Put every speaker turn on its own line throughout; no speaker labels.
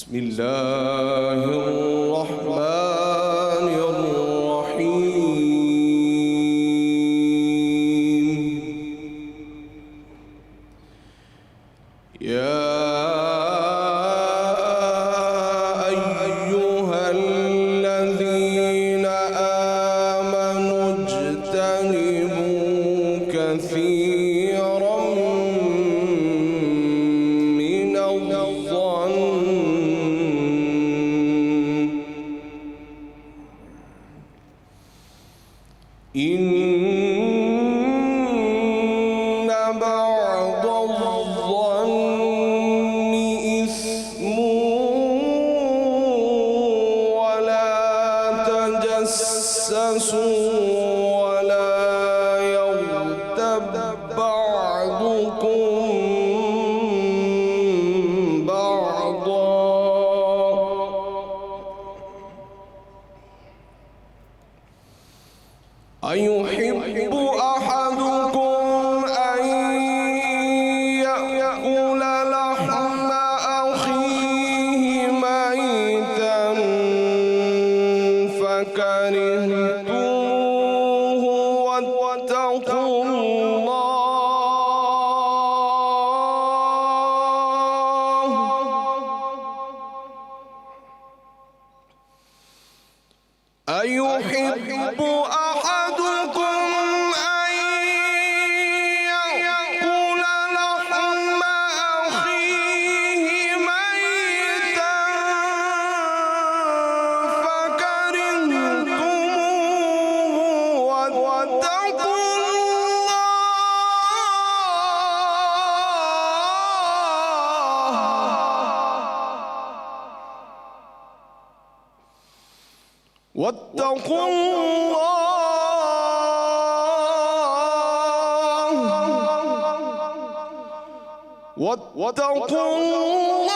बिस्मिल्लाहिर्रहमानिर्रहीम। या अय्युहल्लज़ीना आमनू इज्तनिबू कसीरम इन्न बअदज़-ज़न्नि इस्मुन वला तजस्ससू वला यग़्तब बअदुकुम बअदा अयुहिब्बु अहदुकुम अन यअकुल लहम अखीहि मैतन फकरिहतूहु वत्तक़ुल्लाह। अयुहिब्बु वत्तक़ुल्लाह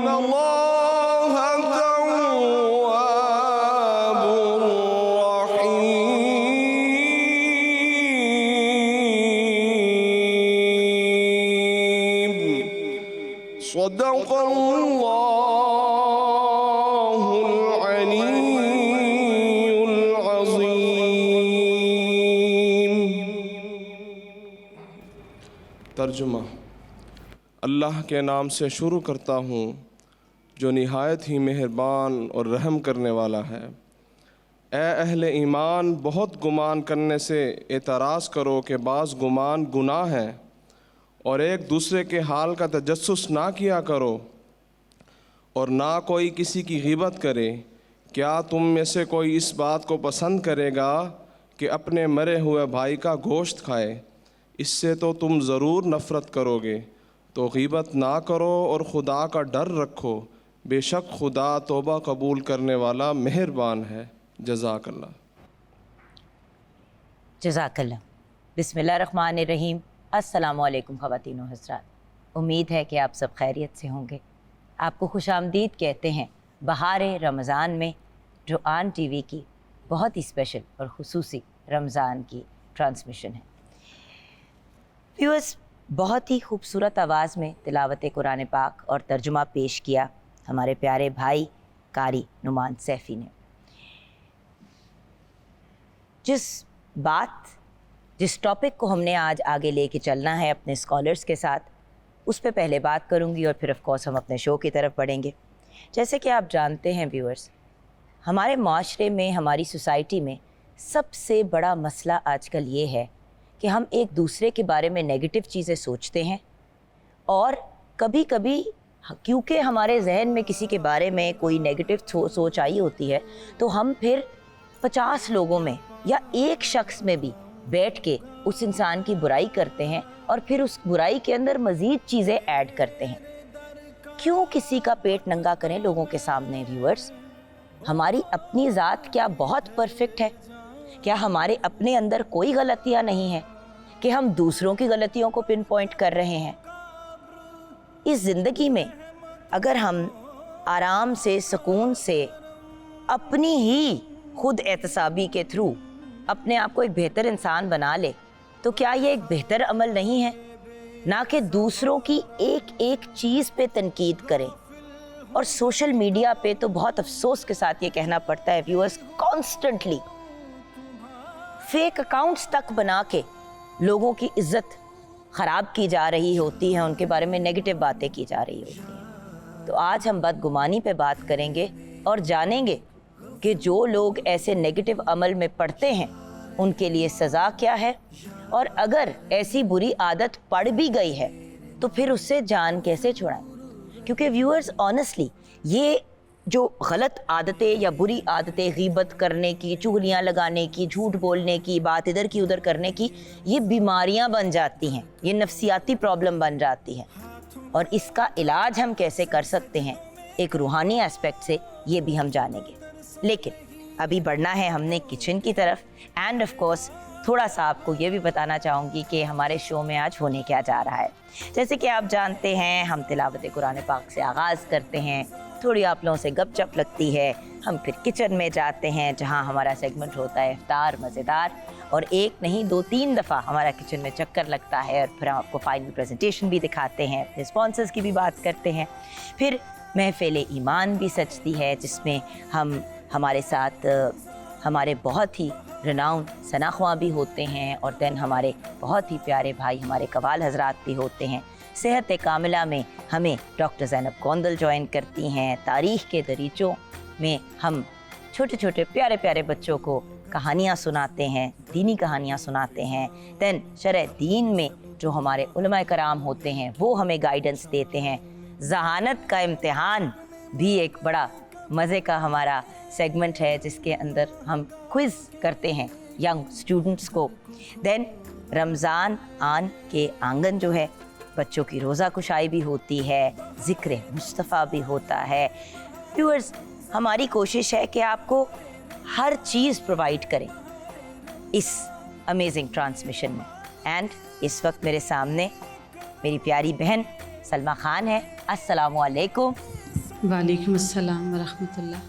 इन्नल्लाह तव्वाबुर रहीम। सदक़ल्लाहुल अलीयुल अज़ीम। तर्जुमा। अल्लाह के नाम से शुरू करता हूँ जो निहायत ही मेहरबान और रहम करने वाला है। ए अहले ईमान, बहुत गुमान करने से एतराज़ करो कि बाज़ गुमान गुनाह है, और एक दूसरे के हाल का तजस्सुस ना किया करो, और ना कोई किसी की ग़ीबत करे। क्या तुम में से कोई इस बात को पसंद करेगा कि अपने मरे हुए भाई का गोश्त खाए? इससे तो तुम ज़रूर नफ़रत करोगे। तो ग़ीबत ना करो और खुदा का डर रखो, बेशक खुदा तौबा कबूल करने वाला मेहरबान है। जज़ाकल्लाह।
जज़ाकल्लाह। बिस्मिल्लाहिर्रहमानिर्रहीम। अस्सलामु अलैकुम ख़वातीन व हज़रात, उम्मीद है कि आप सब खैरियत से होंगे। आपको खुशामदीद कहते हैं बहार रमज़ान में, जो आन टीवी की बहुत ही स्पेशल और ख़ुसूसी रमज़ान की ट्रांसमिशन है। व्यूअर्स, बहुत ही खूबसूरत आवाज़ में तिलावत कुरान पाक और तर्जुमा पेश किया हमारे प्यारे भाई कारी नुमान सैफ़ी ने। जिस टॉपिक को हमने आज आगे लेके चलना है अपने स्कॉलर्स के साथ, उस पे पहले बात करूंगी और फिर ऑफ कोर्स हम अपने शो की तरफ बढ़ेंगे। जैसे कि आप जानते हैं व्यूअर्स, हमारे माशरे में, हमारी सोसाइटी में सबसे बड़ा मसला आजकल ये है कि हम एक दूसरे के बारे में नेगेटिव चीज़ें सोचते हैं, और कभी कभी क्योंकि हमारे जहन में किसी के बारे में कोई नेगेटिव सोच आई होती है, तो हम फिर 50 लोगों में या एक शख्स में भी बैठ के उस इंसान की बुराई करते हैं, और फिर उस बुराई के अंदर मज़ीद चीज़ें ऐड करते हैं। क्यों किसी का पेट नंगा करें लोगों के सामने? व्यूअर्स, हमारी अपनी ज़ात क्या बहुत परफेक्ट है? क्या हमारे अपने अंदर कोई गलतियाँ नहीं हैं कि हम दूसरों की गलतियों को पिन पॉइंट कर रहे हैं? इस ज़िंदगी में अगर हम आराम से, सुकून से अपनी ही खुद एहतसाबी के थ्रू अपने आप को एक बेहतर इंसान बना ले, तो क्या ये एक बेहतर अमल नहीं है? ना कि दूसरों की एक एक चीज़ पे तनकीद करें। और सोशल मीडिया पे तो बहुत अफसोस के साथ ये कहना पड़ता है व्यूअर्स, कॉन्स्टेंटली फेक अकाउंट्स तक बना के लोगों की इज्जत ख़राब की जा रही होती है, उनके बारे में नेगेटिव बातें की जा रही होती हैं। तो आज हम बदगुमानी पे बात करेंगे और जानेंगे कि जो लोग ऐसे नेगेटिव अमल में पड़ते हैं उनके लिए सज़ा क्या है, और अगर ऐसी बुरी आदत पड़ भी गई है तो फिर उससे जान कैसे छुड़ाएं। क्योंकि व्यूअर्स, ऑनेस्टली ये जो गलत आदतें या बुरी आदतें, गीबत करने की, चुगलियाँ लगाने की, झूठ बोलने की, बात इधर की उधर करने की, ये बीमारियाँ बन जाती हैं, ये नफ्सियाती प्रॉब्लम बन जाती हैं। और इसका इलाज हम कैसे कर सकते हैं एक रूहानी एस्पेक्ट से, ये भी हम जानेंगे। लेकिन अभी बढ़ना है हमने किचन की तरफ। एंड ऑफ कोर्स थोड़ा सा आपको ये भी बताना चाहूँगी कि हमारे शो में आज होने क्या जा रहा है। जैसे कि आप जानते हैं, हम तिलावत कुरान पाक से आगाज़ करते हैं, थोड़ी आप लोगों से गपशप लगती है, हम फिर किचन में जाते हैं जहाँ हमारा सेगमेंट होता है इफ्तार मज़ेदार, और एक नहीं 2-3 दफ़ा हमारा किचन में चक्कर लगता है, और फिर हम आपको फाइनल प्रेजेंटेशन भी दिखाते हैं, अपने स्पॉन्सर्स की भी बात करते हैं। फिर महफ़िल ईमान भी सजती है जिसमें हम हमारे साथ हमारे बहुत ही रनाउंड सनाख्वां भी होते हैं, और दैन हमारे बहुत ही प्यारे भाई हमारे कवाल हजरात भी होते हैं। सेहत कामिला में हमें डॉक्टर ज़ैनब कौंदल ज्वाइन करती हैं। तारीख़ के दरीचों में हम छोटे छोटे प्यारे प्यारे बच्चों को कहानियाँ सुनाते हैं, दीनी कहानियाँ सुनाते हैं। दैन शरअ दीन में जो हमारे उलमा कराम होते हैं वो हमें गाइडेंस देते हैं। ज़हानत का इम्तिहान भी एक बड़ा मज़े का हमारा सेगमेंट है जिसके अंदर हम क्विज़ करते हैं यंग स्टूडेंट्स को। दैन रमज़ान आन के आंगन जो है, बच्चों की रोज़ा कुशाई भी होती है, ज़िक्र मुस्तफ़ा भी होता है। व्यूअर्स, हमारी कोशिश है कि आपको हर चीज़ प्रोवाइड करें इस अमेजिंग ट्रांसमिशन में। एंड इस वक्त मेरे सामने मेरी प्यारी बहन सलमा खान है। अस्सलामु अलैकुम।
वालेकुम अस्सलाम व रहमतुल्लाह।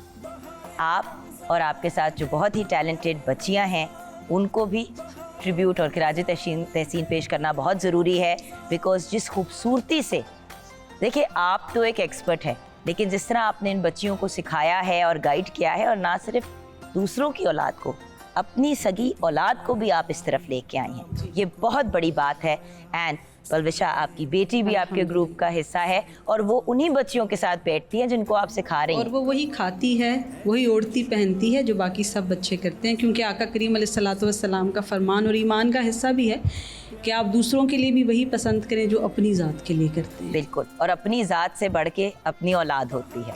आप और आपके साथ जो बहुत ही टैलेंटेड बच्चियां हैं उनको भी ट्रिब्यूट और खिराज तहसीन पेश करना बहुत ज़रूरी है, बिकॉज़ जिस खूबसूरती से, देखिए आप तो एक एक्सपर्ट है, लेकिन जिस तरह आपने इन बच्चियों को सिखाया है और गाइड किया है, और ना सिर्फ दूसरों की औलाद को, अपनी सगी औलाद को भी आप इस तरफ लेके आई हैं, ये बहुत बड़ी बात है। एंड बलविशा, आपकी बेटी भी आपके ग्रुप का हिस्सा है, और वो उन्हीं बच्चियों के साथ बैठती हैं जिनको आप सिखा रही हैं।
और वो वही खाती है, वही ओढ़ती पहनती है जो बाकी सब बच्चे करते हैं, क्योंकि आका करीम अलैहिस्सलातु वस्सलाम का फरमान और ईमान का हिस्सा भी है कि आप दूसरों के लिए भी वही पसंद करें जो अपनी ज़ात के लिए करते हैं।
बिल्कुल, और अपनी ज़ात से बढ़ के अपनी औलाद होती है,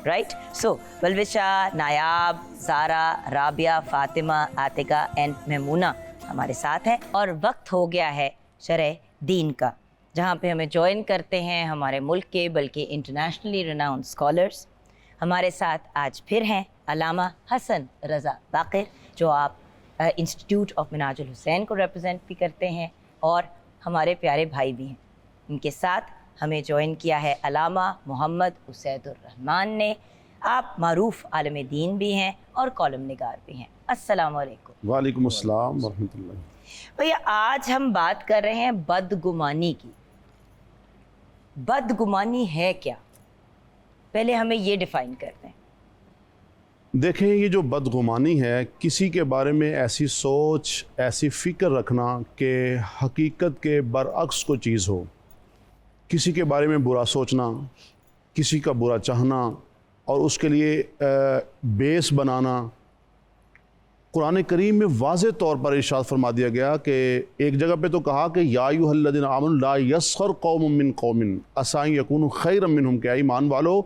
right. So Balvisha, Nayab, Zara, Rabia, Fatima, Atika and Memuna हमारे साथ हैं, और वक्त हो गया है शरअ दीन का, जहाँ पे हमें ज्वाइन करते हैं हमारे मुल्क के बल्कि इंटरनेशनली रिनाउंड स्कॉलर्स। हमारे साथ आज फिर हैं अल्लामा हसन रज़ा बाक़िर, जो आप इंस्टीट्यूट ऑफ मिनाजुल हुसैन को रिप्रेजेंट भी करते हैं, और हमारे प्यारे भाई भी हैं। इनके साथ हमें ज्वाइन किया है अल्लामा मोहम्मद उसैदुर रहमान ने। आप मारूफ आलम दीन भी हैं और कॉलम निगार भी हैं। अस्सलाम वालेकुम।
वालेकुम अस्सलाम व रहमतुल्लाह।
भैया, आज हम बात कर रहे हैं बदगुमानी की। बदगुमानी है क्या? पहले हमें ये डिफाइन करते हैं।
देखें, ये जो बदगुमानी है, किसी के बारे में ऐसी सोच, ऐसी फ़िक्र रखना कि हकीकत के बरअक्स को चीज़ हो, किसी के बारे में बुरा सोचना, किसी का बुरा चाहना और उसके लिए बेस बनाना। कुरान करीम में वाज़े तौर पर इरशाद फरमा दिया गया कि एक जगह पे तो कहा कि या अय्युहल्लज़ीना आमनू ला यस्खर कौमुम मिन कौमिन असा यकूनु खैरम मिनहुम, क्या ईमान वालो,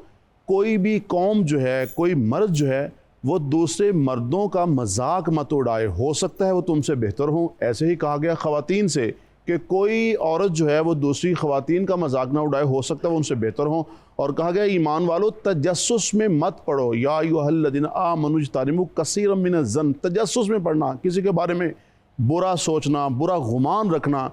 कोई भी कौम जो है, कोई मर्द जो है, वो दूसरे मर्दों का मजाक मत उड़ाए, हो सकता है वो तुमसे बेहतर हो। ऐसे ही कहा गया ख़वातीन से कि कोई औरत जो है वो दूसरी ख़वातीन का मजाक ना उड़ाए, हो सकता है वो उनसे बेहतर हो। और कहा गया ईमान वालो, तजस्सुस में मत पढ़ो, या अय्युहल्लज़ीना आमनू इज्तनिबू कसीरम मिनज़्ज़न, तजस्सुस में पढ़ना, किसी के बारे में बुरा सोचना, बुरा गुमान रखना।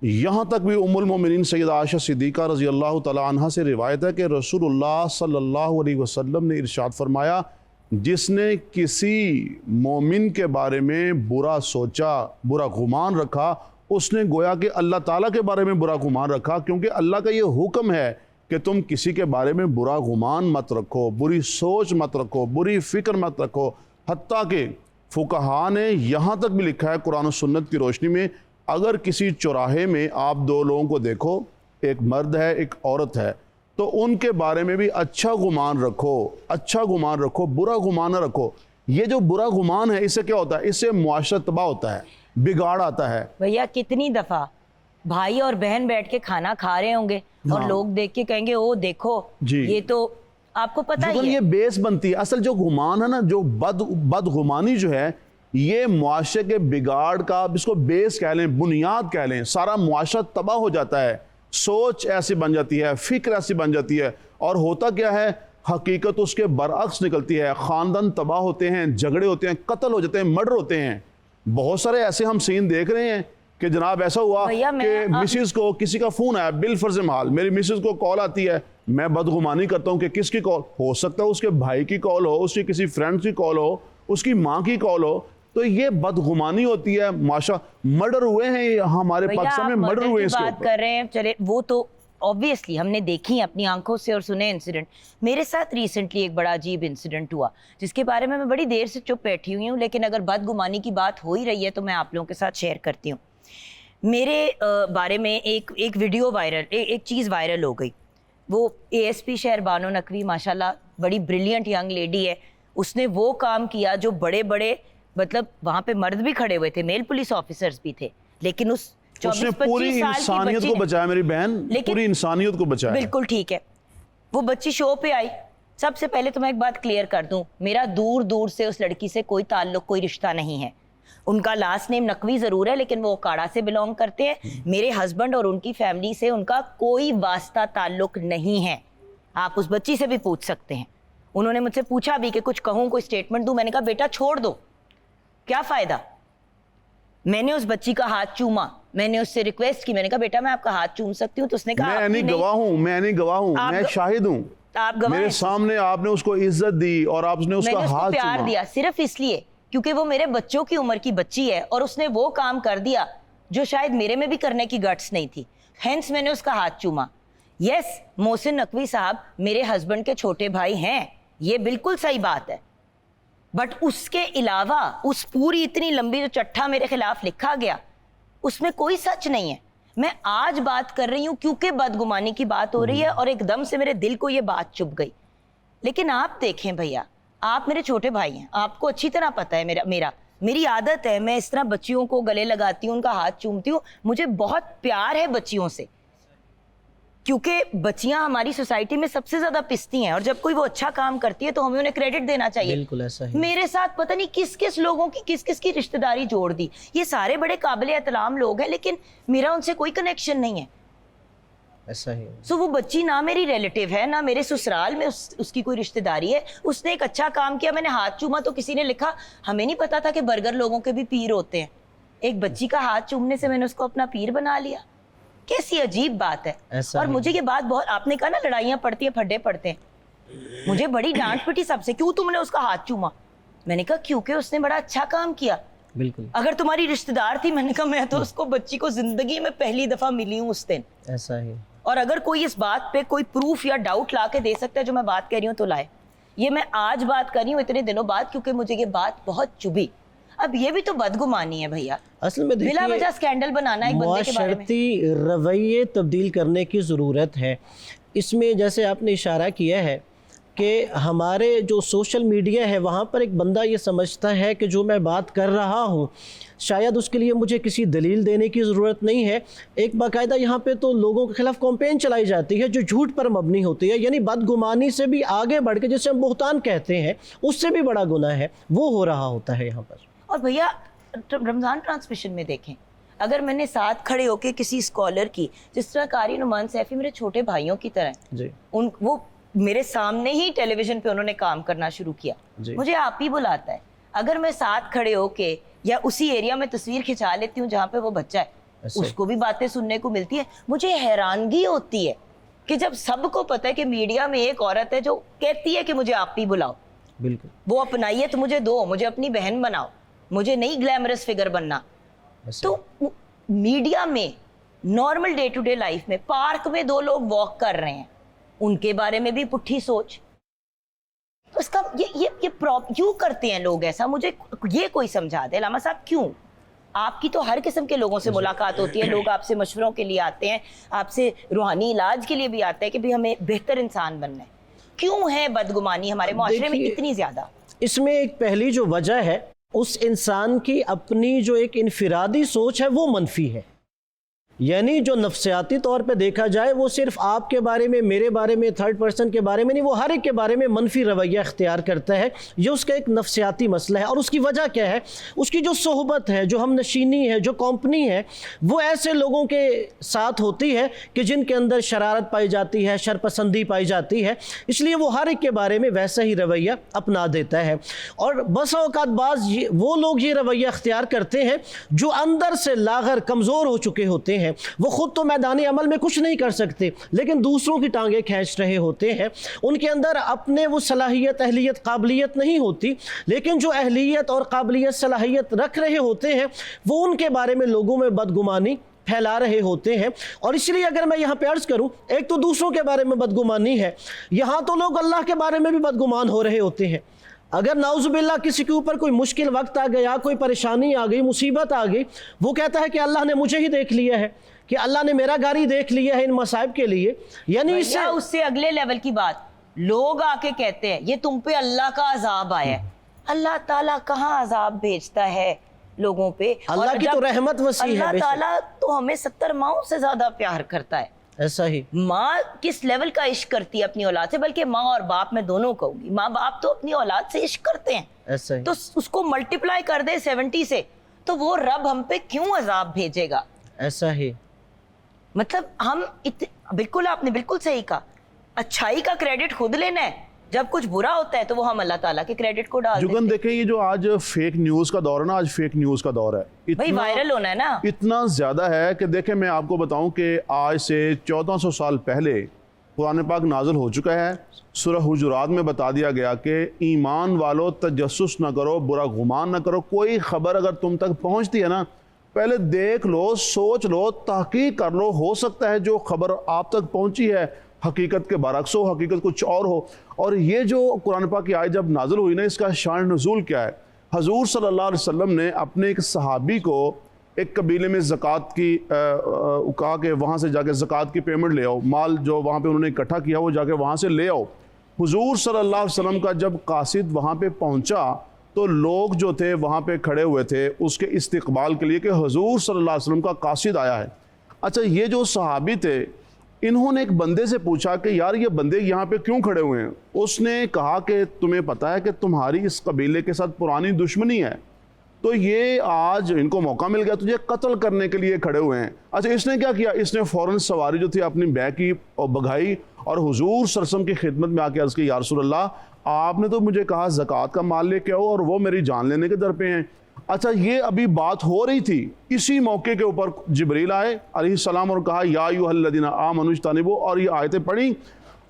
यहाँ तक भी उम्मुल मोमिनीन सैयदा आयशा सिद्दीक़ा रज़ी अल्लाह तआला अन्हा से रिवायत है कि रसूलुल्लाह सल्लल्लाहु अलैहि वसल्लम ने इरशाद फरमाया जिसने किसी मोमिन के बारे में बुरा सोचा, बुरा गुमान रखा, उसने गोया कि अल्लाह ताला के बारे में बुरा गुमान रखा, क्योंकि अल्लाह का ये हुक्म है कि तुम किसी के बारे में बुरा गुमान मत रखो, बुरी सोच मत रखो, बुरी फिक्र मत रखो। हत्ता कि फुकहा ने यहाँ तक भी लिखा है कुरान और सुन्नत की रोशनी में, अगर किसी चौराहे में आप दो लोगों को देखो, एक मर्द है एक औरत है, तो उनके बारे में भी अच्छा गुमान रखो, अच्छा गुमान रखो, बुरा गुमान न रखो। ये जो बुरा गुमान है, इससे क्या होता है? इससे मुआशरा तबाह होता है, बिगाड़ आता है।
भैया कितनी दफा भाई और बहन बैठ के खाना खा रहे होंगे और लोग देख के कहेंगे ओ देखो
जी।
ये तो आपको पता ही है।
ये बेस बनती है। असल जो गुमान है ना, जो बदगुमानी जो है, ये मुआशरे के बिगाड़ का, इसको बेस कह लें, बुनियाद कह लें। सारा मुआशरा तबाह हो जाता है, सोच ऐसी बन जाती है, फिक्र ऐसी बन जाती है, और होता क्या है, हकीकत उसके बरअक्स निकलती है। ख़ानदान तबाह होते हैं, झगड़े होते हैं, कत्ल हो जाते हैं, मर्डर होते हैं। बहुत सारे ऐसे हम सीन देख रहे हैं कि जनाब ऐसा हुआ कि मिसिस को किसी का फ़ोन आया, बिल फर्ज माल, मेरी मिसिस को कॉल आती है, मैं बदगुमानी करता हूँ कि किसकी कॉल हो सकता है, उसके भाई की कॉल हो, उसकी किसी फ्रेंड की कॉल हो, उसकी माँ की कॉल हो, तो ये बदगुमानी होती है। माशा मर्डर हुए हैं हमारे पाकिस्तान में, मर्डर हुए इसके
बात कर रहे हैं, चले वो तो ऑब्वियसली हमने देखी अपनी आंखों से और सुने इंसिडेंट। मेरे साथ रिसेंटली एक बड़ा अजीब इंसिडेंट हुआ जिसके बारे में मैं बड़ी देर से चुप बैठी हुई हूँ, लेकिन अगर बदगुमानी की बात हो ही रही है तो मैं आप लोगों के साथ शेयर करती हूँ। मेरे बारे में एक वीडियो वायरल, एक चीज़ वायरल हो गई। वो ASP शहर बानो नकवी माशाल्लाह बड़ी ब्रिलियंट यंग लेडी है, उसने वो काम किया जो बड़े बड़े, मतलब वहाँ पे मर्द भी खड़े हुए थे, मेल पुलिस ऑफिसर्स भी थे, लेकिन उसने पूरी
इंसानियत को बचाया मेरी बहन, पूरी इंसानियत को बचाया।
बिल्कुल ठीक है। वो बच्ची शो पे आई। सबसे पहले तो मैं एक बात क्लियर कर दूं, मेरा दूर दूर से उस लड़की से कोई ताल्लुक, कोई रिश्ता नहीं है। उनका लास्ट नेम नकवी जरूर है, लेकिन वो ओकाड़ा से बिलोंग करते हैं। मेरे हस्बैंड और उनकी फैमिली से उनका कोई वास्ता ताल्लुक नहीं है। आप उस बच्ची से भी पूछ सकते हैं। उन्होंने मुझसे पूछा भी कि कुछ कहूँ, कोई स्टेटमेंट दूं। मैंने कहा बेटा छोड़ दो, क्या फायदा। मैंने उस बच्ची का हाथ चूमा, मैंने उससे रिक्वेस्ट की, मैंने कहा बेटा मैं आपका हाथ चूम सकती हूँ? तो उसने कहा
मैं नहीं गवाह हूँ, मैं नहीं गवाह हूँ, मैं शाहिद हूँ।
आप गवाह
मेरे सामने आपने उसको इज्जत दी और आपने उसका हाथ
प्यार दिया सिर्फ इसलिए क्योंकि वो मेरे बच्चों की उम्र की बच्ची है और उसने वो काम कर दिया जो शायद मेरे में भी करने की गट्स नहीं थी। हेंस मैंने उसका हाथ चूमा। यस, मोहसिन नकवी साहब मेरे हस्बैंड के छोटे भाई हैं, ये बिल्कुल सही बात है, बट उसके अलावा उस पूरी इतनी लंबी जो चट्टा मेरे खिलाफ लिखा गया उसमें कोई सच नहीं है। मैं आज बात कर रही हूं क्योंकि बदगुमानी की बात हो रही है और एकदम से मेरे दिल को ये बात चुभ गई। लेकिन आप देखें भैया, आप मेरे छोटे भाई हैं, आपको अच्छी तरह पता है मेरी आदत है, मैं इस तरह बच्चियों को गले लगाती हूँ, उनका हाथ चूमती हूँ। मुझे बहुत प्यार है बच्चियों से, क्योंकि बच्चियां हमारी सोसाइटी में सबसे ज्यादा पिसती हैं और जब कोई वो अच्छा काम करती है तो हमें उन्हें क्रेडिट देना चाहिए।
बिल्कुल ऐसा ही।
मेरे साथ पता नहीं किस किस लोगों की किस किस की रिश्तेदारी जोड़ दी। ये सारे बड़े काबिल एहतराम लोग हैं, लेकिन मेरा उनसे कोई कनेक्शन नहीं है।
ऐसा ही।
सो वो बच्ची ना मेरी रिलेटिव है, ना मेरे ससुराल में उसकी कोई रिश्तेदारी है। उसने एक अच्छा काम किया, मैंने हाथ चूमा तो किसी ने लिखा हमें नहीं पता था कि बर्गर लोगों के भी पीर होते हैं। एक बच्ची का हाथ चूमने से मैंने उसको अपना पीर बना लिया। कैसी अजीब बात है। और मुझे ये बात बहुत, आपने कहा ना लड़ाइयाँ पड़ती है, फड्डे पड़ते हैं, मुझे बड़ी डांट पिटी सबसे, क्यों तुमने उसका हाथ चूमा? मैंने कहा क्योंकि उसने बड़ा अच्छा काम किया।
बिल्कुल।
अगर तुम्हारी रिश्तेदार थी, मैंने कहा मैं तो उसको बच्ची को जिंदगी में पहली दफा मिली हूँ उस दिन।
ऐसा ही।
और अगर कोई इस बात पे कोई प्रूफ या डाउट ला के दे सकता है जो मैं बात कर रही हूँ तो लाए। ये मैं आज बात कर रही हूँ इतने दिनों बाद, क्योंकि मुझे ये बात बहुत चुभी। अब ये भी तो बदगुमानी है भैया,
असल में
बिला वजह स्कैंडल बनाना एक बंदे के बारे में।
मुआशरती रवैये तब्दील करने की ज़रूरत है। इसमें जैसे आपने इशारा किया है कि हमारे जो सोशल मीडिया है वहाँ पर एक बंदा ये समझता है कि जो मैं बात कर रहा हूँ शायद उसके लिए मुझे किसी दलील देने की ज़रूरत नहीं है। एक बाकायदा यहाँ पे तो लोगों के खिलाफ कैंपेन चलाई जाती है जो झूठ पर मबनी होती है, यानी बदगुमानी से भी आगे बढ़ के, जिसे हम बुहतान कहते हैं, उससे भी बड़ा गुनाह है वो हो रहा होता है यहाँ पर।
और भैया रमज़ान ट्रांसमिशन में देखें, अगर मैंने साथ खड़े होकर किसी स्कॉलर की, जिस तरह कारी नुमान सैफी मेरे छोटे भाइयों की तरह
जी,
वो मेरे सामने ही टेलीविजन पे उन्होंने काम करना शुरू किया, मुझे आप ही बुलाता है। अगर मैं साथ खड़े होके या उसी एरिया में तस्वीर खिंचा लेती हूँ जहाँ पे वो बच्चा है, उसको भी बातें सुनने को मिलती है। मुझे हैरानगी होती है कि जब सबको पता है कि मीडिया में एक औरत है जो कहती है कि मुझे आप ही बुलाओ,
बिल्कुल।
वो अपनाइयत मुझे दो, मुझे अपनी बहन बनाओ, मुझे नहीं ग्लैमरस फिगर बनना। तो मीडिया में normal day to day life में पार्क में दो लोग वॉक कर रहे हैं, उनके बारे में भी पुट्ठी सोच। तो इसका ये क्यों करते हैं लोग ऐसा, मुझे ये कोई समझा दे। लामा साहब क्यों? आपकी तो हर किस्म के लोगों से मुलाकात होती है, लोग आपसे मशवरों के लिए आते हैं, आपसे रूहानी इलाज के लिए भी आते हैं कि भाई हमें बेहतर इंसान बनना है। क्यों है बदगुमानी हमारे माशरे में इतनी ज्यादा?
इसमें एक पहली जो वजह है, उस इंसान की अपनी जो एक इनफिरादी सोच है वो मनफी है। यानी जो नफ्सियाती तौर पे देखा जाए वो सिर्फ आपके बारे में, मेरे बारे में, थर्ड पर्सन के बारे में नहीं, वो हर एक के बारे में मनफी रवैया इख्तियार करता है। ये उसका एक नफ्सियाती मसला है। और उसकी वजह क्या है? उसकी जो सोहबत है, जो हम नशीनी है, जो कंपनी है, वो ऐसे लोगों के साथ होती है कि जिनके अंदर शरारत पाई जाती है, शरपसंदी पाई जाती है, इसलिए वो हर एक के बारे में वैसा ही रवैया अपना देता है। और बस औकात बाज वो लोग ये रवैया इख्तियार करते हैं जो अंदर से लागर कमज़ोर हो चुके होते हैं। वो खुद तो मैदानी अमल में कुछ नहीं कर सकते, लेकिन दूसरों की टांगें खींच रहे होते हैं। उनके अंदर अपने वो सलाहियत, अहलियत, काबिलियत नहीं होती, लेकिन जो अहलियत और काबिलियत, सलाहियत रख रहे होते हैं, वो उनके बारे में लोगों में बदगुमानी फैला रहे होते हैं। और इसलिए अगर मैं यहाँ पे अर्ज करूँ, एक तो दूसरों के बारे में बदगुमानी है, यहाँ तो लोग अल्लाह के बारे में भी बदगुमान हो रहे होते हैं। अगर नाउज़ुबिल्लाह किसी के ऊपर कोई मुश्किल वक्त आ गया, कोई परेशानी आ गई, मुसीबत आ गई, वो कहता है कि अल्लाह ने मुझे ही देख लिया है, कि अल्लाह ने मेरा गाड़ी देख लिया है इन मसाइब के लिए। यानी इससे
उससे अगले लेवल की बात, लोग आके कहते हैं ये तुम पे अल्लाह का अजाब आया है। अल्लाह ताला कहाँ अजाब भेजता है लोगों पे?
अल्लाह की तो रहमत वसी है।
अल्लाह ताला तो हमें 70 माओं से ज्यादा प्यार करता है।
ऐसा ही
माँ किस लेवल का इश्क करती है अपनी औलाद से, बल्कि माँ और बाप में दोनों कहूंगी, माँ बाप तो अपनी औलाद से इश्क करते हैं।
ऐसा ही।
तो उसको मल्टीप्लाई कर दे 70 से, तो वो रब हम पे क्यों अजाब भेजेगा?
ऐसा ही।
मतलब हम बिल्कुल, आपने बिल्कुल सही कहा, अच्छाई का क्रेडिट खुद लेना है, जब कुछ बुरा होता है तो वो हम अल्लाह ताला के क्रेडिट को डाल
जुगन देखें, ये जो आज फेक न्यूज़ का दौर है ना, आज फेक न्यूज़ का दौर है,
भाई वायरल होना है ना,
इतना ज़्यादा है कि देखें, मैं आपको बताऊं कि आज से 1400 साल पहले कुरान पाक नाज़िल हो चुका है। सूरह हुजुरात में बता दिया गया कि ईमान वालों तजस्सुस न करो, बुरा गुमान न करो, कोई ख़बर अगर तुम तक पहुंचती है ना, पहले देख लो, सोच लो, तहकीक कर लो, हो सकता है जो खबर आप तक पहुंची है हकीकत के बरअक्स हो, हकीकत कुछ और हो। और ये जो कुरान पाक की आयत जब नाज़िल हुई ना, इसका शान नुज़ूल क्या है? हजूर सल्लल्लाहु अलैहि वसल्लम ने अपने एक सहाबी को एक कबीले में ज़कात की कहा कि वहाँ से जाके ज़कात की पेमेंट ले आओ, माल जो वहाँ पे उन्होंने इकट्ठा किया वो जाके वहाँ से ले आओ। हुजूर सल्लल्लाहु अलैहि वसल्लम का जब कासिद वहाँ पे पहुँचा तो लोग जो थे वहाँ पे खड़े हुए थे उसके इस्तकबाल के लिए कि हुजूर सल्लल्लाहु अलैहि वसल्लम का कासिद आया है। अच्छा, ये जो सहाबी थे, इन्होंने एक बंदे से पूछा कि यार ये बंदे यहाँ पे क्यों खड़े हुए हैं? उसने कहा कि तुम्हें पता है कि तुम्हारी इस कबीले के साथ पुरानी दुश्मनी है, तो ये आज इनको मौका मिल गया, तुझे कत्ल करने के लिए खड़े हुए हैं। अच्छा, इसने क्या किया? इसने फ़ौरन सवारी जो थी अपनी बैग की और भगाई और हुजूर सल्लल्लाहु अलैहि वसल्लम की खिदमत में आके अर्ज़ की, या रसूल अल्लाह, आपने तो मुझे कहा ज़कात का माल लेके आओ और वो मेरी जान लेने के दर पे हैं। अच्छा, ये अभी बात हो रही थी, इसी मौके के ऊपर जिब्रील आए अलैहिस्सलाम और कहा या अय्युहल्लज़ीना आमनू इज्तनिबू, और ये आयतें पढ़ी।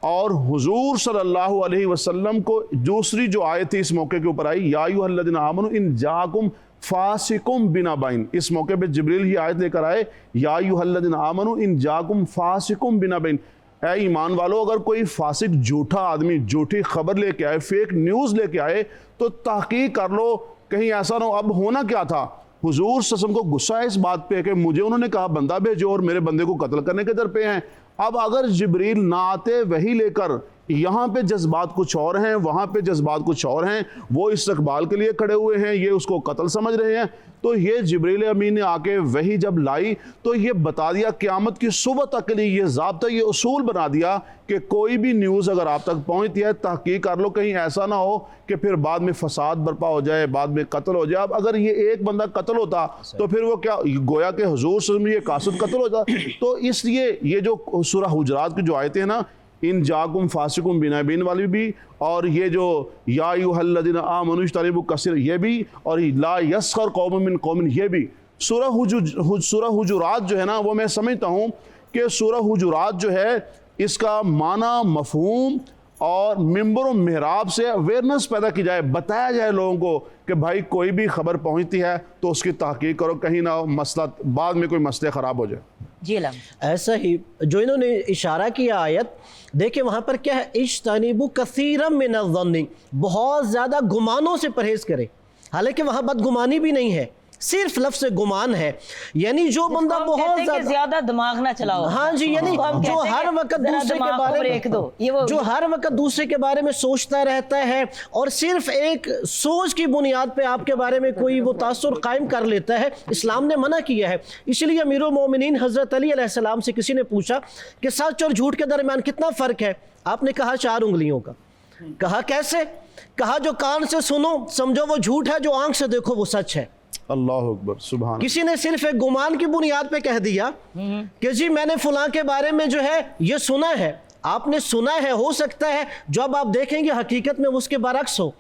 और हुजूर सल्लल्लाहु अलैहि वसल्लम को दूसरी जो आयत थी इस मौके के ऊपर आई, या अय्युहल्लज़ीना आमनू इन जाकुम फासिकुम बिना बाइन। इस मौके पे जिब्रील ही आयत लेकर आए, या अय्युहल्लज़ीना आमनू इन जाकुम फासिकुम बिना बाइन, ऐ ईमान वालों, अगर कोई फासिक झूठा आदमी झूठी खबर लेके आए, फेक न्यूज़ लेके आए, तो तहकीक कर लो, कहीं ऐसा ना हो। अब होना क्या था, हुजूर सल्लल्लाहु अलैहि वसल्लम को गुस्सा है इस बात पे कि मुझे उन्होंने कहा बंदा भेजो और मेरे बंदे को कत्ल करने के दर पे हैं। अब अगर जिब्रील ना आते वही लेकर, यहाँ पे जज्बात कुछ और हैं, वहाँ पे जज्बात कुछ और हैं, वो इस्तकबाल के लिए खड़े हुए हैं, ये उसको कत्ल समझ रहे हैं, तो ये जिब्रील अमीन ने आके वही जब लाई तो ये बता दिया क़यामत की सुबह तक के लिए ये ज़ाब्ता, ये उसूल बना दिया कि कोई भी न्यूज़ अगर आप तक पहुँचती है तहकीक कर लो, कहीं ऐसा ना हो कि फिर बाद में फसाद बर्पा हो जाए, बाद में कत्ल हो जाए। अब अगर ये एक बंदा कत्ल होता तो फिर वो क्या गोया के हुजूर सल्लल्लाहु अलैहि वसल्लम ये कासिद कत्ल होता। तो इसलिए ये जो सूरह हुजरात की जो आयतें हैं ना, इन जाकुम फासिकुम बिना बिन वाली भी, और ये जो या अय्युहल्लज़ीना आमनू इज्तनिबू कसीर ये भी, और ला यस्खर कौमुम मिन कौमिन ये भी। सूरह हुजुरात जो है ना, वो मैं समझता हूँ कि सूरह हुजुरात जो है इसका माना, मफहूम और मिंबर मेहराब से अवेयरनेस पैदा की जाए, बताया जाए लोगों को कि भाई कोई भी खबर पहुंचती है तो उसकी तहकीक करो, कहीं ना मसला बाद में कोई मसले ख़राब हो जाए।
जी अल्लाह।
ऐसा ही जो इन्होंने इशारा किया आयत, देखिए वहाँ पर क्या है, इज्तनिबू कसीरम मिनज़्ज़न्नि, बहुत ज़्यादा गुमानों से परहेज़ करें। हालांकि वहाँ बदगुमानी भी नहीं है, सिर्फ लफ्ज़ गुमान है। यानी जो बंदा बहुत
ज्यादा दिमाग ना चलाओ।
हाँ जी, यानी जो हर वक्त दूसरे के बारे में जो हर वक्त दूसरे के बारे में सोचता रहता है और सिर्फ एक सोच की बुनियाद पे आपके बारे में कोई वो तासुर कायम कर लेता है, इस्लाम ने मना किया है। इसलिए अमीरुल मोमिनीन हज़रत अली अलैहिस्सलाम से किसी ने पूछा कि सच और झूठ के दरमियान कितना फ़र्क है? आपने कहा 4 उंगलियों का। कहा कैसे? कहा जो कान से सुनो समझो वो झूठ है, जो आंख से देखो वो सच है।
अल्लाह अकबर, सुभान।
किसी ने सिर्फ एक गुमान की बुनियाद पे कह दिया कि जी मैंने फलां के बारे में जो है ये सुना है। आपने सुना है, हो सकता है जब आप देखेंगे हकीकत में उसके बरक्स हो।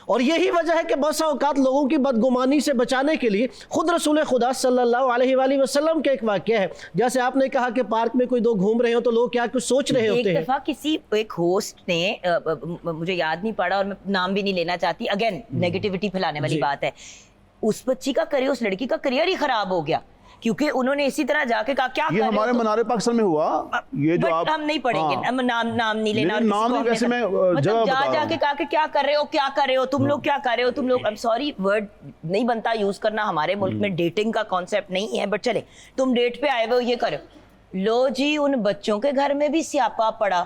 और यही वजह है कि बसा औकात लोगों की बदगुमानी से बचाने के लिए खुद रसूल खुदा सल्लल्लाहु अलैहि वसल्लम का एक वाक़या है। जैसे आपने कहा कि पार्क में कोई 2 घूम रहे हो तो लोग क्या कुछ सोच रहे होते हैं।
एक दफ़ा किसी एक होस्ट ने मुझे याद नहीं पड़ा और मैं नाम भी नहीं लेना चाहती, अगेन नेगेटिविटी फैलाने वाली बात है, उस बच्ची का करियर, उस लड़की का करियर ही खराब हो गया क्योंकि उन्होंने इसी तरह जाके कहा क्या
ये हमारे मनारे पाकिस्तान में हुआ। ये जो आप
हम नहीं पढ़ेंगे, हम नाम नहीं लेना,
नाम नहीं, वैसे मैं
मतलब जाके कहा कि क्या कर रहे हो तुम लोग, क्या कर रहे हो तुम लोग। आई एम सॉरी, वर्ड नहीं बनता यूज करना, हमारे मुल्क में डेटिंग का कॉन्सेप्ट नहीं है, बट चले तुम डेट पे आए हुए हो, ये करो। लो जी, उन बच्चों के घर में भी स्यापा पड़ा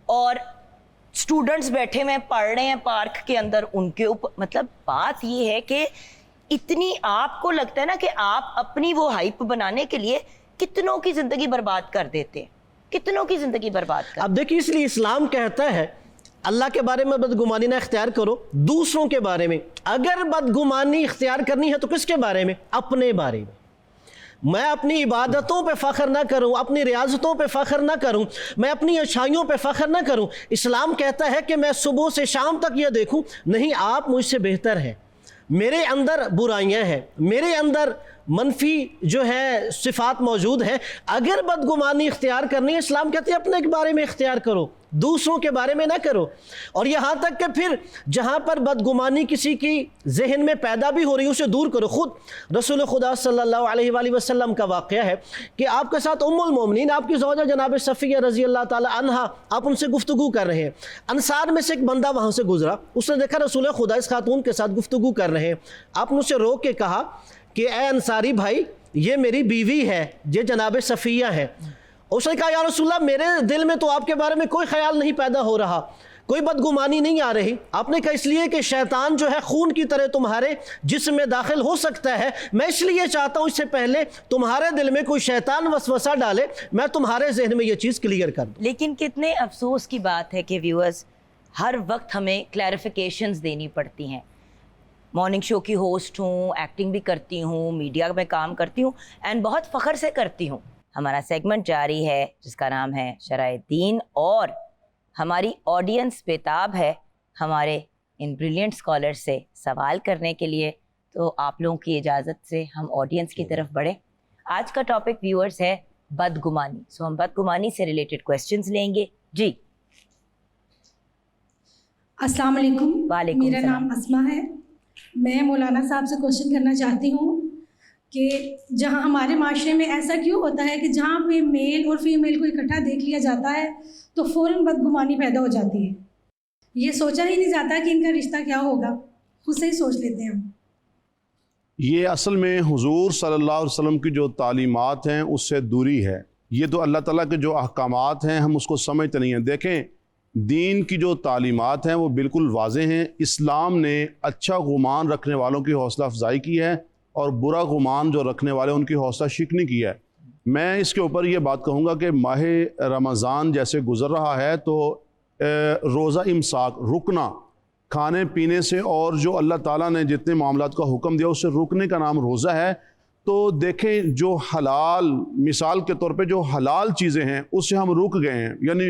और स्टूडेंट्स बैठे हुए पढ़ रहे हैं पार्क के अंदर, उनके ऊपर। मतलब बात ये है कि इतनी, आपको लगता है ना कि आप अपनी वो हाइप बनाने के लिए कितनों की जिंदगी बर्बाद कर देते हैं, कितनों की जिंदगी बर्बाद कर।
अब देखिए, इसलिए इस्लाम कहता है अल्लाह के बारे में बदगुमानी ना इख्तियार करो, दूसरों के बारे में अगर बदगुमानी इख्तियार करनी है तो किसके बारे में? अपने बारे में। मैं अपनी इबादतों पे फ़ख्र ना करूं, अपनी रियाजतों पे फ़ख्र ना करूं, मैं अपनी अच्छाइयों पे फ़ख्र ना करूं। इस्लाम कहता है कि मैं सुबह से शाम तक ये देखूं, नहीं आप मुझसे बेहतर हैं, मेरे अंदर बुराइयां हैं, मेरे अंदर मनफी जो है सिफात मौजूद है। अगर बदगुमानी इख्तियार करनी है, इस्लाम कहते हैं अपने के बारे में इख्तियार करो, दूसरों के बारे में ना करो। और यहाँ तक कि फिर जहाँ पर बदगुमानी किसी की जहन में पैदा भी हो रही है उसे दूर करो। खुद रसूल खुदा सल्लल्लाहु अलैहि वसल्लम का वाक़या है कि आपके साथ उम्मुल मोमिनीन, आपकी ज़ौजा जनाब सफ़िया रज़ी अल्लाह ताला अन्हा, आप उनसे गुफ्तगू कर रहे हैं। अंसार में से एक बंदा वहाँ से गुजरा, उसने देखा रसूल खुदा इस खातून के साथ गुफ्तगू कर रहे हैं। आपने उसे रोक के कहा कि ए अंसारी भाई, ये मेरी बीवी है, ये जनाब सफ़िया है। उसने कहा या रसूलल्लाह, मेरे दिल में तो आपके बारे में कोई ख्याल नहीं पैदा हो रहा, कोई बदगुमानी नहीं आ रही। आपने कहा इसलिए कि शैतान जो है खून की तरह तुम्हारे जिस्म में दाखिल हो सकता है, मैं इसलिए चाहता हूँ इससे पहले तुम्हारे दिल में कोई शैतान वसवसा डाले, मैं तुम्हारे जहन में ये चीज़ क्लियर कर दूँ।
लेकिन कितने अफसोस की बात है कि व्यूअर्स हर वक्त हमें क्लैरिफिकेशंस देनी पड़ती हैं। मॉर्निंग शो की होस्ट हूँ, एक्टिंग भी करती हूँ, मीडिया में काम करती हूँ एंड बहुत फ़ख्र से करती हूँ। हमारा सेगमेंट जारी है जिसका नाम है शराए दीन और हमारी ऑडियंस बेताब है हमारे इन ब्रिलियंट स्कॉलर से सवाल करने के लिए। तो आप लोगों की इजाज़त से हम ऑडियंस की तरफ बढ़े। आज का टॉपिक व्यूअर्स है बदगुमानी। सो हम बदगुमानी से रिलेटेड क्वेश्चंस लेंगे। जी
अस्सलाम वालेकुम।
वालेकुम
मेरा
सलाम।
नाम अस्मा है। मैं मौलाना साहब से क्वेश्चन करना चाहती हूँ कि जहाँ हमारे माशरे में ऐसा क्यों होता है कि जहाँ पे मेल और फीमेल को इकट्ठा देख लिया जाता है तो फ़ौरन बदगुमानी पैदा हो जाती है। ये सोचा ही नहीं जाता कि इनका रिश्ता क्या होगा, खुद से ही सोच लेते हैं हम।
ये असल में हुजूर सल्लल्लाहु अलैहि वसल्लम की जो तालीमात हैं उससे दूरी है। ये तो अल्लाह ताला के जो अहकामात हैं हम उसको समझते नहीं हैं। देखें, दीन की जो तालीमात हैं वो बिल्कुल वाज़ेह हैं। इस्लाम ने अच्छा गुमान रखने वालों की हौसला अफजाई की है और बुरा गुमान जो रखने वाले उनकी हौसला शिकनी की है। मैं इसके ऊपर ये बात कहूँगा कि माह रमज़ान जैसे गुज़र रहा है तो रोज़ा इमसाक, रुकना खाने पीने से, और जो अल्लाह ताला ने जितने मामलात का हुक्म दिया उससे रुकने का नाम रोज़ा है। तो देखें, जो हलाल, मिसाल के तौर पे जो हलाल चीज़ें हैं उससे हम रुक गए हैं। यानी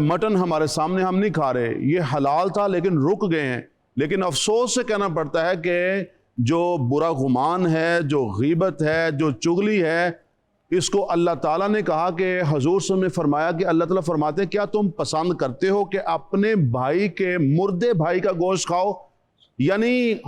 मटन हमारे सामने हम नहीं खा रहे, ये हलाल था लेकिन रुक गए हैं। लेकिन अफसोस से कहना पड़ता है कि जो बुरा गुमान है, जो गीबत है, जो चुगली है, इसको अल्लाह ताला ने कहा कि हजूर से ने फरमाया कि अल्लाह ताला फरमाते हैं क्या तुम पसंद करते हो कि अपने भाई के मुर्दे भाई का गोश्त खाओ? यानी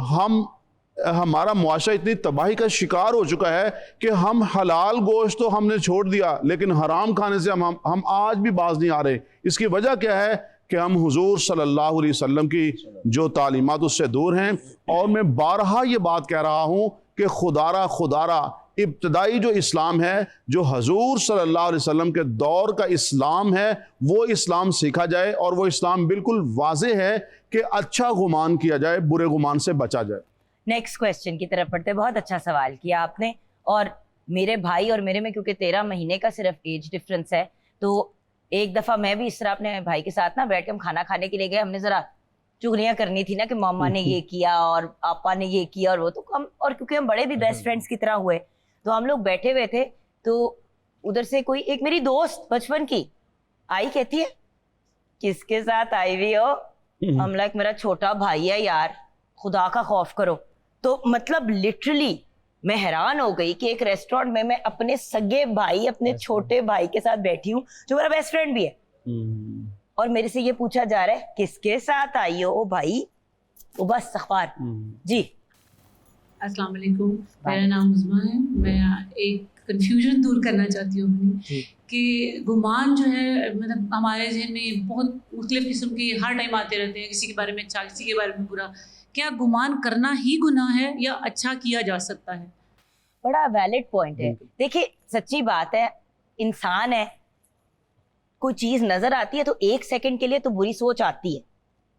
हमारा मुआशरा इतनी तबाही का शिकार हो चुका है कि हम हलाल गोश्त तो हमने छोड़ दिया, लेकिन हराम खाने से हम आज भी बाज नहीं आ रहे। इसकी वजह क्या है कि हम हुजूर सल्लल्लाहु अलैहि वसल्लम की जो तालीमात उससे दूर हैं। और मैं बारहा ये बात कह रहा हूँ कि खुदारा इब्तदाई जो इस्लाम है, जो हजूर सल्लल्लाहु अलैहि वसल्लम के दौर का इस्लाम है, वो इस्लाम सीखा जाए। और वो इस्लाम बिल्कुल वाज़े है कि अच्छा गुमान किया जाए, बुरे गुमान से बचा जाए।
नेक्स्ट क्वेश्चन की तरफ बढ़ते। बहुत अच्छा सवाल किया आपने। और मेरे भाई और मेरे में क्योंकि 13 महीने का सिर्फ एज डिफरेंस है, तो एक दफ़ा मैं भी इस तरह अपने भाई के साथ ना बैठ के हम खाना खाने के लिए गए। हमने ज़रा चुगलियाँ करनी थी ना कि मामा ने ये किया और पापा ने ये किया और वो, तो हम, और क्योंकि हम बड़े भी बेस्ट फ्रेंड्स की तरह हुए, तो हम लोग बैठे हुए थे। तो उधर से कोई एक मेरी दोस्त बचपन की आई, कहती है किसके साथ आई हुई हो? हम लाइक मेरा छोटा भाई है यार, खुदा का खौफ करो। तो मतलब लिटरली मैं हैरान हो गई कि एक रेस्टोरेंट में मैं अपने सगे भाई, अपने छोटे भाई के साथ बैठी हूँ जो मेरा बेस्ट फ्रेंड भी है, और मेरे से ये पूछा जा रहा है किसके साथ आई हो? ओ भाई, वो बस अखबार। जी
अस्सलाम वालेकुम, मेरा नाम उज़मा है। मैं एक कन्फ्यूजन दूर करना चाहती हूँ अपनी, कि गुमान जो है, मतलब हमारे जहन में बहुत मुख्तलिफ किस्म के हर टाइम आते रहते हैं, किसी के बारे में अच्छा, किसी के बारे में बुरा। क्या गुमान करना ही गुनाह है या अच्छा किया जा सकता है?
बड़ा वैलिड पॉइंट है। देखिए सच्ची बात है, इंसान है, कोई चीज नजर आती है तो एक सेकंड के लिए तो बुरी सोच आती है,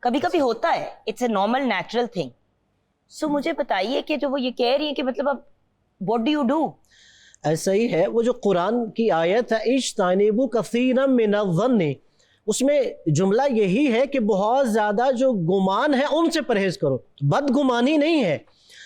कभी कभी होता है, it's a normal natural thing. So मुझे बताइए कि जो वो ये कह रही है कि मतलब अब व्हाट डू यू डू?
ऐसा ही है, वो जो कुरान की आयत है इज्तनिबू कसीरम मिनज़्ज़न्नि, उसमें जुमला यही है कि बहुत ज़्यादा जो गुमान है उनसे परहेज करो। बदगुमानी नहीं है।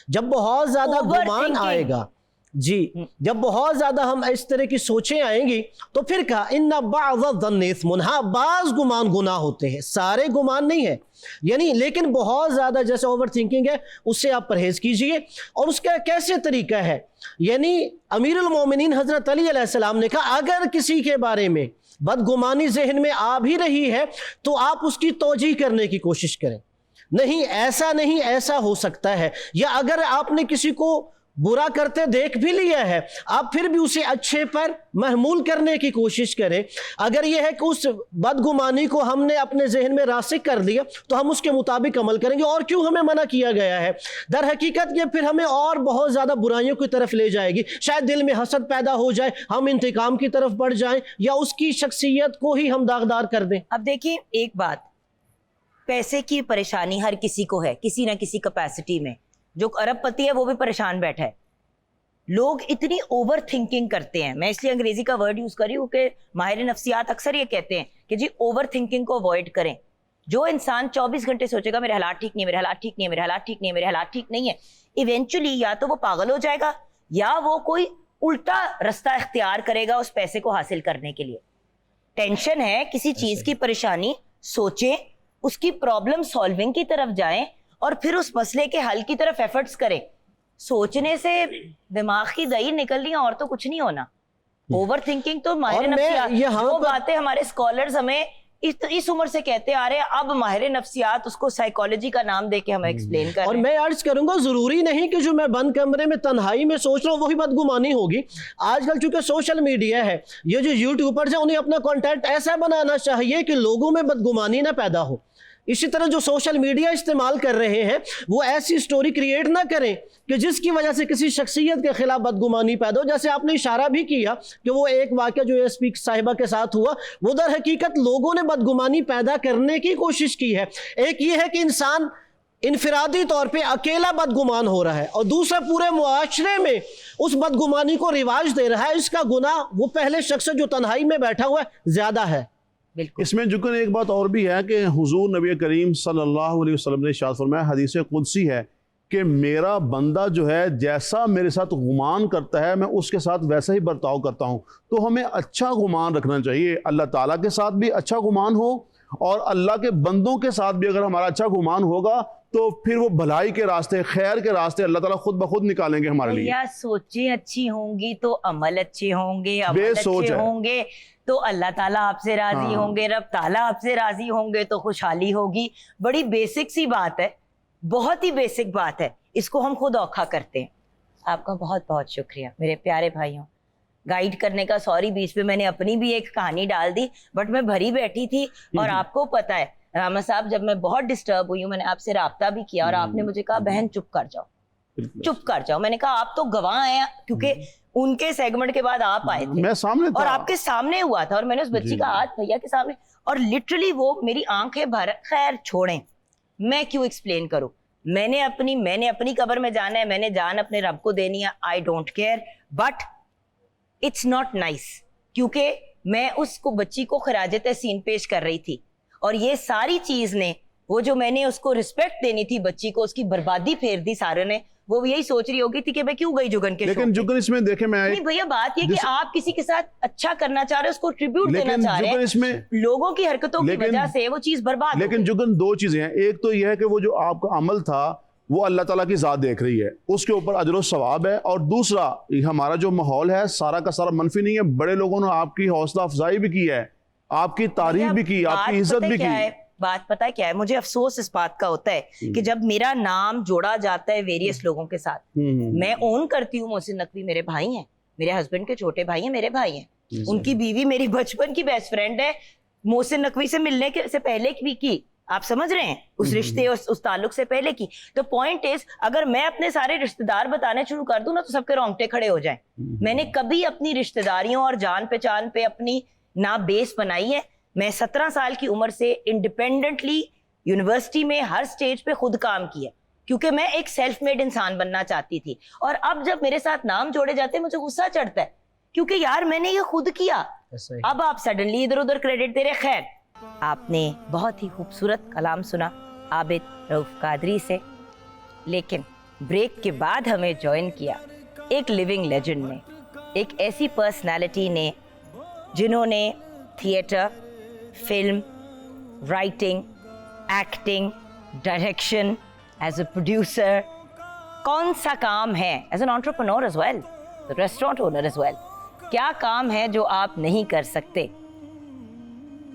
जब बहुत ज़्यादा गुमान आएगा, जी, जब बहुत ज़्यादा हम इस तरह की सोचें आएंगी तो फिर कहा इन्ना बअज़-ज़न्नि इस्मुन, हाँ बाज़ गुमान गुनाह होते हैं, सारे गुमान नहीं है। यानी लेकिन बहुत ज़्यादा जैसे ओवर थिंकिंग है, उससे आप परहेज़ कीजिए। और उसका कैसे तरीका है, यानी अमीरुल मोमिनीन हज़रत अली अलैहिस्सलाम ने कहा अगर किसी के बारे में बदगुमानी जहन में आ भी रही है तो आप उसकी तौजीह करने की कोशिश करें, नहीं ऐसा हो सकता है। या अगर आपने किसी को बुरा करते देख भी लिया है, आप फिर भी उसे अच्छे पर महमूल करने की कोशिश करें। अगर यह है कि उस बदगुमानी को हमने अपने जहन में रासिक कर लिया तो हम उसके मुताबिक अमल करेंगे। और क्यों हमें मना किया गया है? दर हकीकत ये फिर हमें और बहुत ज़्यादा बुराइयों की तरफ ले जाएगी। शायद दिल में हसद पैदा हो जाए, हम इंतकाम की तरफ बढ़ जाएं, या उसकी शख्सियत को ही हम दागदार कर दें।
अब देखिए एक बात, पैसे की परेशानी हर किसी को है, किसी ना किसी कैपेसिटी में। जो अरबपति है वो भी परेशान बैठा है। लोग इतनी ओवर थिंकिंग करते हैं, मैं इसलिए अंग्रेजी का वर्ड यूज कर रही हूँ कि माहिर नफ्सियात अक्सर ये कहते हैं कि जी ओवर थिंकिंग को अवॉइड करें। जो इंसान 24 घंटे सोचेगा मेरे हालात ठीक नहीं, मेरे हालात ठीक नहीं, मेरे हालात ठीक नहीं, मेरे हालात ठीक नहीं है, इवेंचुअली या तो वो पागल हो जाएगा या वो कोई उल्टा रास्ता इख्तियार करेगा उस पैसे को हासिल करने के लिए। टेंशन है, किसी चीज की परेशानी सोचें, उसकी प्रॉब्लम सॉल्विंग की तरफ जाएं और फिर उस मसले के हल की तरफ एफर्ट्स करें। सोचने से दिमाग की दही निकल रही है और तो कुछ नहीं होना। ओवर थिंकिंग तो माहिर नफ्सियात, जो बातें हमारे स्कॉलर्स हमें इस उम्र से कहते आ रहे हैं, अब माहिर नफ्सियात उसको साइकोलॉजी का नाम देके हमें एक्सप्लेन कर रहे हैं।
और मैं अर्ज करूंगा, जरूरी नहीं कि जो मैं बंद कमरे में तन्हाई में सोच रहा हूँ वही बदगुमानी होगी। आजकल चूंकि सोशल मीडिया है, ये जो यूट्यूबर्स हैं उन्हें अपना कंटेंट ऐसा बनाना चाहिए कि लोगों में बदगुमानी ना पैदा हो। इसी तरह जो सोशल मीडिया इस्तेमाल कर रहे हैं वो ऐसी स्टोरी क्रिएट ना करें कि जिसकी वजह से किसी शख्सियत के खिलाफ बदगुमानी पैदा हो। जैसे आपने इशारा भी किया कि वो एक वाक़या जो एसपी साहिबा के साथ हुआ, वो दर हकीकत लोगों ने बदगुमानी पैदा करने की कोशिश की है। एक ये है कि इंसान इनफरादी तौर पे अकेला बदगुमान हो रहा है, और दूसरा पूरे मुआशरे में उस बदगुमानी को रिवाज दे रहा है। इसका गुनाह वो पहले शख्स जो तन्हाई में बैठा हुआ है ज़्यादा है।
इसमें जुकन एक बात और भी है कि हुजूर नबी करीम सल्लल्लाहु अलैहि वसल्लम ने इरशाद फरमाया, हदीस कुदसी है कि मेरा बंदा जो है जैसा मेरे साथ गुमान करता है मैं उसके साथ वैसा ही बर्ताव करता हूँ। तो हमें अच्छा गुमान रखना चाहिए, अल्लाह ताला के साथ भी अच्छा गुमान हो और अल्लाह के बंदों के साथ भी अगर हमारा अच्छा गुमान होगा तो फिर वो भलाई के रास्ते, खैर के रास्ते अल्लाह ताला खुद ब खुद निकालेंगे हमारे लिए।
भैया सोचें अच्छी होंगी तो अमल अच्छे होंगे, अमल
बेसोच
अच्छे
है।
होंगे तो अल्लाह ताला आपसे राजी
हाँ।
होंगे, रब ताला आपसे राजी होंगे तो खुशहाली होगी। बड़ी बेसिक सी बात है, बहुत ही बेसिक बात है, इसको हम खुद औखा करते हैं। आपका बहुत बहुत शुक्रिया मेरे प्यारे भाइयों, गाइड करने का। सॉरी बीच में मैंने अपनी भी एक कहानी डाल दी, बट मैं भरी बैठी थी। और आपको पता है रामा साहब, जब मैं बहुत डिस्टर्ब हुई हूँ मैंने आपसे राब्ता भी किया और आपने मुझे कहा बहन चुप कर जाओ, चुप कर जाओ। मैंने कहा आप तो गवाह हैं, क्योंकि उनके सेगमेंट के बाद आप आए थे,
मैं सामने था।
और आपके सामने हुआ था, और मैंने उस बच्ची का हाथ भैया के सामने, और लिटरली वो मेरी आंखें भर। खैर छोड़ें, मैं क्यों एक्सप्लेन करूं। मैंने अपनी कब्र में जाना है, मैंने जान अपने रब को देनी है। I don't care, but it's not nice, क्योंकि मैं उसको बच्ची को खराज तहसीन पेश कर रही थी, और ये सारी चीज ने, वो जो मैंने उसको रिस्पेक्ट देनी थी बच्ची को, उसकी बर्बादी फेर दी सारे ने। वो यही सोच रही होगी थी कि मैं क्यों गई जुगन के शो
लेकिन
पे।
जुगन इसमें देखे मैं
नहीं भैया, बात ये कि आप किसी के साथ अच्छा करना चाह रहे हो, उसको ट्रिब्यूट देना
लेकिन
चाह रहे
जुगन
हैं,
इसमें
लोगों की हरकतों की
लेकिन-
वजह से वो चीज बर्बाद हो
लेकिन
गई।
जुगन दो चीजें हैं। एक तो यह है कि वो जो आपका अमल था वो अल्लाह ताला की जात देख रही है, उसके ऊपर अजर सवाब है। और दूसरा, हमारा जो माहौल है सारा का सारा मनफी नहीं है। बड़े लोगों ने आपकी हौसला अफजाई भी की है, आपकी तारीफ भी की,
बात
आपकी इज्जत
पता
भी
क्या
की।
है? बात पता है क्या है, मुझे अफसोस इस बात का होता है कि जब मेरा नाम जोड़ा जाता है वेरियस लोगों के साथ, मैं ओन करती हूँ मोहसिन नकवी मेरे भाई हैं, मेरे हस्बैंड के छोटे भाई हैं, मेरे भाई हैं, उनकी बीवी मेरी बचपन की बेस्ट फ्रेंड है, मोहसिन नकवी से मिलने के से पहले भी की, आप समझ रहे हैं, उस रिश्ते उस ताल्लुक से पहले की। तो पॉइंट इज, अगर मैं अपने सारे रिश्तेदार बताने शुरू कर दूं ना तो सबके रोंगटे खड़े हो जाएं। मैंने कभी अपनी रिश्तेदारियों और जान पहचान पे अपनी ना बेस बनाई है। मैं 17 साल की उम्र से इंडिपेंडेंटली यूनिवर्सिटी में हर स्टेज पे खुद काम किया, क्योंकि मैं एक सेल्फ मेड इंसान बनना चाहती थी। और अब जब मेरे साथ नाम जोड़े जाते हैं मुझे गुस्सा चढ़ता है, क्योंकि यार मैंने ये खुद किया, अब आप सडनली इधर उधर क्रेडिट दे रहे। खैर, आपने बहुत ही खूबसूरत कलाम सुना आबिद रऊफ कादरी से, लेकिन ब्रेक के बाद हमें ज्वाइन किया एक लिविंग लेजेंड ने, एक ऐसी पर्सनालिटी ने जिन्होंने theatre, film, writing, acting, direction, as a producer, कौन सा काम है, as an entrepreneur as well, restaurant owner as well, क्या काम है जो आप नहीं कर सकते।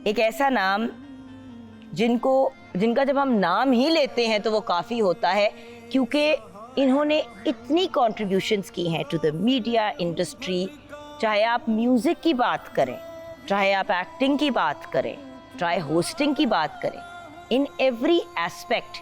एक ऐसा नाम जिनका जब हम नाम ही लेते हैं तो वो काफ़ी होता है, क्योंकि इन्होंने इतनी कॉन्ट्रीब्यूशंस की हैं टू द मीडिया इंडस्ट्री। चाहे आप म्यूज़िक की बात करें, चाहे आप एक्टिंग की बात करें, चाहे होस्टिंग की बात करें, in every aspect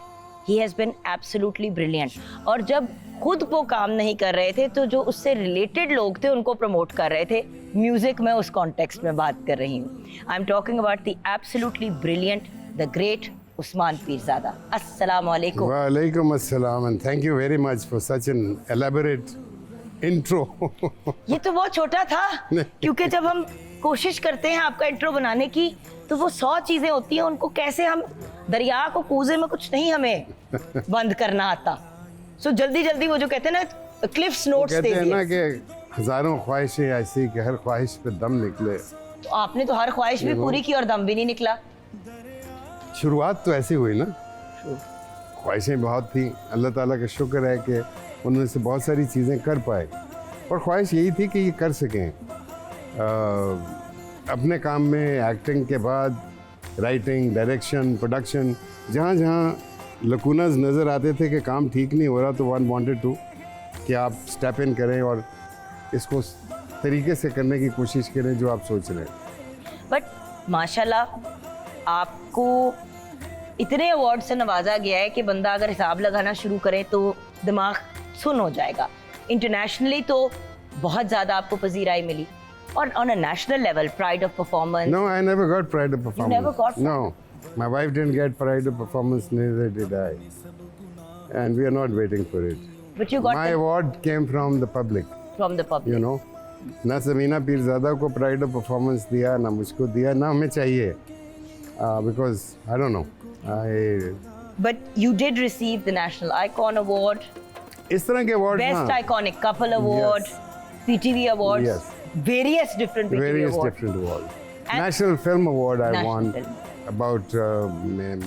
he has been absolutely brilliant. और जब खुद वो काम नहीं कर रहे थे तो जो उससे रिलेटेड लोग थे उनको प्रमोट कर रहे थे। म्यूजिक में उस कॉन्टेक्स्ट में बात कर रही हूँ। I am talking about the absolutely brilliant, the great Usman Peerzada. अस्सलाम वालेकुम।
वालेकुम अस्सलाम and thank you very much for such an elaborate intro.
ये तो बहुत छोटा था, क्योंकि जब हम कोशिश करते हैं आपका इंट्रो बनाने की तो वो 100 चीजें होती हैं, उनको कैसे हम दरिया को कूजे में कुछ नहीं हमें बंद करना आता। सो जल्दी जल्दी वो जो कहते हैं ना क्लिफ्स नोट्स दे
कहते हैं ना
दिए।
कि हजारों ख्वाहिशें ऐसी कि हर ख्वाहिश पे दम निकले।
तो आपने तो हर ख्वाहिश भी पूरी की और दम भी नहीं निकला।
शुरुआत तो ऐसी हुई ना, ख्वाहिशें बहुत थी, अल्लाह ताला का शुक्र है कि उनमें से बहुत सारी चीज़ें कर पाए, और ख्वाहिश यही थी कि ये कर सकें। अपने काम में एक्टिंग के बाद राइटिंग, डायरेक्शन, प्रोडक्शन, जहाँ जहाँ लकूनस नज़र आते थे कि काम ठीक नहीं हो रहा, तो वन वांटेड टू कि आप स्टेप इन करें और इसको उस तरीके से करने की कोशिश करें जो आप सोच रहे हैं।
बट माशाल्लाह आपको इतने अवार्ड से नवाजा गया है कि बंदा अगर हिसाब लगाना शुरू करे तो दिमाग सुन हो जाएगा। इंटरनेशनली तो बहुत ज़्यादा आपको पजीराई मिली, और on a national level pride of performance.
No, I never got pride of performance.
never got pride?
No, my wife didn't get pride of performance, neither did I. And we are not waiting for it.
But you got
My award came from the public,
from the public.
you know. ना समीना पीरज़ादा को pride of performance दिया, ना मुझको दिया, ना हमें चाहिए, because I don't know.
But you did receive the National Icon Award,
इस तरह के award
Best Iconic Couple Award, PTV Awards,
Yes.
various different PTV
various
awards.
different awards.
And-
National Film Award I
National
won
Film.
about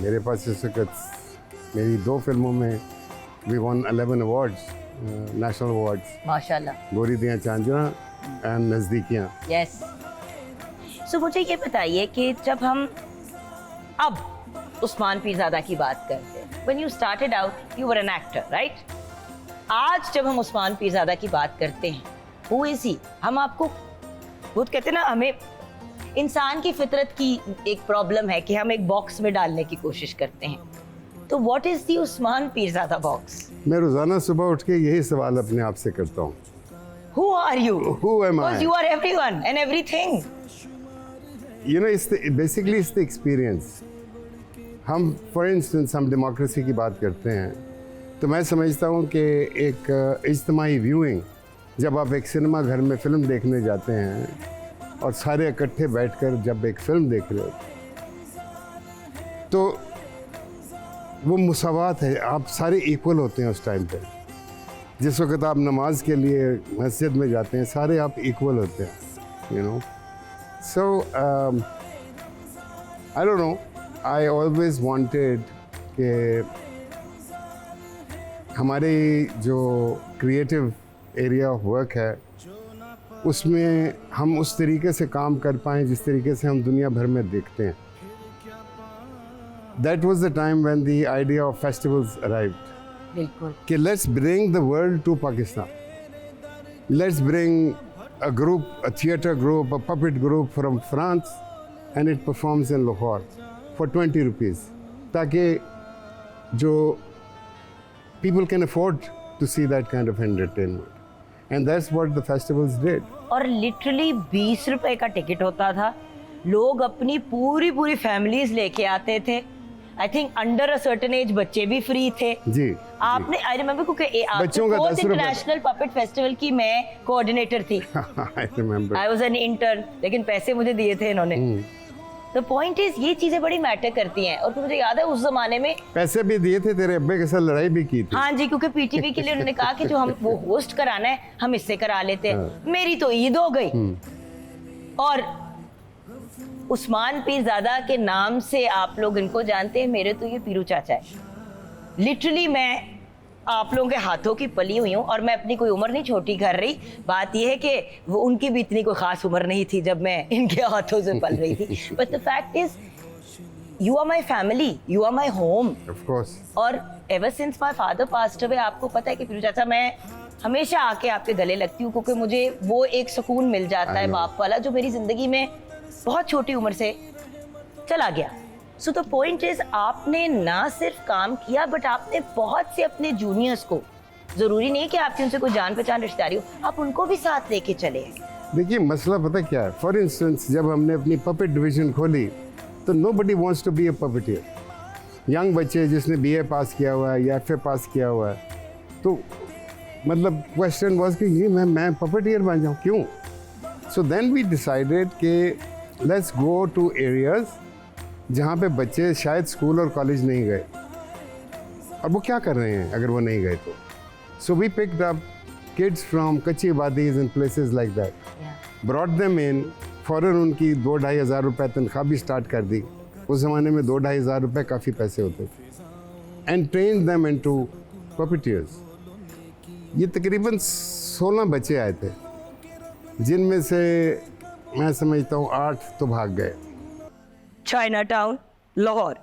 मेरे पास इस वक्त मेरी 2 फिल्मों में we won 11 awards, national awards,
माशाल्लाह।
गोरी दियाँ चांजना एंड नज़दीकियाँ।
यस। सो मुझे ये बताइए कि जब हम अब उस्मान पीरज़ादा की बात करते हैं, when you started out you were an actor, right? आज जब हम उस्मान पीरज़ादा की बात करते हैं, हु इज ही? हम आपको वो कहते हैं ना, हमें इंसान की फितरत की एक प्रॉब्लम है कि हम एक बॉक्स में डालने की कोशिश करते हैं। तो what is the Usman Pirzada box?
मैं रोज़ाना सुबह उठ के यही सवाल अपने आप से करता हूँ,
Who are you?
Who am I?
Because you are everyone and everything.
You know, basically it's the experience. हम फॉर इंस्टेंस हम डेमोक्रेसी की बात करते हैं, तो मैं समझता हूँ कि एक इज्तिमाई व्यूइंग, जब आप एक सिनेमा घर में फ़िल्म देखने जाते हैं और सारे इकट्ठे बैठकर जब एक फ़िल्म देख रहे हो, तो वो मुसावात है, आप सारे इक्वल होते हैं उस टाइम पे। जिस वक्त आप नमाज के लिए मस्जिद में जाते हैं, सारे आप इक्वल होते हैं, you know. So I don't know, I always wanted कि हमारे जो क्रिएटिव एरिया ऑफ वर्क है उसमें हम उस तरीके से काम कर पाएँ जिस तरीके से हम दुनिया भर में देखते हैं। That was the time when the idea of festivals arrived.
बिल्कुल।
कि let's bring the world to Pakistan. Let's bring a group, a theatre group, a puppet group from France, and it performs in Lahore for 20 rupees. ताकि जो people can afford to see that kind of entertainment. And that's what the festivals did.
और literally 20 रुपए का ticket होता था, लोग अपनी पूरी फैमिलीज लेके आते थे। I think under a certain age बच्चे भी फ्री थे।
जी।
आपने आई रिमेम्बर क्योंकि
बच्चों का 10 रुपए।
इंटरनेशनल पपेट फेस्टिवल की मैं कोऑर्डिनेटर थी।
I remember.
I was an intern, लेकिन पैसे मुझे दिए थे इन्होंने। द पॉइंट इज ये चीजें बड़ी मैटर करती हैं। और मुझे याद है उस जमाने में
पैसे भी दिए थे, तेरे अब्बे के साथ लड़ाई भी की थी।
हाँ जी, क्योंकि पीटीवी के लिए उन्होंने कहा कि जो हम वो होस्ट कराना है हम इससे करा लेते हैं। मेरी तो ईद हो गई। और उस्मान पीरज़ादा के नाम से आप लोग इनको जानते हैं, मेरे तो ये पीरू चाचा है। लिटरली मैं आप लोगों के हाथों की पली हुई हूँ और मैं अपनी कोई उम्र नहीं छोटी कर रही। बात यह है कि वो उनकी भी इतनी कोई ख़ास उम्र नहीं थी जब मैं इनके हाथों से पल रही थी। But the fact is you are my family, you are my home.
Of course.
और ever since my father passed away, आपको पता है कि पीरू चाचा मैं हमेशा आके आपके गले लगती हूँ, क्योंकि मुझे वो एक सुकून मिल जाता है बाप वाला, जो मेरी ज़िंदगी में बहुत छोटी उम्र से चला गया। सो द पॉइंट इज, आपने ना सिर्फ काम किया बट आपने बहुत से अपने जूनियर्स को, जरूरी नहीं कि आपकी उनसे कोई जान पहचान रिश्तेदारी हो, आप उनको भी साथ लेके चले।
देखिए मसला पता क्या है, फॉर इंस्टेंस जब हमने अपनी पपेट डिवीजन खोली तो nobody wants to be a puppeteer. Young बच्चे जिसने बीए पास किया हुआ है या एफए पास किया हुआ है, तो मतलब क्वेश्चन वाज कि ये मैं पपेटियर बन जाऊँ, क्यों? सो देन वी डिसाइडेड कि लेट्स गो टू एरियाज जहाँ पे बच्चे शायद स्कूल और कॉलेज नहीं गए, और वो क्या कर रहे हैं अगर वो नहीं गए तो। So we picked up kids from कच्ची वादीज and places like that, brought them in, फ़ौरन उनकी 2-2.5 हज़ार रुपये तनख्वाह भी स्टार्ट कर दी। उस ज़माने में 2-2.5 हज़ार रुपये काफ़ी पैसे होते थे। And train them into puppeteers. ये तकरीबन 16 बच्चे आए थे, जिनमें से मैं समझता हूँ 8 तो भाग गए।
चाइना टाउन लाहौर,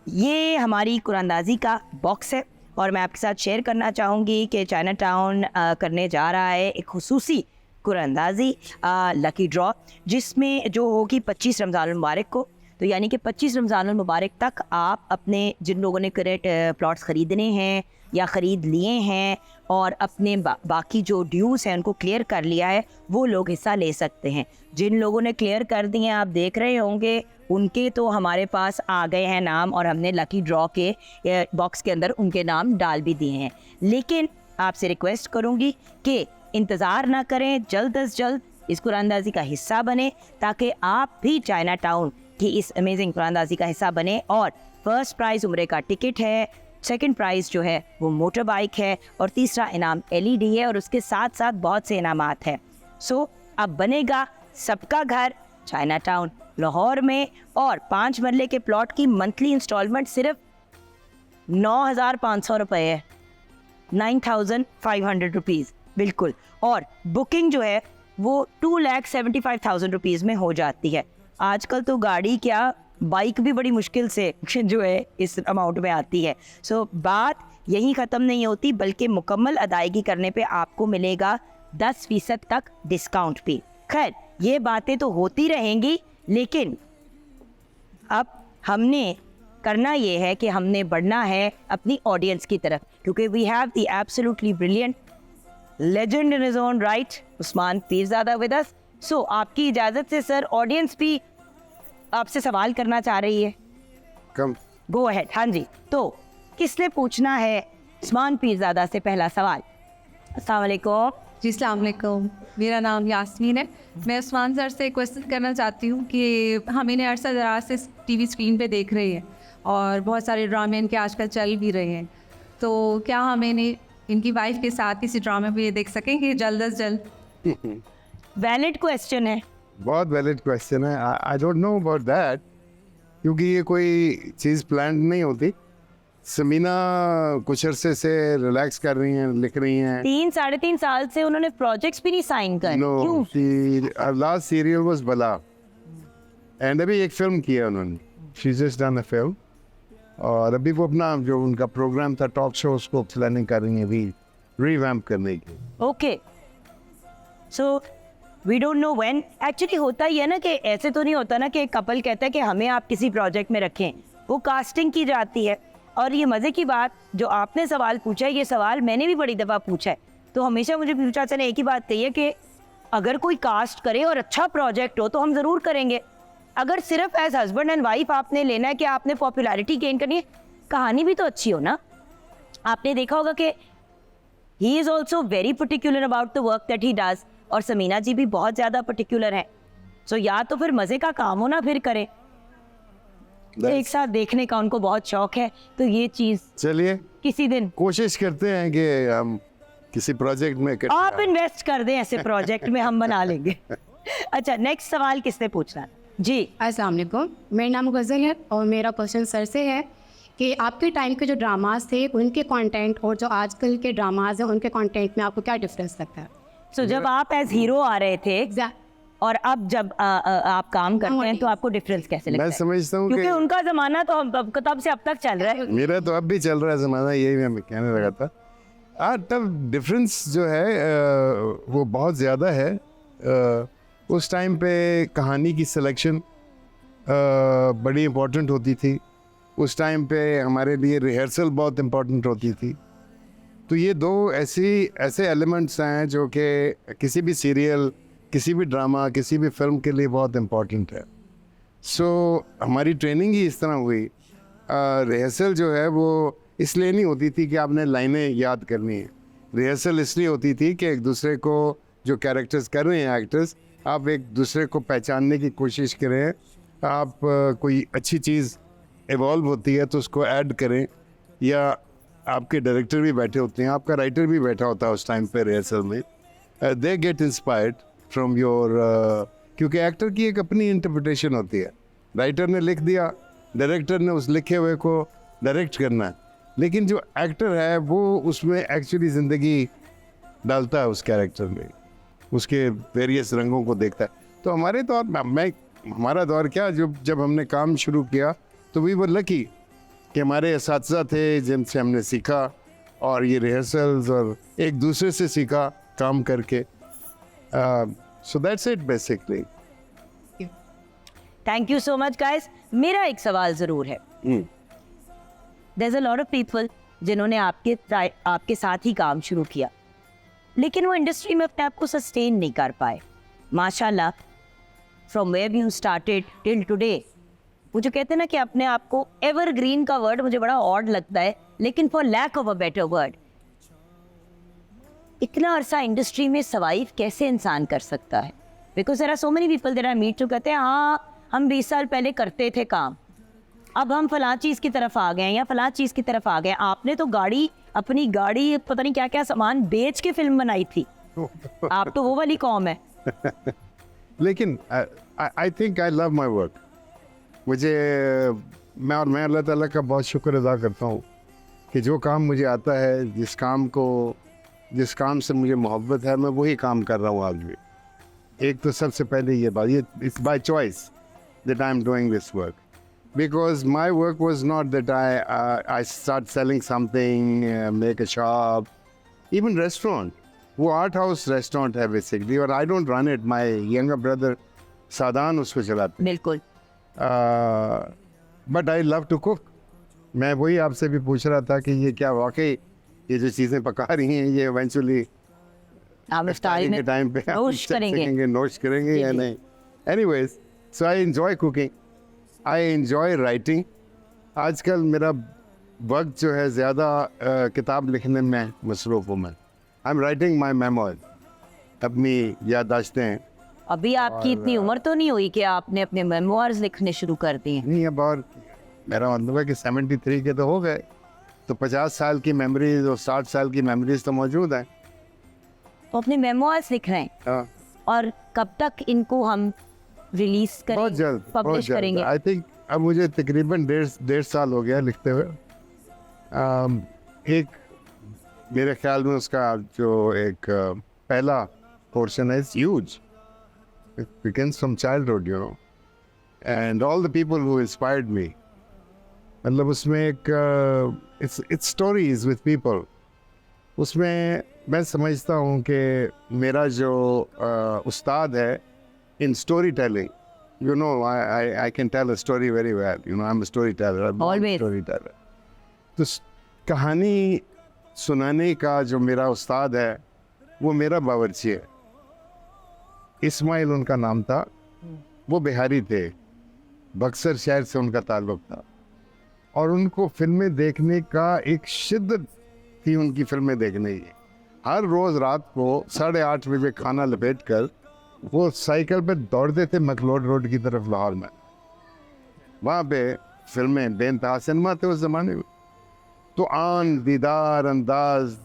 ये हमारी कुरानंदाजी का बॉक्स है और मैं आपके साथ शेयर करना चाहूँगी कि चाइना टाउन करने जा रहा है एक खुसूसी कुरानंदाजी लकी ड्रॉ, जिसमें जो होगी 25 रमज़ान मुबारक को। तो यानी कि 25 रमज़ान मुबारक तक आप अपने जिन लोगों ने प्लॉट्स ख़रीदने हैं या ख़रीद लिए हैं और अपने बाकी जो ड्यूज़ हैं उनको क्लियर कर लिया है, वो लोग हिस्सा ले सकते हैं। जिन लोगों ने क्लियर कर दिए आप देख रहे होंगे, उनके तो हमारे पास आ गए हैं नाम और हमने लकी ड्रॉ के बॉक्स के अंदर उनके नाम डाल भी दिए हैं। लेकिन आपसे रिक्वेस्ट करूँगी कि इंतज़ार ना करें, जल्द अज जल्द इस कुरानंदाजी का हिस्सा बने ताकि आप भी चाइना टाउन की इस अमेजिंग कुरानंदाजी का हिस्सा बने। और फर्स्ट प्राइज़ उम्रे का टिकट है, सेकंड प्राइज़ जो है वो मोटर बाइक है और तीसरा इनाम LED है और उसके साथ साथ बहुत से इनामात हैं। सो अब बनेगा सबका घर चाइना टाउन लाहौर में, और 5 मरले के प्लॉट की मंथली इंस्टॉलमेंट सिर्फ 9,500 रुपये है, 9,500 रुपीज़ बिल्कुल। और बुकिंग जो है वो 2,75,000 रुपीज़ में हो जाती है। आजकल तो गाड़ी क्या, बाइक भी बड़ी मुश्किल से जो है इस अमाउंट में आती है। सो बात यहीं ख़त्म नहीं होती, बल्कि मुकम्मल अदायगी करने पे आपको मिलेगा 10% तक डिस्काउंट भी। खैर ये बातें तो होती रहेंगी, लेकिन अब हमने करना ये है कि हमने बढ़ना है अपनी ऑडियंस की तरफ, क्योंकि we have the absolutely brilliant legend in his own right Usman Peerzada with us. So आपकी इजाज़त से सर, ऑडियंस भी आपसे सवाल करना चाह रही है।
कम
गो अहेड। हाँ जी, तो किसने पूछना है उस्मान पीरज़ादा से पहला सवाल? अस्सलाम वालेकुम।
जी अस्सलाम वालेकुम, मेरा नाम यास्मीन है। मैं उस्मान सर से क्वेश्चन करना चाहती हूँ कि हम इन्हें अरसा दराज से टीवी स्क्रीन पे देख रहे हैं और बहुत सारे ड्रामे इनके आजकल चल भी रहे हैं, तो क्या हम इन्हें इनकी वाइफ के साथ किसी ड्रामे पे ये देख सकेंगे जल्द अज जल्द?
वैलिड क्वेश्चन है।
बहुत वैलिड क्वेश्चन है। I don't know about that, क्योंकि ये कोई चीज़ प्लान नहीं होती। समीना कुछ अरसे से रिलैक्स कर रही हैं, लिख रही हैं।
3-3.5 साल से उन्होंने प्रोजेक्ट्स भी नहीं साइन करे।
नो,
क्यों?
लास्ट सीरियल वाज बला, एंड अभी एक फिल्म की है उन्होंने, she just done a film, और अभी वो अपना जो उनका प्रोग्राम था टॉक शो, उसको प्लानिंग कर रही हैं रीवैम्प करने की।
Okay, so we don't know when. Actually होता ही है ना कि ऐसे तो नहीं होता ना कि एक कपल कहता है कि हमें आप किसी प्रोजेक्ट में रखें, वो कास्टिंग की जाती है। और ये मज़े की बात जो आपने सवाल पूछा है, ये सवाल मैंने भी बड़ी दफ़ा पूछा है, तो हमेशा मुझे पीरू चाचा ने एक ही बात कही है कि अगर कोई कास्ट करे और अच्छा प्रोजेक्ट हो तो हम ज़रूर करेंगे। अगर सिर्फ एज हस्बैंड एंड वाइफ आपने लेना है कि आपने पॉपुलैरिटी गेन करनी है, कहानी भी तो अच्छी हो ना। आपने देखा होगा कि he is also very particular about the work that he does, और समीना जी भी बहुत ज़्यादा पर्टिकुलर हैं। सो या तो फिर मज़े का काम हो ना, फिर करें। एक साथ देखने का उनको बहुत शौक है, तो ये चीज़
चलिए
किसी दिन
कोशिश करते हैं कि हम किसी प्रोजेक्ट में
आप इन्वेस्ट कर दें, ऐसे प्रोजेक्ट में हम बना लेंगे। अच्छा, नेक्स्ट सवाल किसने पूछना है? जी
अस्सलाम वालेकुम, मेरा नाम गज़ल है और मेरा क्वेश्चन सर से है कि आपके टाइम के जो ड्रामाज थे उनके कंटेंट और जो आजकल के ड्रामाज हैं उनके कंटेंट में आपको क्या डिफरेंस लगता है?
सो जब आप एज हीरो आ रहे थे और अब जब आप काम करते हैं तो आपको डिफरेंस कैसे लगता है?
मैं समझता हूँ
क्योंकि
कि
उनका ज़माना तो तब से अब तक चल रहा है।
मेरा तो अब भी चल रहा है ज़माना, यही मैं कहने लगा था। तब डिफरेंस जो है वो बहुत ज़्यादा है। उस टाइम पे कहानी की सिलेक्शन बड़ी इम्पोर्टेंट होती थी। उस टाइम पे हमारे लिए रिहर्सल बहुत इम्पोर्टेंट होती थी। तो ये दो ऐसे एलिमेंट्स हैं जो कि किसी भी सीरियल, किसी भी ड्रामा, किसी भी फिल्म के लिए बहुत इम्पोर्टेंट है। सो हमारी ट्रेनिंग ही इस तरह हुई। रिहर्सल जो है वो इसलिए नहीं होती थी कि आपने लाइनें याद करनी है। रिहर्सल इसलिए होती थी कि एक दूसरे को, जो कैरेक्टर्स कर रहे हैं एक्टर्स, आप एक दूसरे को पहचानने की कोशिश करें। आप कोई अच्छी चीज़ इवॉल्व होती है तो उसको ऐड करें, या आपके डायरेक्टर भी बैठे होते हैं, आपका राइटर भी बैठा होता है उस टाइम पे रिहर्सल में। They get inspired from your, क्योंकि एक्टर की एक अपनी इंटरप्रिटेशन होती है। राइटर ने लिख दिया, डायरेक्टर ने उस लिखे हुए को डायरेक्ट करना है, लेकिन जो एक्टर है वो उसमें एक्चुअली ज़िंदगी डालता है उस कैरेक्टर में, उसके वेरियस रंगों को देखता है। तो हमारे दौर में, हमारा दौर क्या, जब हमने काम शुरू किया तो वी वर लकी कि हमारे असातिज़ा थे जिनसे हमने सीखा, और ये रिहर्सल्स और एक दूसरे से सीखा काम करके। So that's it basically.
Thank you so much guys. मेरा एक सवाल ज़रूर है। There is a lot of people जिन्होंने आपके साथ ही काम शुरू किया, लेकिन वो इंडस्ट्री में अपने आप को सस्टेन नहीं कर पाए। माशाल्लाह, from where you started till today, वो जो कहते हैं ना कि अपने आप को, एवरग्रीन का वर्ड मुझे बड़ा ऑड लगता है, लेकिन for lack of a better word, इतना अरसा इंडस्ट्री में सर्वाइव कैसे इंसान कर सकता है? Because there are so many people that I meet जो कहते हैं हाँ हम 20 साल पहले करते थे काम, अब हम फलां चीज़ की तरफ आ गए या फलां चीज़ की तरफ आ गए। आपने तो अपनी गाड़ी पता नहीं क्या क्या सामान बेच के फिल्म बनाई थी। आप तो वो वाली कौम है।
लेकिन I think I love my work. मैं अल्लाह ताला का बहुत शुक्र अदा करता हूँ कि जो काम मुझे आता है, जिस काम से मुझे मोहब्बत है, मैं वही काम कर रहा हूँ आज भी। एक तो सबसे पहले ये बात, ये it's by choice that I am doing this work, because my work was not that I start selling something, make a shop, even restaurant. वो आर्ट हाउस रेस्टोरेंट है बेसिकली, और I don't run it, my younger brother Saadan उसको चलाते हैं।
बिल्कुल।
But I love to cook. मैं वही आपसे भी पूछ रहा था कि ये क्या वाकई ये जो चीज़ें पका रही हैं ये इवेंचुअली
आप इफ्तारी
के टाइम पे
नोश करेंगे।
नोश करेंगे या नहीं। Anyways, so I enjoy cooking, I enjoy writing. आजकल मेरा वक्त जो है ज़्यादा किताब लिखने में मसरूफ़ हूँ मैं। आई एम राइटिंग माई मेमोइर, अपनी याददाश्तें।
अभी आपकी इतनी उम्र तो नहीं हुई कि आपने अपने मेमोइर्स लिखने शुरू कर दिए?
नहीं, अब और मेरा मतलब है कि 73 के तो हो गए, तो 50 साल की मेमोरीज और 60 साल की मेमोरीज तो मौजूद हैं।
तो अपने मेमोइर्स लिख रहे हैं?
हाँ,
और कब तक इनको हम रिलीज करेंगे?
बहुत जल्द,
पब्लिश करेंगे?
आई थिंक अब मुझे तकरीबन डेढ़ साल हो गया लिखते हुए। एक मेरे ख्याल में उसका जो एक पहला पोर्शन है, it's huge, it begins from childhood, you know, and all the people who inspired me. मतलब उसमें एक इट्स स्टोरीज विद पीपल। उसमें मैं समझता हूँ कि मेरा जो उस्ताद है in storytelling, you know, I can tell a story very well. You know, I'm a storyteller. I'm
Always.
a storyteller. तो कहानी सुनाने का जो मेरा उस्ताद है वो मेरा बावर्ची है। इस्माइल उनका नाम था, वो बिहारी थे, बक्सर शहर से उनका ताल्लुक था, और उनको फिल्में देखने का एक शिद्दत थी उनकी फिल्में देखने की। हर रोज़ रात को 8:30 बजे खाना लपेट कर वो साइकिल पे दौड़ते थे मकलोड रोड की तरफ लाहौर में। वहाँ पे फिल्में बेनतहा सिनेमा थे उस ज़माने में। तो आन, दीदार, अंदाज,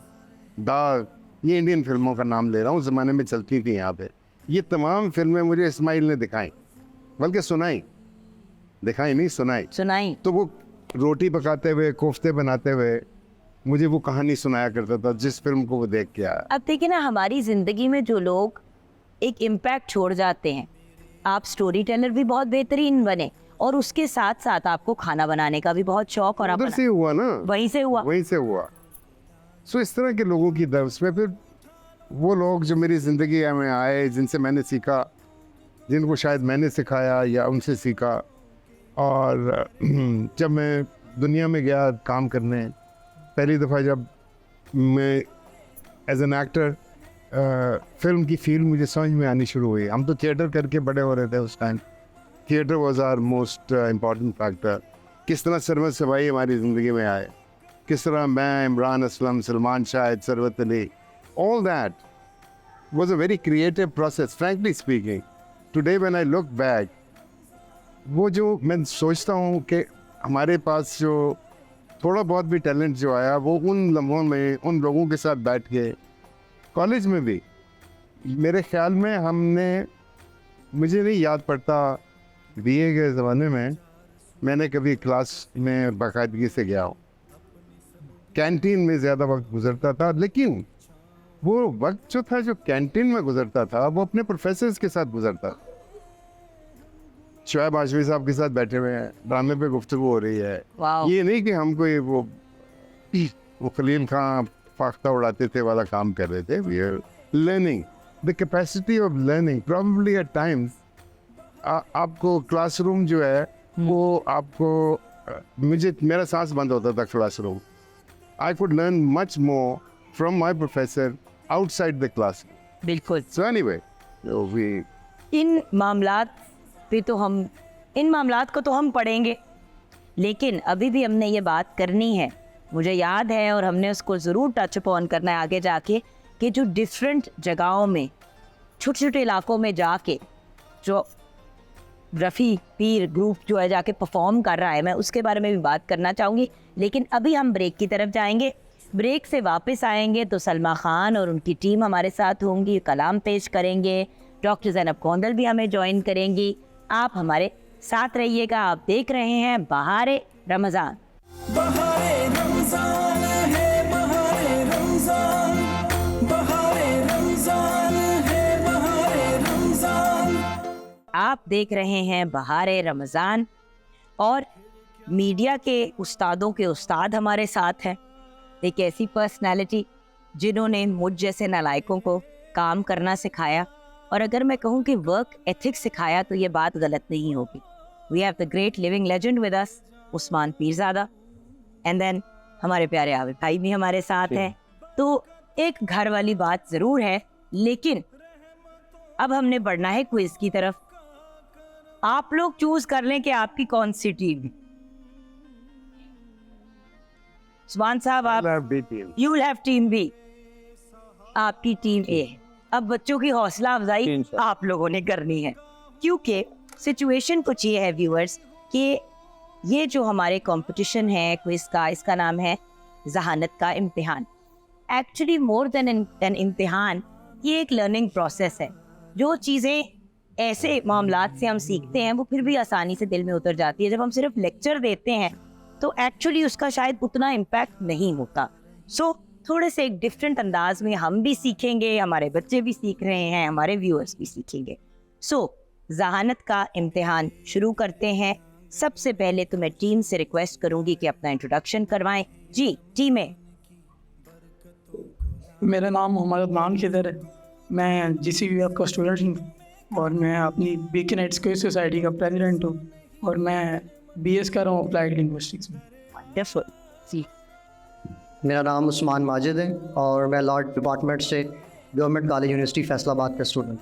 दाग, ये इंडियन फिल्मों का नाम ले रहा हूँ, उस ज़माने में चलती थी यहाँ पे। ये तमाम फिल्में मुझे इस्माइल ने दिखाई, बल्कि सुनाई, दिखाई नहीं सुनाई। तो वो रोटी पकाते हुए, कोफ्ते बनाते हुए मुझे वो कहानी सुनाया करता था जिस फिल्म को वो देख के आया।
अब देखिए ना, हमारी ज़िंदगी में जो लोग एक इम्पैक्ट छोड़ जाते हैं, आप स्टोरी टेलर भी बहुत बेहतरीन बने, और उसके साथ साथ आपको खाना बनाने का भी बहुत शौक, और
उधर से हुआ ना,
वहीं से हुआ।
सो इस तरह के लोगों की दर्स में फिर वो लोग जो मेरी ज़िंदगी में आए, जिनसे मैंने सीखा, जिनको शायद मैंने सिखाया या उनसे सीखा। और जब मैं दुनिया में गया काम करने, पहली दफ़ा जब मैं एज एन एक्टर फिल्म की फील्ड मुझे समझ में आनी शुरू हुई। हम तो थिएटर करके बड़े हो रहे थे उस time. Theatre was our most important factor. किस तरह सरवत सवाई हमारी ज़िंदगी में आए, किस तरह मैं, Imran Aslam, Salman Shahid, Sarwat Ali, all that was a very creative process, frankly speaking. Today when I look back, वो जो मैं सोचता हूँ कि हमारे पास जो थोड़ा बहुत भी टैलेंट जो आया, वो उन लम्हों में उन लोगों के साथ बैठ के, कॉलेज में भी मेरे ख्याल में हमने, मुझे नहीं याद पड़ता बीए के ज़माने में मैंने कभी क्लास में बाकायदगी से गया हूँ। कैंटीन में ज़्यादा वक्त गुजरता था, लेकिन वो वक्त जो था जो कैंटीन में गुजरता था वो अपने प्रोफेसर्स के साथ गुजरता था। शोएब आशवी साहब के साथ बैठे हुए हैं, ड्रामे पे गुफ्तगू हो रही है। ये नहीं कि हम कोई वो खलील खां फाख्ता उड़ाते थे वाला काम कर रहे थे। We are learning the capacity of learning. Probably at times आपको क्लासरूम जो है वो आपको मेरा सांस बंद होता था classroom. I could learn much more from my professor outside the class.
बिल्कुल।
सो एनीवे,
इन मामलात को तो हम पढ़ेंगे, लेकिन अभी भी हमने ये बात करनी है। मुझे याद है, और हमने उसको ज़रूर टच अपॉन करना है आगे जाके, कि जो डिफरेंट जगहों में, छोटे छोटे इलाकों में जाके जो रफ़ी पीर ग्रुप जो है जाके परफॉर्म कर रहा है, मैं उसके बारे में भी बात करना चाहूँगी। लेकिन अभी हम ब्रेक की तरफ जाएंगे। ब्रेक से वापस आएंगे तो सलमा खान और उनकी टीम हमारे साथ होंगी, कलाम पेश करेंगे, डॉक्टर ज़ैनब कौंदल भी हमें ज्वाइन करेंगी। आप हमारे साथ रहिएगा। आप देख रहे हैं बहारे रमज़ान। आप देख रहे हैं बहारे रमज़ान और मीडिया के उस्तादों के उस्ताद हमारे साथ हैं। एक ऐसी पर्सनालिटी जिन्होंने मुझ जैसे नालायकों को काम करना सिखाया, और अगर मैं कहूँ कि वर्क एथिक्स सिखाया तो ये बात गलत नहीं होगी। We have the great living legend with us, Usman Peerzada, and then हमारे प्यारे आबिद भाई भी हमारे साथ हैं। तो एक घर वाली बात ज़रूर है, लेकिन अब हमने बढ़ना है क्विज की तरफ। आप लोग चूज कर लें कि आपकी कौन सी टीम। उस्मान साहब, आप you will have team B, आपकी टीम ए। अब बच्चों की हौसला अफजाई आप लोगों ने करनी है, क्योंकि सिचुएशन कुछ ये है व्यूअर्स कि ये जो हमारे कंपटीशन है क्विज का, इसका नाम है जहानत का इम्तिहान। एक्चुअली मोर देन एन इम्तिहान, ये एक लर्निंग प्रोसेस है। जो चीज़ें ऐसे मामलात से हम सीखते हैं वो फिर भी आसानी से दिल में उतर जाती है। जब हम सिर्फ लेक्चर देते हैं तो एक्चुअली उसका शायद उतना इम्पैक्ट नहीं होता। सो थोड़े से एक डिफरेंट अंदाज में हम भी सीखेंगे, हमारे बच्चे भी सीख रहे हैं, हमारे व्यूअर्स भी सीखेंगे। सो जहानत का इम्तिहान शुरू करते हैं। सबसे पहले तो मैं टीम से रिक्वेस्ट करूंगी कि अपना इंट्रोडक्शन करवाएं। जी टीमें।
मेरा नाम मोहम्मद अदनान खिदर है, मैं GCVF का स्टूडेंट हूँ और मैं अपनी बीके नाइट स्क्वायर सोसाइटी का प्रेसिडेंट हूँ और मैं BS कर रहा हूँ अप्लाइड लिंग्विस्टिक्स में।
जी।
मेरा नाम उस्मान माजिद है और मैं लॉ डिपार्टमेंट से गवर्नमेंट कॉलेज यूनिवर्सिटी फैसलाबाद का student.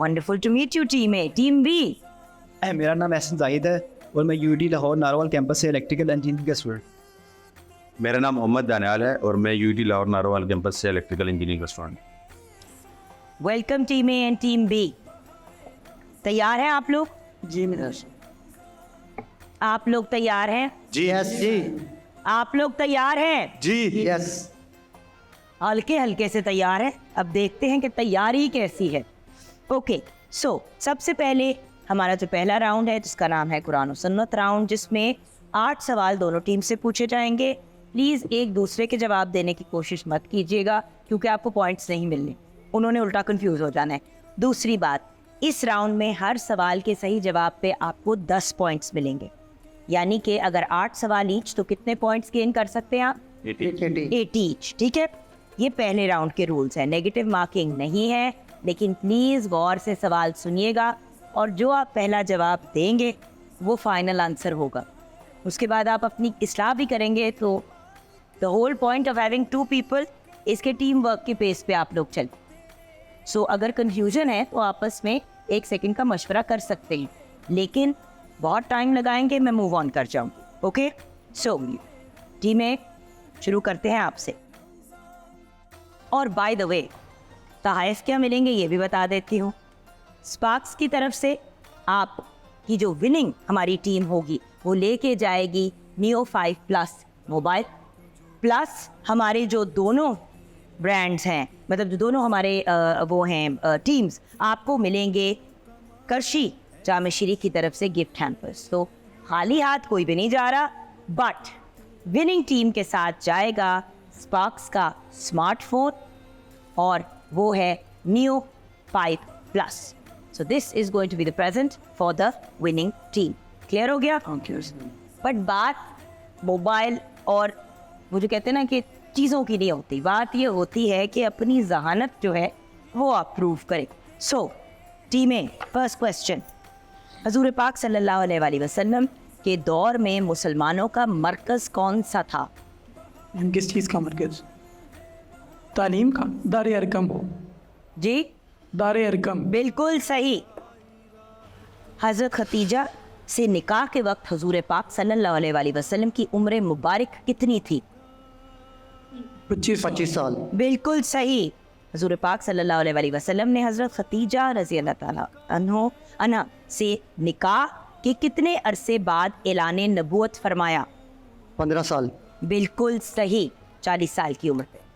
Wonderful to meet you team A. Team B.
मेरा नाम एहसन जाहिद है और मैं UT लाहौर नारोवाल कैंपस से इलेक्ट्रिकल इंजीनियरिंग का स्टूडेंट।
मेरा नाम मोहम्मद दानियाल है और मैं UT लाहौर नारोवाल कैंपस से इलेक्ट्रिकल इंजीनियरिंग का student.
Welcome team A and team B. तैयार हैं आप लोग?
जी मेरा।
आप लोग तैयार हैं?
जी यस जी।
आप लोग तैयार हैं?
जी यस।
हल्के हल्के से तैयार हैं। अब देखते हैं कि तैयारी कैसी है। ओके, सो सबसे पहले हमारा जो पहला राउंड है जिसका नाम है कुरान और सुन्नत राउंड, जिसमें 8 सवाल दोनों टीम से पूछे जाएंगे। प्लीज़ एक दूसरे के जवाब देने की कोशिश मत कीजिएगा क्योंकि आपको पॉइंट्स नहीं मिलने, उन्होंने उल्टा कंफ्यूज हो जाना है। दूसरी बात, इस राउंड में हर सवाल के सही जवाब पे आपको 10 पॉइंट्स मिलेंगे, यानी कि अगर 8 सवाल ईच तो कितने पॉइंट्स गेन कर सकते हैं आप? 8 ईच। ठीक है, ये पहले राउंड के रूल्स हैं। नेगेटिव मार्किंग नहीं है, लेकिन प्लीज़ गौर से सवाल सुनिएगा और जो आप पहला जवाब देंगे वो फाइनल आंसर होगा। उसके बाद आप अपनी इस्लाह भी करेंगे। तो the whole point of having 2 people, इसके टीम वर्क के पेस पे आप लोग चलें। सो अगर कन्फ्यूजन है तो आपस में 1 सेकंड का मशवरा कर सकते हैं, लेकिन बहुत टाइम लगाएंगे, मैं मूव ऑन कर जाऊंगी। ओके, सो टीमें शुरू करते हैं आपसे। और बाय द वे, तोहफ़े क्या मिलेंगे ये भी बता देती हूँ। स्पार्क्स की तरफ से आपकी जो विनिंग हमारी टीम होगी वो लेके जाएगी Neo 5 Plus मोबाइल, प्लस हमारे जो दोनों ब्रांड्स हैं, मतलब जो दोनों हमारे वो हैं टीम्स, आपको मिलेंगे करशी जामशरी की तरफ से गिफ्ट हैम्पर्स। तो खाली हाथ कोई भी नहीं जा रहा, बट विनिंग टीम के साथ जाएगा स्पार्क्स का स्मार्टफोन और वो है Neo 5 Plus। So this is going to be the present for the winning team. Clear हो गया? बट बात मोबाइल और वो जो कहते हैं ना कि चीज़ों की नहीं होती, बात ये होती है कि अपनी जहानत जो है वो आप प्रूव करें। सो टीमें, फर्स्ट क्वेश्चन, हजूर पाक सल्लल्लाहु अलैहि वसल्लम के दौर में मुसलमानों का मरकज़ कौन सा था?
किस चीज़ का मरकज़? तालीम का? दार अरकम।
जी,
दार अरकम।
बिल्कुल सही। हज़रत खतीजा से निकाह के वक्त हुजूर पाक सल्लल्लाहु अलैहि वसल्लम की उम्र मुबारक कितनी थी?
25 साल।
बिल्कुल सही। हुजूर पाक सल्लल्लाहु अलैहि वसल्लम ने हज़रत खतीजा रज़ी अल्लाह ताला अन्हा से निकाह के कितने अरसे बाद ऐलान नबूवत फरमाया?
15 साल।
बिल्कुल सही, 40 साल की उम्र पे।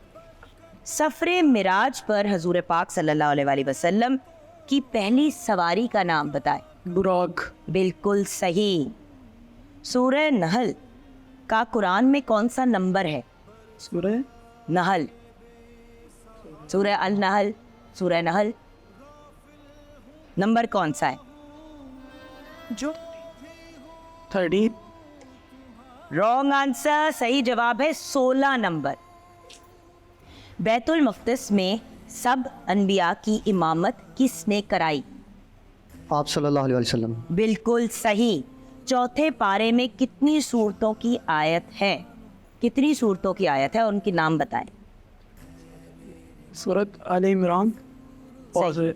सफ़रे मिराज पर हजूर पाक सल्लल्लाहु अलैहि वसल्लम की पहली सवारी का नाम बताएं।
बुराक।
बिल्कुल सही। सूरह नहल का कुरान में कौन सा नंबर है?
सूरह
नहल, सूरह अल नहल, सूरह नहल। नंबर कौन सा है?
जो 30।
Wrong answer. सही जवाब है 16 नंबर। बैतुल मक़दस में सब अनबिया की इमामत किसने कराई?
आप सल्लल्लाहु अलैहि वसल्लम।
बिल्कुल सही। चौथे पारे में कितनी सूरतों की आयत है? कितनी सूरतों की आयत है और उनके नाम बताएं।
सूरत आले इमरान और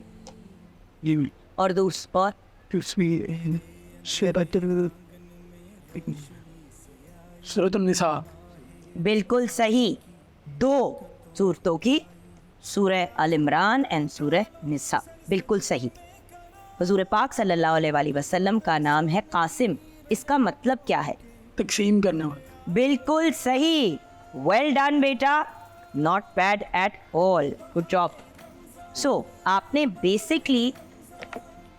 ये
और दूसरा
सूरत निसा।
बिल्कुल सही। 2 सूरतों की, सूरह अल इमरान एंड सूरह निसा। बिल्कुल सही। हुजूर पाक सल्लल्लाहु अलैहि वसल्लम का नाम है कासिम, इसका मतलब क्या है?
तकसीम करना।
बिल्कुल सही। वेल डन बेटा, not bad at all, good job. So आपने बेसिकली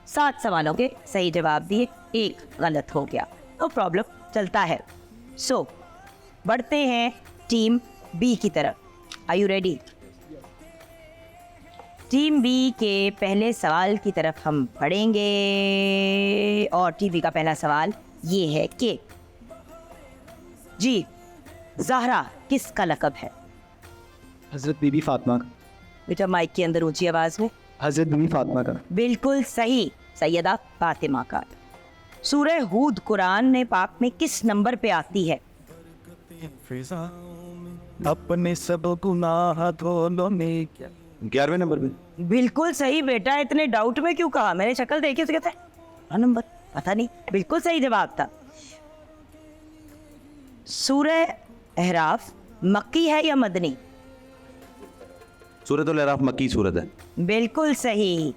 7 सवालों के सही जवाब दिए, 1 गलत हो गया, नो प्रॉब्लम, चलता है। सो बढ़ते हैं टीम बी की तरफ। Are you ready? Team B के पहले सवाल की तरफ हम बढ़ेंगे और टीवी का पहला सवाल ये है कि जी ज़हरा किसका लक़ब है?
हज़रत बीबी फ़ातिमा।
बेटा माइक के अंदर ऊंची आवाज़ में।
हज़रत बीबी फ़ातिमा का।
बिल्कुल सही, सैयदा फ़ातिमा का। सूरह हूद कुरान ने पाक में किस नंबर पे आती है?
अपने सब गुनाह धो में
11वें नंबर पे।
बिल्कुल सही बेटा, इतने डाउट में क्यों कहा? मैंने शक्ल देखी तो कहता है नंबर पता नहीं। बिल्कुल सही जवाब था। सूरह अहराफ मक्की है या मदनी?
सूरत अल अराफ मक्की सूरत है।
बिल्कुल सही।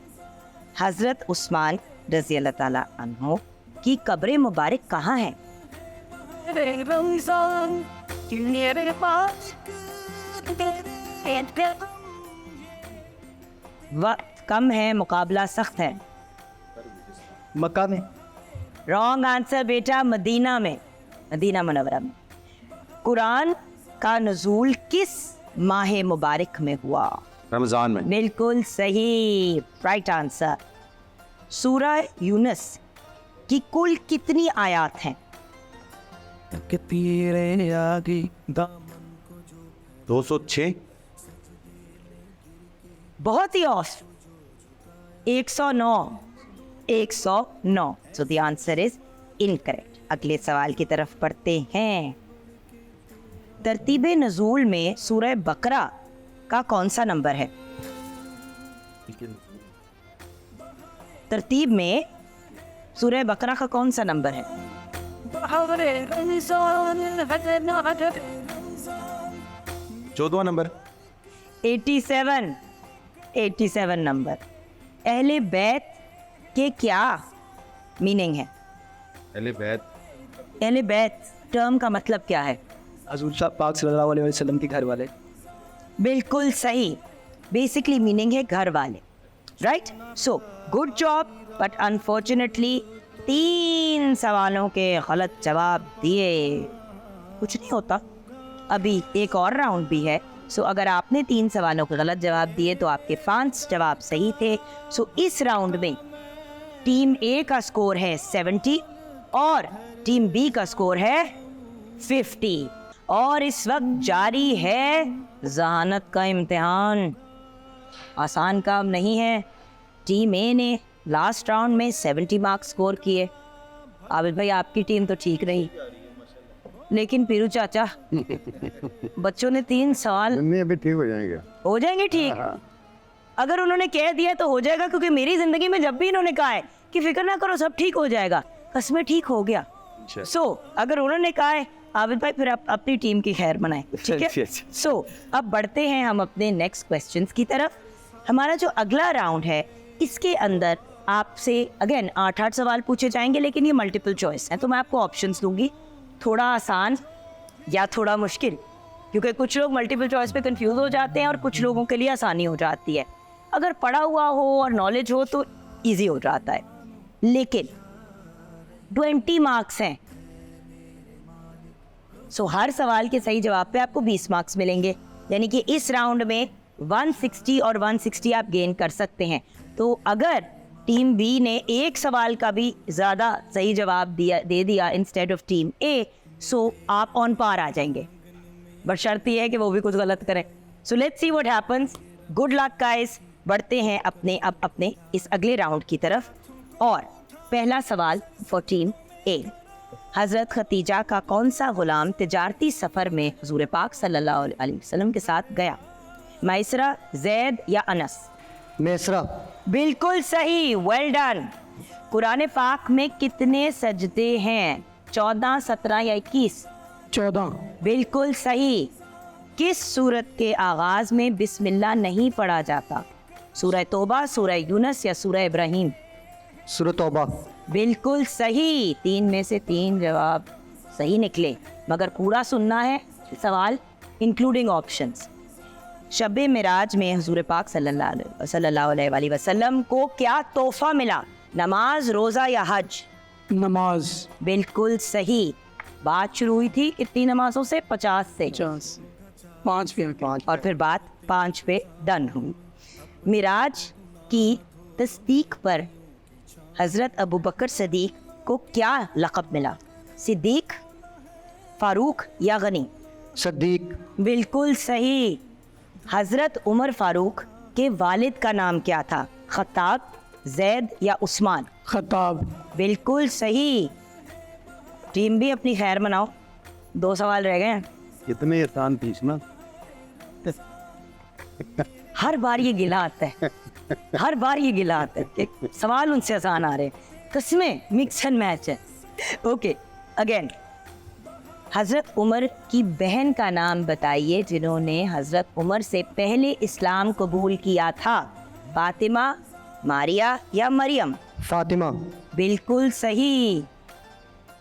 हज़रत उस्मान रज़ी अल्लाह ताला अन्हो की कब्र मुबारक कहाँ है? वक्त कम है, मुकाबला सख्त है।
मक्का में।
रॉन्ग आंसर बेटा, मदीना में, मदीना मुनव्वरा में। कुरान का नुज़ूल किस माह मुबारक में हुआ?
रमज़ान में।
बिल्कुल सही, राइट आंसर। सूरह यूनुस की कुल कितनी आयात हैं?
206।
बहुत ही off, 109। 109। So the answer is incorrect. अगले सवाल की तरफ बढ़ते हैं। तरतीब नज़ूल में सूरह बकरा का कौन सा नंबर है? तरतीब में सूरह बकरा का कौन सा नंबर है?
14वां नंबर।
87। 87 नंबर। अहले बैत के क्या मीनिंग है? अहले बैत टर्म का मतलब क्या है?
हज़ूर पाक सल्लल्लाहु अलैहि वसल्लम के घर वाले।
बिल्कुल सही। बेसिकली मीनिंग है घर वाले, right? So good job, but unfortunately 3 सवालों के गलत जवाब दिए। कुछ नहीं होता, अभी एक और राउंड भी है। सो अगर आपने 3 सवालों के गलत जवाब दिए तो आपके 5 जवाब सही थे। सो इस राउंड में टीम ए का स्कोर है 70 और टीम बी का स्कोर है 50। और इस वक्त जारी है जहानत का इम्तिहान। आसान काम नहीं है। टीम ए ने लास्ट राउंड में 70 मार्क्स स्कोर किए। आबिद भाई आपकी टीम तो ठीक रही, लेकिन पीरू चाचा बच्चों ने 3 सवाल
नहीं, अभी ठीक हो जाएंगे
ठीक। अगर उन्होंने कह दिया तो हो जाएगा, क्योंकि मेरी जिंदगी में जब भी इन्होंने कहा है कि फिक्र ना करो सब ठीक हो जाएगा, कसमें ठीक हो गया। सो अगर उन्होंने कहा है आबिद भाई फिर आप अपनी टीम की खैर मनाएं, ठीक है? सो अब बढ़ते हैं हम अपने नेक्स्ट क्वेश्चंस की तरफ। हमारा जो अगला राउंड है इसके अंदर आपसे अगेन 8 सवाल पूछे जाएंगे, लेकिन ये मल्टीपल चॉइस है, तो मैं आपको ऑप्शंस दूंगी, थोड़ा आसान या थोड़ा मुश्किल, क्योंकि कुछ लोग मल्टीपल चॉइस पे कंफ्यूज हो जाते हैं और कुछ लोगों के लिए आसानी हो जाती है। अगर पढ़ा हुआ हो और नॉलेज हो तो इजी हो जाता है, लेकिन 20 मार्क्स हैं। सो हर सवाल के सही जवाब पे आपको 20 मार्क्स मिलेंगे, यानी कि इस राउंड में 160 और 160 आप गेन कर सकते हैं। तो अगर टीम बी ने एक सवाल का भी ज़्यादा सही जवाब दे दिया इंस्टेड ऑफ टीम ए, सो आप ऑन पार आ जाएंगे, बट शर्त ये है कि वो भी कुछ गलत करें। So let's see what happens. Good luck guys. बढ़ते हैं अपने इस अगले राउंड की तरफ, और पहला सवाल फॉर टीम ए। हज़रत खतीजा का कौन सा गुलाम तिजारती सफ़र में हुज़ूर पाक सल्लल्लाहु अलैहि वसल्लम के साथ गया? मैसरा, ज़ैद या अनस?
मैसरा।
बिल्कुल सही, वेल डन। कुरान पाक में कितने सजदे हैं? 14, 17 या 21?
14।
बिल्कुल सही। किस सूरत के आगाज़ में बिस्मिल्लाह नहीं पढ़ा जाता? सूरह तौबा, सूरह यूनुस या सूरह इब्राहीम?
सूरह तौबा।
बिल्कुल सही। 3 में से 3 जवाब सही निकले, मगर पूरा सुनना है सवाल इंक्लूडिंग ऑप्शंस। शब-ए मिराज में हुज़ूर पाक सल्लल्लाहु अलैहि वसल्लम को क्या तोहफ़ा मिला? नमाज, रोज़ा या हज?
नमाज।
बिल्कुल सही। बात शुरू हुई थी कितनी नमाजों से? 50 से।
50। 5 पे 5।
और फिर बात 5 पे डन हुई। मिराज की तस्दीक पर हज़रत अबू बकर सिद्दीक को क्या लक़ब मिला? सिद्दीक, फ़ारूक या गनी?
सिद्दीक।
बिल्कुल सही। हज़रत उमर फ़ारूक के वालिद का नाम क्या था? ख़त्ताब, ज़ैद या उस्मान?
ख़त्ताब।
बिल्कुल सही। टीम भी अपनी खैर मनाओ, 2 सवाल रह गए हैं।
कितने आसान पूछना।
हर बार ये गिला आता है, हर बार ये गिला आता है कि सवाल उनसे आसान आ रहे हैं। कसमें मिक्स एंड मैच है। Okay, again. हज़रत उमर की बहन का नाम बताइए जिन्होंने हज़रत उमर से पहले इस्लाम कबूल किया था? फातिमा, मारिया या मरियम?
फातिमा।
बिल्कुल सही।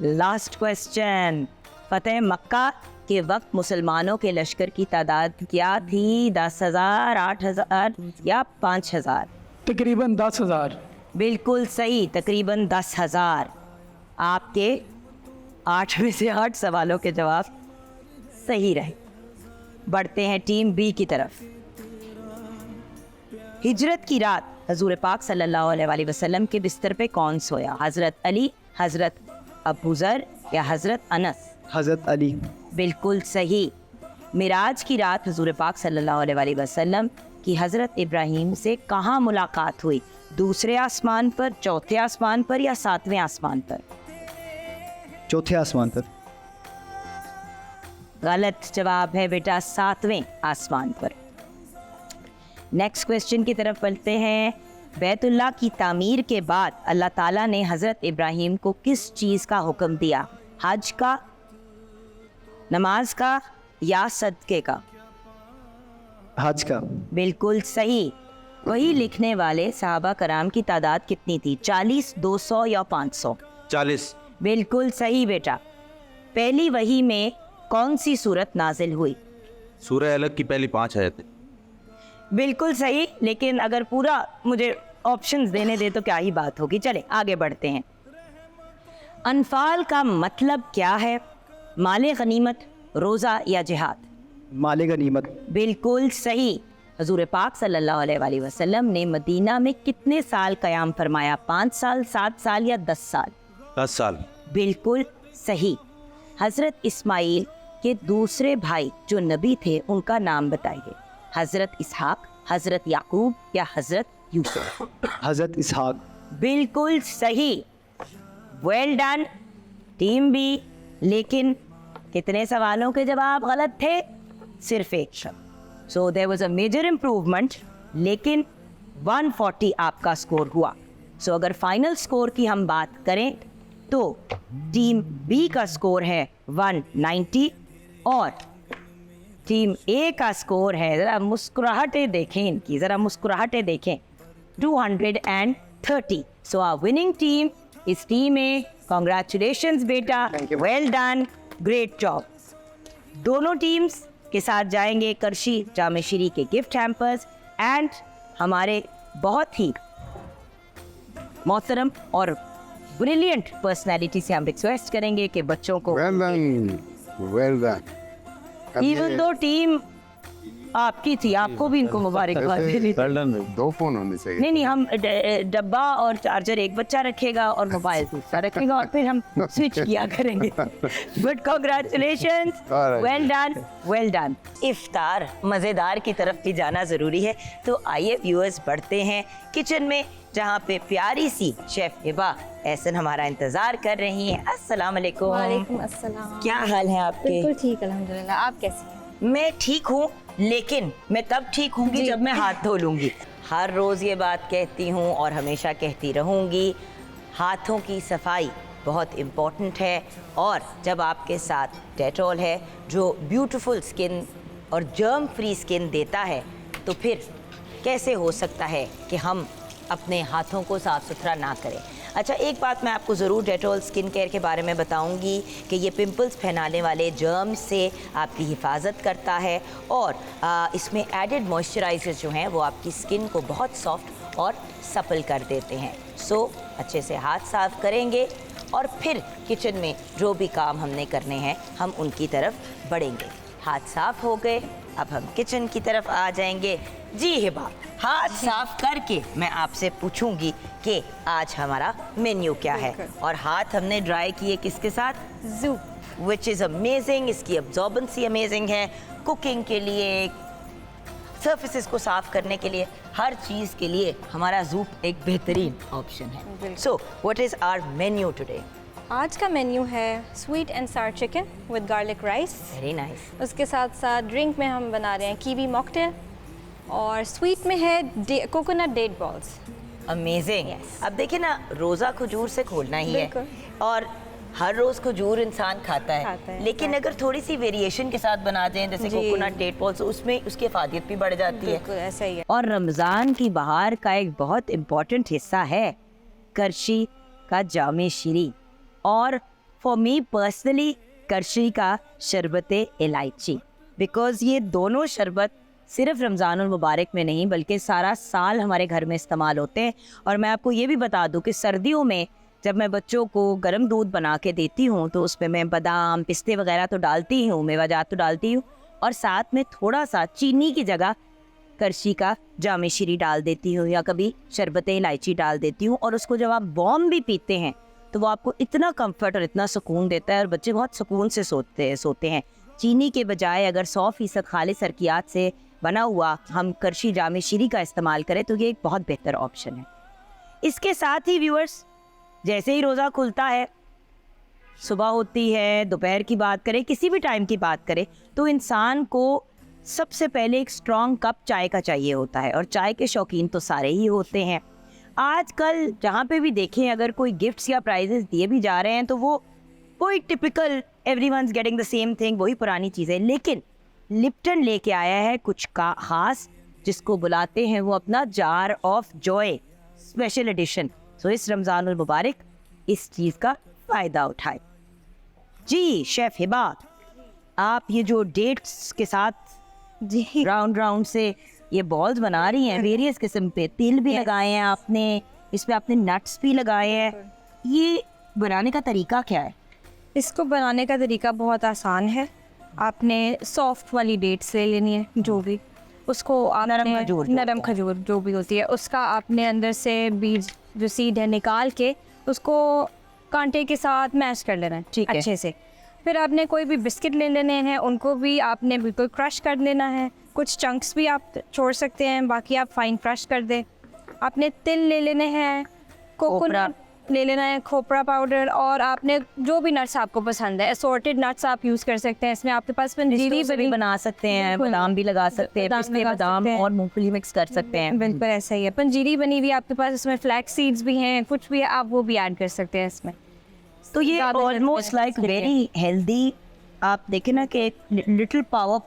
Last question. फतेह मक्का के वक्त मुसलमानों के लश्कर की तादाद क्या थी? 10,000, 8,000 या 5,000?
तकरीबन 10,000।
बिल्कुल सही, तकरीबन 10,000। आपके 8 में से 8 सवालों के जवाब सही रहे। बढ़ते हैं टीम बी की तरफ। हिजरत की रात हजूर पाक सल्लल्लाहु अलैहि वसल्लम के बिस्तर पे कौन सोया? हज़रत अली, हज़रत अबू ज़र या हज़रत अनस?
हज़रत अली।
बिल्कुल सही। मिराज की रात हजूर पाक सल्लल्लाहु अलैहि वसल्लम की हज़रत इब्राहीम से कहाँ मुलाकात हुई? दूसरे आसमान पर, चौथे आसमान पर या 7वें आसमान पर?
चौथे आसमान पर।
गलत जवाब है बेटा, 7वें आसमान पर। नेक्स्ट क्वेश्चन की तरफ बढ़ते हैं। बैतुल्लाह की तामीर के बाद अल्लाह ताला ने हज़रत इब्राहीम को किस चीज़ का हुक्म दिया? हज का, नमाज का या सदक़े का?
हज का।
बिल्कुल सही। वही लिखने वाले सहाबा कराम की तादाद कितनी थी? 40, 200 या 500?
40।
बिल्कुल सही बेटा। पहली वही में कौन सी सूरत नाजिल हुई?
सूरह अलग की पहली 5 आयतें।
बिल्कुल सही, लेकिन अगर पूरा मुझे ऑप्शंस देने दे तो क्या ही बात होगी। चले आगे बढ़ते हैं। अनफाल का मतलब क्या है? माले गनीमत, रोज़ा या जिहाद?
माले गनीमत।
बिल्कुल सही। हजूर पाक सल्लल्लाहु अलैहि वसल्लम ने मदीना में कितने साल क़याम फरमाया? 5 साल, 7 साल या 10 साल?
10 साल।
बिल्कुल सही। हज़रत इस्माइल के दूसरे भाई जो नबी थे उनका नाम बताइए। हज़रत इसहाक, हज़रत याकूब या हज़रत यूसुफ?
हज़रत इसहाक।
बिल्कुल सही। Well done team B. लेकिन कितने सवालों के जवाब गलत थे? सिर्फ एक शब्द। So there was a major improvement, लेकिन 140 आपका स्कोर हुआ। सो अगर फाइनल स्कोर की हम बात करें तो टीम बी का स्कोर है 190 और टीम ए का स्कोर है, ज़रा मुस्कुराहटें देखें इनकी, ज़रा मुस्कुराहटें देखें, 230। सो आवर विनिंग टीम इस टीम ए। कॉन्ग्रेचुलेशंस बेटा, वेल डन, ग्रेट जॉब। दोनों टीम्स के साथ जाएंगे करशी जामे श्री के गिफ्ट हैम्पर्स एंड हमारे बहुत ही मोहतरम और ब्रिलियंट पर्सनैलिटी से हम रिक्वेस्ट करेंगे कि बच्चों को
well done.
Even though team आपकी थी, आपको भी इनको मुबारकबाद देनी थी।
2 फ़ोन होने चाहिए।
नहीं हम डब्बा और चार्जर एक बच्चा रखेगा और मोबाइल दूसरा रखेगा और फिर हम स्विच किया करेंगे। But congratulations, well done. इफ्तार मज़ेदार की तरफ भी जाना ज़रूरी है, तो आइए व्यूअर्स बढ़ते हैं किचन में, जहाँ पे प्यारी सी शेफ हिबा एहसन हमारा इंतज़ार कर रही हैं। अस्सलाम वालेकुम।
वालेकुम अस्सलाम।
क्या हाल है आपके?
बिल्कुल ठीक अल्हम्दुलिल्लाह, आप कैसी हैं?
मैं ठीक हूँ, लेकिन मैं तब ठीक होंगी जब मैं हाथ धो लूँगी। हर रोज़ ये बात कहती हूँ और हमेशा कहती रहूँगी, हाथों की सफाई बहुत इम्पॉर्टेंट है। और जब आपके साथ डेटॉल है जो ब्यूटीफुल स्किन और जर्म फ्री स्किन देता है, तो फिर कैसे हो सकता है कि हम अपने हाथों को साफ़ सुथरा ना करें। अच्छा, एक बात मैं आपको ज़रूर डेटॉल स्किन केयर के बारे में बताऊंगी कि ये पिंपल्स फैलाने वाले जर्म से आपकी हिफाजत करता है और इसमें एडेड मॉइस्चराइजर्स जो हैं वो आपकी स्किन को बहुत सॉफ्ट और सपल कर देते हैं। सो अच्छे से हाथ साफ करेंगे और फिर किचन में जो भी काम हमने करने हैं हम उनकी तरफ बढ़ेंगे। हाथ साफ हो गए, अब हम किचन की तरफ आ जाएंगे। जी हिबा, हाथ साफ करके मैं आपसे पूछूंगी कि आज हमारा मेन्यू क्या है। और हाथ हमने ड्राई किए किसके साथ? ज़ूप, विच इज़ अमेजिंग। इसकी अब्जॉर्बेंसी अमेजिंग है, कुकिंग के लिए, सर्फेसेस को साफ करने के लिए, हर चीज़ के लिए हमारा ज़ूप एक बेहतरीन ऑप्शन है। So what is our menu today?
आज का मेन्यू है sweet and sour chicken with garlic rice.
Very nice.
उसके साथ साथ ड्रिंक में हम बना रहे हैं कीवी मॉकटेल, और स्वीट में है कोकोनट डेट बॉल्स।
अमेजिंग। अब देखिए ना, रोज़ा खजूर से खोलना ही है और हर रोज़ खजूर इंसान खाता है, लेकिन अगर थोड़ी सी वेरिएशन के साथ बना दें जैसे कोकोनट डेट बॉल्स, उसमें उसकी अफादियत भी बढ़ जाती है।
ऐसा ही है।
और रमज़ान की बहार का एक बहुत इम्पॉर्टेंट हिस्सा है करशी का जामे शीरी, और फॉर मी पर्सनली करशी का शरबत इलायची, बिकॉज़ ये दोनों शरबत सिर्फ रमज़ानुल मुबारक में नहीं बल्कि सारा साल हमारे घर में इस्तेमाल होते हैं। और मैं आपको ये भी बता दूं कि सर्दियों में जब मैं बच्चों को गर्म दूध बना के देती हूँ तो उसमें मैं बादाम, पिस्ते वगैरह तो डालती हूँ, मेवाजात तो डालती हूँ, और साथ में थोड़ा सा चीनी की जगह करशी का जामे शीरी डाल देती हूँ या कभी शरबत इलायची डाल देती हूँ। और उसको जब आप वार्म भी पीते हैं तो वो आपको इतना कंफर्ट और इतना सुकून देता है और बच्चे बहुत सुकून से सोते हैं। चीनी के बजाय अगर 100% खालिस सरकियात से बना हुआ हम करशी जामे शीरी का इस्तेमाल करें तो ये एक बहुत बेहतर ऑप्शन है। इसके साथ ही व्यूअर्स, जैसे ही रोज़ा खुलता है, सुबह होती है, दोपहर की बात करें, किसी भी टाइम की बात करें, तो इंसान को सबसे पहले एक स्ट्रॉन्ग कप चाय का चाहिए होता है, और चाय के शौकीन तो सारे ही होते हैं। आजकल जहाँ पे भी देखें, अगर कोई गिफ्ट्स या प्राइजेस दिए भी जा रहे हैं तो वो कोई typical everyone's getting the same thing, वही पुरानी चीज़ें। लेकिन लिप्टन लेके आया है कुछ का खास, जिसको बुलाते हैं वो अपना jar of joy special edition. So इस रमज़ानुल मुबारक इस चीज़ का फ़ायदा उठाए। जी शेफ हिबा, आप ये जो डेट्स के साथ जी राउंड से ये बॉल्स बना रही हैं वेरियस किस्म पे, तिल भी लगाए हैं आपने, इस पे आपने नट्स भी लगाए हैं, ये बनाने का तरीका क्या है?
इसको बनाने का तरीका बहुत आसान है। आपने सॉफ्ट वाली डेट्स ले लेनी है, जो भी उसको आपने नरम खजूर जो भी होती है, उसका आपने अंदर से बीज जो सीड है निकाल के उसको कांटे के साथ मैश कर लेना है, ठीक है, अच्छे से। फिर आपने कोई भी बिस्किट ले लेने हैं, उनको भी आपने बिल्कुल क्रश कर लेना है। कुछ चंक्स भी आप छोड़ सकते हैं, बाकी आप फाइन क्रश कर दें। आपने तिल ले लेने हैं, कोकोनट ले लेना है, खोपरा पाउडर, और आपने जो भी नट्स आपको पसंद है, असॉर्टेड नट्स आप यूज़ कर सकते हैं। इसमें आपके पास पंजीरी भी बना सकते हैं, बादाम भी लगा सकते हैं, पिस्ते, बादाम और मूंगफली मिक्स कर सकते हैं। बिल्कुल ऐसा ही है। पंजीरी बनी हुई आपके पास, इसमें फ्लैक्स सीड्स भी हैं, कुछ भी है, आप वो भी ऐड कर सकते हैं इसमें।
तो ये ऑलमोस्ट लाइक वेरी हेल्दी, आप देखें ना कि एक लिटिल पावर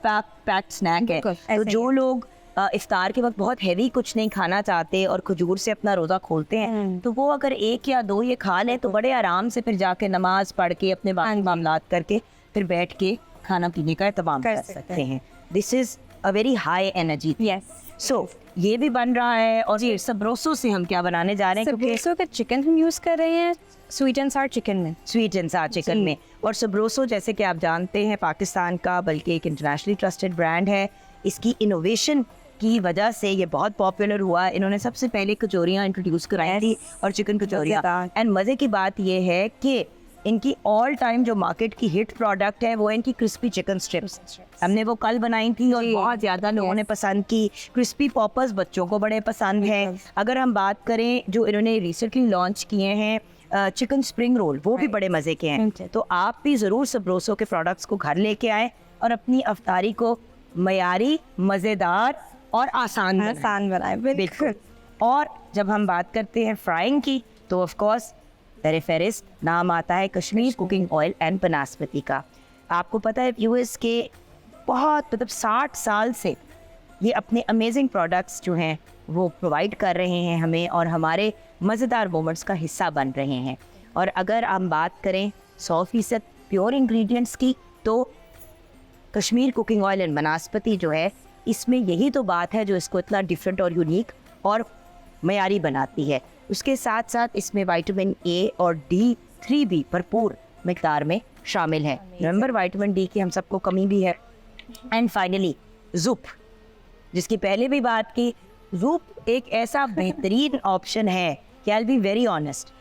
पैक्ड स्नैक है। तो जो लोग इफ्तार के वक्त बहुत हैवी कुछ नहीं खाना चाहते और खजूर से अपना रोज़ा खोलते हैं, तो वो अगर 1 या 2 ये खा लें तो बड़े आराम से फिर जाके नमाज पढ़ के अपने बाकी मामलात करके फिर बैठ के खाना पीने का एहतमाम कर सकते हैं। This is a very high energy. So ये भी बन रहा है। और ये सबरोसो से हम क्या बनाने जा रहे हैं?
सबरोसो का चिकन हम यूज़ कर रहे हैं स्वीट एंड सार चिकन में।
स्वीट एंड सार चिकन में। और सबरोसो जैसे कि आप जानते हैं पाकिस्तान का बल्कि एक इंटरनेशनली ट्रस्टेड ब्रांड है। इसकी इनोवेशन की वजह से ये बहुत पॉपुलर हुआ। इन्होंने सबसे पहले कचौरियाँ इंट्रोड्यूस कराई थी और चिकन कचौरियाँ। एंड मज़े की बात ये है कि इनकी ऑल टाइम जो मार्केट की हिट प्रोडक्ट है वो इनकी क्रिस्पी चिकन स्ट्रिप्स। हमने वो कल बनाई थी और बहुत ज़्यादा लोगों ने पसंद की। क्रिस्पी पॉपर्स बच्चों को बड़े पसंद हैं। अगर हम बात करें जो इन्होंने रिसेंटली लॉन्च किए हैं चिकन स्प्रिंग रोल, वो भी बड़े मज़े के हैं। तो आप भी ज़रूर सबरोसो के प्रोडक्ट्स को घर लेके आएँ और अपनी अफ्तारी को मयारी, मज़ेदार और आसान बनाएं। बिल्कुल। और जब हम बात करते हैं फ्राइंग की तो ऑफ कोर्स मेरे फहरिस्त नाम आता है कश्मीर कुकिंग ऑयल एंड बनास्पति का। आपको पता है यूएस के बहुत 60 साल से ये अपने अमेजिंग प्रोडक्ट्स जो हैं वो प्रोवाइड कर रहे हैं हमें और हमारे मज़ेदार मोमेंट्स का हिस्सा बन रहे हैं। और अगर हम बात करें 100% प्योर इंग्रेडिएंट्स की तो कश्मीर कुकिंग ऑयल एंड बनास्पति जो है इसमें यही तो बात है जो इसको इतना डिफरेंट और यूनिक और मयारी बनाती है। उसके साथ साथ इसमें विटामिन ए और D3 भी भरपूर मिकदार में शामिल है। रिमेंबर विटामिन डी की हम सबको कमी भी है। एंड फाइनली ज़ूप, जिसकी पहले भी बात की। ज़ूप एक ऐसा बेहतरीन ऑप्शन है कि I will be very honest,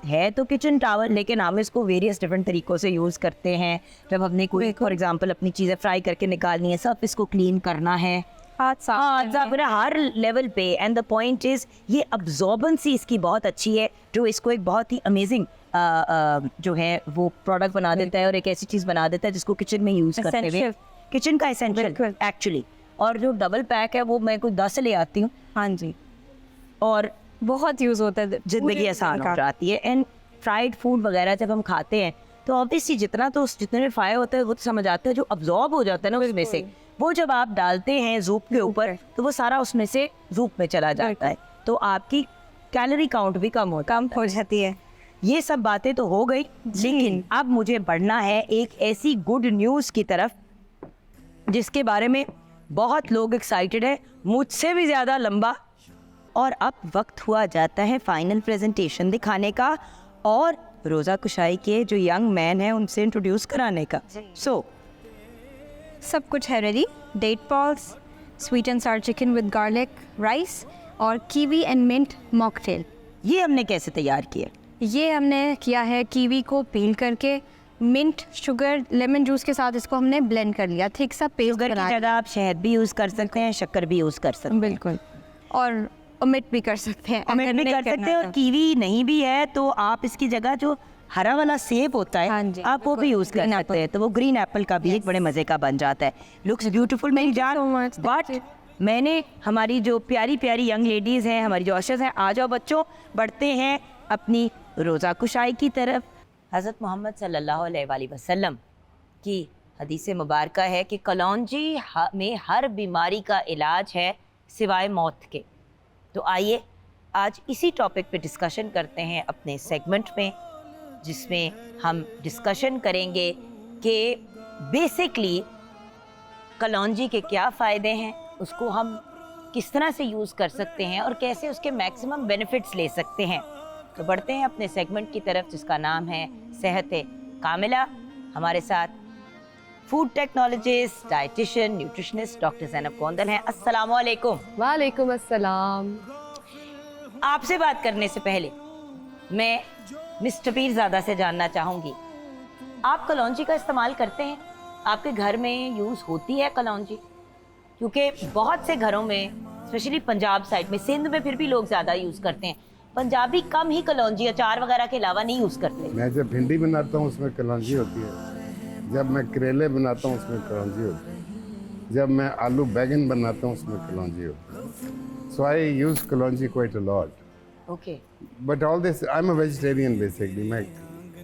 है तो किचन टावर लेकिन हम इसको वेरियस डिफरेंट तरीक़ों से यूज़ करते हैं। जब हमने कोई फॉर एग्जांपल अपनी चीज़ें फ्राई करके निकालनी है, सब इसको क्लीन करना है, हर लेवल पे। एंड द पॉइंट इज़ ये अब्जॉर्बेंसी इसकी बहुत अच्छी है जो इसको एक बहुत ही अमेजिंग जो है वो प्रोडक्ट बना देता है और एक ऐसी चीज़ बना देता है जिसको किचन में यूज़ करते हुए किचन का एसेंशियल एक्चुअली। और जो डबल पैक है वो मैं कुछ 10 ले आती हूँ। हाँ जी, और बहुत यूज़ होता है, ज़िंदगी आसान हो जाती है। एंड फ्राइड फूड वगैरह जब हम खाते हैं तो ऑब्वियसली जितने में फ्राई होता है वो तो समझ आता है, जो अब्जॉर्ब हो जाता है ना उसमें से, वो जब आप डालते हैं ज़ूप के ऊपर तो वो सारा उसमें से ज़ूप में चला जाता है, तो आपकी कैलोरी काउंट भी कम हो जाती है। ये सब बातें तो हो गई, लेकिन अब मुझे बढ़ना है एक ऐसी गुड न्यूज़ की तरफ जिसके बारे में बहुत लोग एक्साइटेड है, मुझसे भी ज़्यादा लंबा। और अब वक्त हुआ जाता है फाइनल प्रेजेंटेशन दिखाने का और रोज़ा कुशाई के जो यंग मैन हैं उनसे इंट्रोड्यूस कराने का।
सब कुछ है ready. Date balls, sweet and sour chicken with garlic rice और कीवी एंड मिंट मॉकटेल।
ये हमने कैसे तैयार किया?
ये हमने किया है कीवी को पील करके मिंट, शुगर, लेमन जूस के साथ इसको हमने ब्लेंड कर लिया, थिक सा पेस्ट
शुगर की जगह आप शहद भी यूज़ कर सकते हैं, शक्कर भी यूज़ कर सकते हैं।
बिल्कुल, और ओमिट भी कर सकते हैं,
ओमिट भी कर सकते हैं। और कीवी नहीं भी है तो आप इसकी जगह जो हरा वाला सेब होता है, हाँ जी, आप वो भी यूज़ कर सकते हैं, तो वो ग्रीन एप्पल का भी एक बड़े मज़े का बन जाता है। लुक्स ब्यूटीफुल मेरी जान। बट मैंने हमारी जो प्यारी प्यारी यंग लेडीज़ हैं, हमारी जो अशर्स हैं, आ जाओ बच्चों, बढ़ते हैं अपनी रोज़ा कुशाई की तरफ। हज़रत मोहम्मद सल्लल्लाहु अलैहि वसल्लम की हदीस मुबारक है कि कलौंजी में हर बीमारी का इलाज है सिवाय मौत के। तो आइए आज इसी टॉपिक पे डिस्कशन करते हैं अपने सेगमेंट में, जिसमें हम डिस्कशन करेंगे कि बेसिकली कलौंजी के क्या फ़ायदे हैं, उसको हम किस तरह से यूज़ कर सकते हैं और कैसे उसके मैक्सिमम बेनिफिट्स ले सकते हैं। तो बढ़ते हैं अपने सेगमेंट की तरफ जिसका नाम है सेहत कामिला। हमारे साथ food technologist, dietitian, nutritionist doctor Zainab Kondal हैं। अस्सलाम वालेकुम।
वालेकुम अस्सलाम।
आपसे बात करने से पहले मैं मिस्टर पीरज़ादा से जानना चाहूँगी, आप कलौंजी का इस्तेमाल करते हैं? आपके घर में यूज़ होती है कलौंजी? क्योंकि बहुत से घरों में, स्पेशली पंजाब साइड में, सिंध में फिर भी लोग ज़्यादा यूज़ करते हैं, पंजाबी कम ही कलौंजी अचार वगैरह के अलावा नहीं यूज़ करते।
मैं जब भिंडी बनाता हूँ उसमें कलौंजी होती है, जब मैं करेले बनाता हूँ उसमें कलौंजी होती है, जब मैं आलू बैगन बनाता हूँ उसमें कलौंजी होती है। So I use kalonji quite a lot.
Okay,
but all this, I am a vegetarian basically, मैं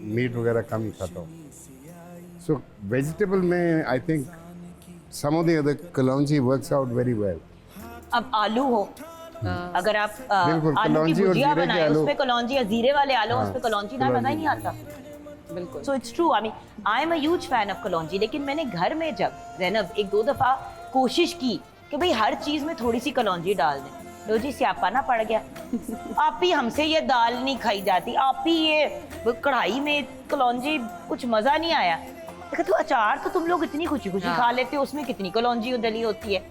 मीट वगैरह कम ही खाता हूँ। सो वेजिटेबल में I think some of the other kalonji works out very well.
अब आलू हो, अगर आप
बिल्कुल
आलू की
कलौंजी और
भुजिया
जीरे के
बनाएं,
आलू,
उसमें कलौंजी या जीरे वाले आलू,
हाँ,
उसमें कलौंजी ना मज़ा ही नहीं आता। बिल्कुल। So it's true, I am a huge fan of kalonji. लेकिन मैंने घर में जब ज़ैनब 1-2 दफ़ा कोशिश की कि भाई हर चीज़ में थोड़ी सी कलौंजी डाल दें, लो जी स्यापा ना पड़ गया। आप ही हमसे ये दाल नहीं खाई जाती, आप ही ये कढ़ाई में कलौंजी, कुछ मज़ा नहीं आया। देखो तो अचार तो तुम लोग इतनी खुशी खुशी खा लेते हो, उसमें कितनी कलौंजी डली होती है।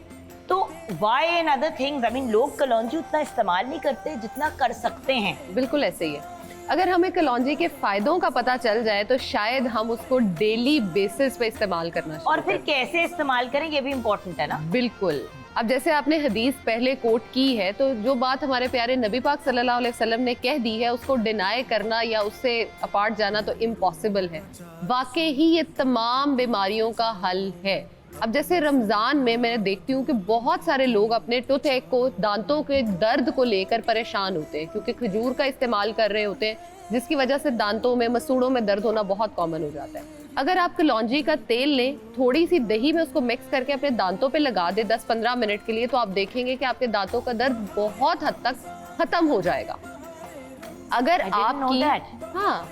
why and other things, I mean लोग कलौंजी उतना इस्तेमाल नहीं करते जितना कर सकते हैं।
बिल्कुल ऐसे ही है। अगर हमें कलौंजी के फायदों का पता चल जाए तो शायद हम उसको डेली बेसिस पे इस्तेमाल करना शुरू
और फिर कैसे इस्तेमाल करें ये भी इम्पोर्टेंट है ना।
बिल्कुल। अब जैसे आपने हदीस पहले कोट की है, तो जो बात हमारे प्यारे नबी पाक सल्लल्लाहु अलैहि वसल्लम ने कह दी है उसको डिनाई करना या उससे अपार्ट जाना तो इम्पॉसिबल है। वाकई ही ये तमाम बीमारियों का हल है। अब जैसे रमज़ान में मैं देखती हूँ कि बहुत सारे लोग अपने टूथ एक को, दांतों के दर्द को लेकर परेशान होते हैं क्योंकि खजूर का इस्तेमाल कर रहे होते हैं, जिसकी वजह से दांतों में, मसूड़ों में दर्द होना बहुत कॉमन हो जाता है। अगर आप कलौंजी का तेल लें, थोड़ी सी दही में उसको मिक्स करके अपने दांतों पे लगा दे 10-15 मिनट के लिए, तो आप देखेंगे कि आपके दांतों का दर्द बहुत हद तक खत्म हो जाएगा। अगर आपकी हाँ,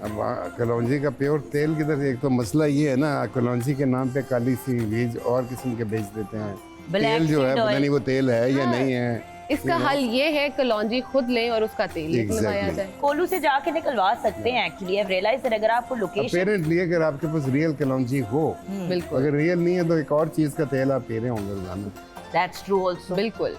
अब कलौंजी का प्योर तेल किधर, एक तो मसला ये है ना, कलौंजी के नाम पे काली सी बीज और किस्म के बेच देते हैं। तेल जो है पता नहीं वो तेल है या नहीं है।
इसका हल ये है कलौंजी खुद लें और उसका तेल निकलवाया जाए।
कोलू से जाके निकलवा सकते हैं एक्चुअली। आई रियलाइज अगर आपको लोकेशन
अपेरेंटली अगर आपके पास रियल कलौंजी हो,
बिल्कुल,
अगर रियल नहीं है तो एक और चीज का तेल आप पी रहे होंगे रोजाना।
That's true also.
बिल्कुल।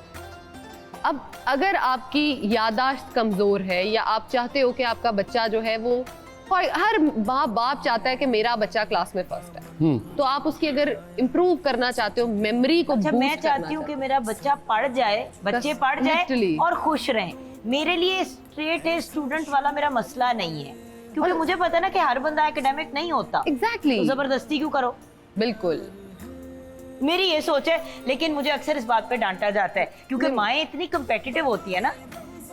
अब अगर आपकी याददाश्त कमजोर है या आप चाहते हो कि आपका बच्चा जो है वो, हर माँ बाप चाहता है कि मेरा बच्चा क्लास में फर्स्ट है, तो आप उसकी अगर इम्प्रूव करना चाहते हो, मेमोरी को बूस्ट करना
मैं चाहती हूँ कि मेरा बच्चा पढ़ जाए, बच्चे पढ़ जाए और खुश रहें। मेरे लिए स्ट्रेट ए स्टूडेंट वाला मेरा मसला नहीं है, क्योंकि मुझे पता है ना कि हर बंदा एकेडमिक नहीं होता।
एग्जैक्टली।
तो जबरदस्ती क्यों करो।
बिल्कुल,
मेरी ये सोच है। लेकिन मुझे अक्सर इस बात पे डांटा जाता है क्योंकि माएँ इतनी कम्पिटिटिव होती है ना।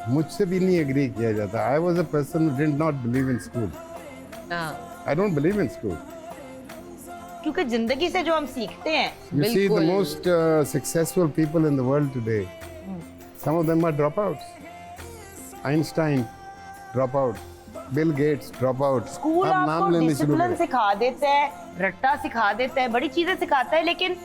मुझसे भी नहीं एग्री किया जाता। I was a person who did not believe in school. I don't believe in school.
क्योंकि जिंदगी से जो हम सीखते हैं,
you see the most successful people in the world today, some of them are dropouts. Einstein dropout, Bill Gates dropout.
School आपको discipline सिखा देता है, रट्टा सिखा देता है, बड़ी चीजें सिखाता है, लेकिन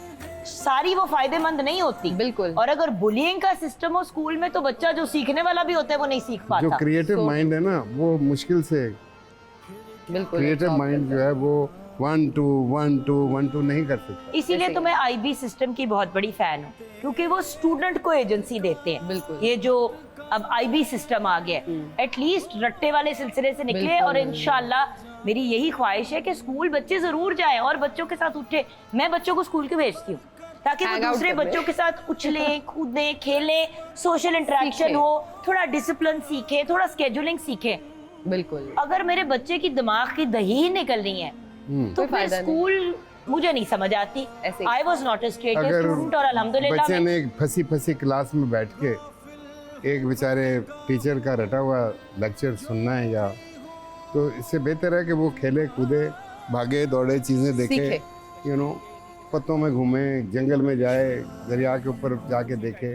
सारी वो फायदेमंद नहीं होती।
बिल्कुल।
और अगर बुलिंग का सिस्टम हो स्कूल में तो बच्चा जो सीखने वाला भी होता है वो नहीं सीख पाता।
जो क्रिएटिव माइंड है ना, वो मुश्किल से,
बिल्कुल,
क्रिएटिव माइंड जो है वो 1 2 1 2 1 2 नहीं कर सकता।
इसीलिए तो मैं आईबी सिस्टम की बहुत बड़ी फैन हूँ, क्योंकि वो स्टूडेंट को एजेंसी देते हैं।
बिल्कुल।
ये जो अब आईबी सिस्टम आ गया, एटलीस्ट रट्टे वाले सिलसिले से निकले। और इंशाल्लाह मेरी यही ख्वाहिश है कि स्कूल बच्चे जरूर जाएं और बच्चों के साथ उठे। मैं बच्चों को स्कूल क्यों भेजती हूँ? ताकि वो दूसरे बच्चों के साथ उछलें, कूदें, खेलें, सोशल इंटरेक्शन हो, थोड़ा डिसिप्लिन सीखें, थोड़ा स्केड्यूलिंग सीखें।
बिल्कुल।
अगर मेरे बच्चे की दिमाग की दही ही निकलनी है तो फिर स्कूल मुझे नहीं समझ आती। I was not a straight student और अल्हम्दुलिल्लाह
बच्चे ने एक फंसी फंसी क्लास में बैठ के एक बेचारे टीचर का रटा हुआ लेक्चर सुनना है, या तो इससे बेहतर है कि वो खेले कूदे, भागे दौड़े, चीज़ें देखे, यू नो, पत्तों में घूमे, जंगल में जाए, दरिया के ऊपर जाके देखे।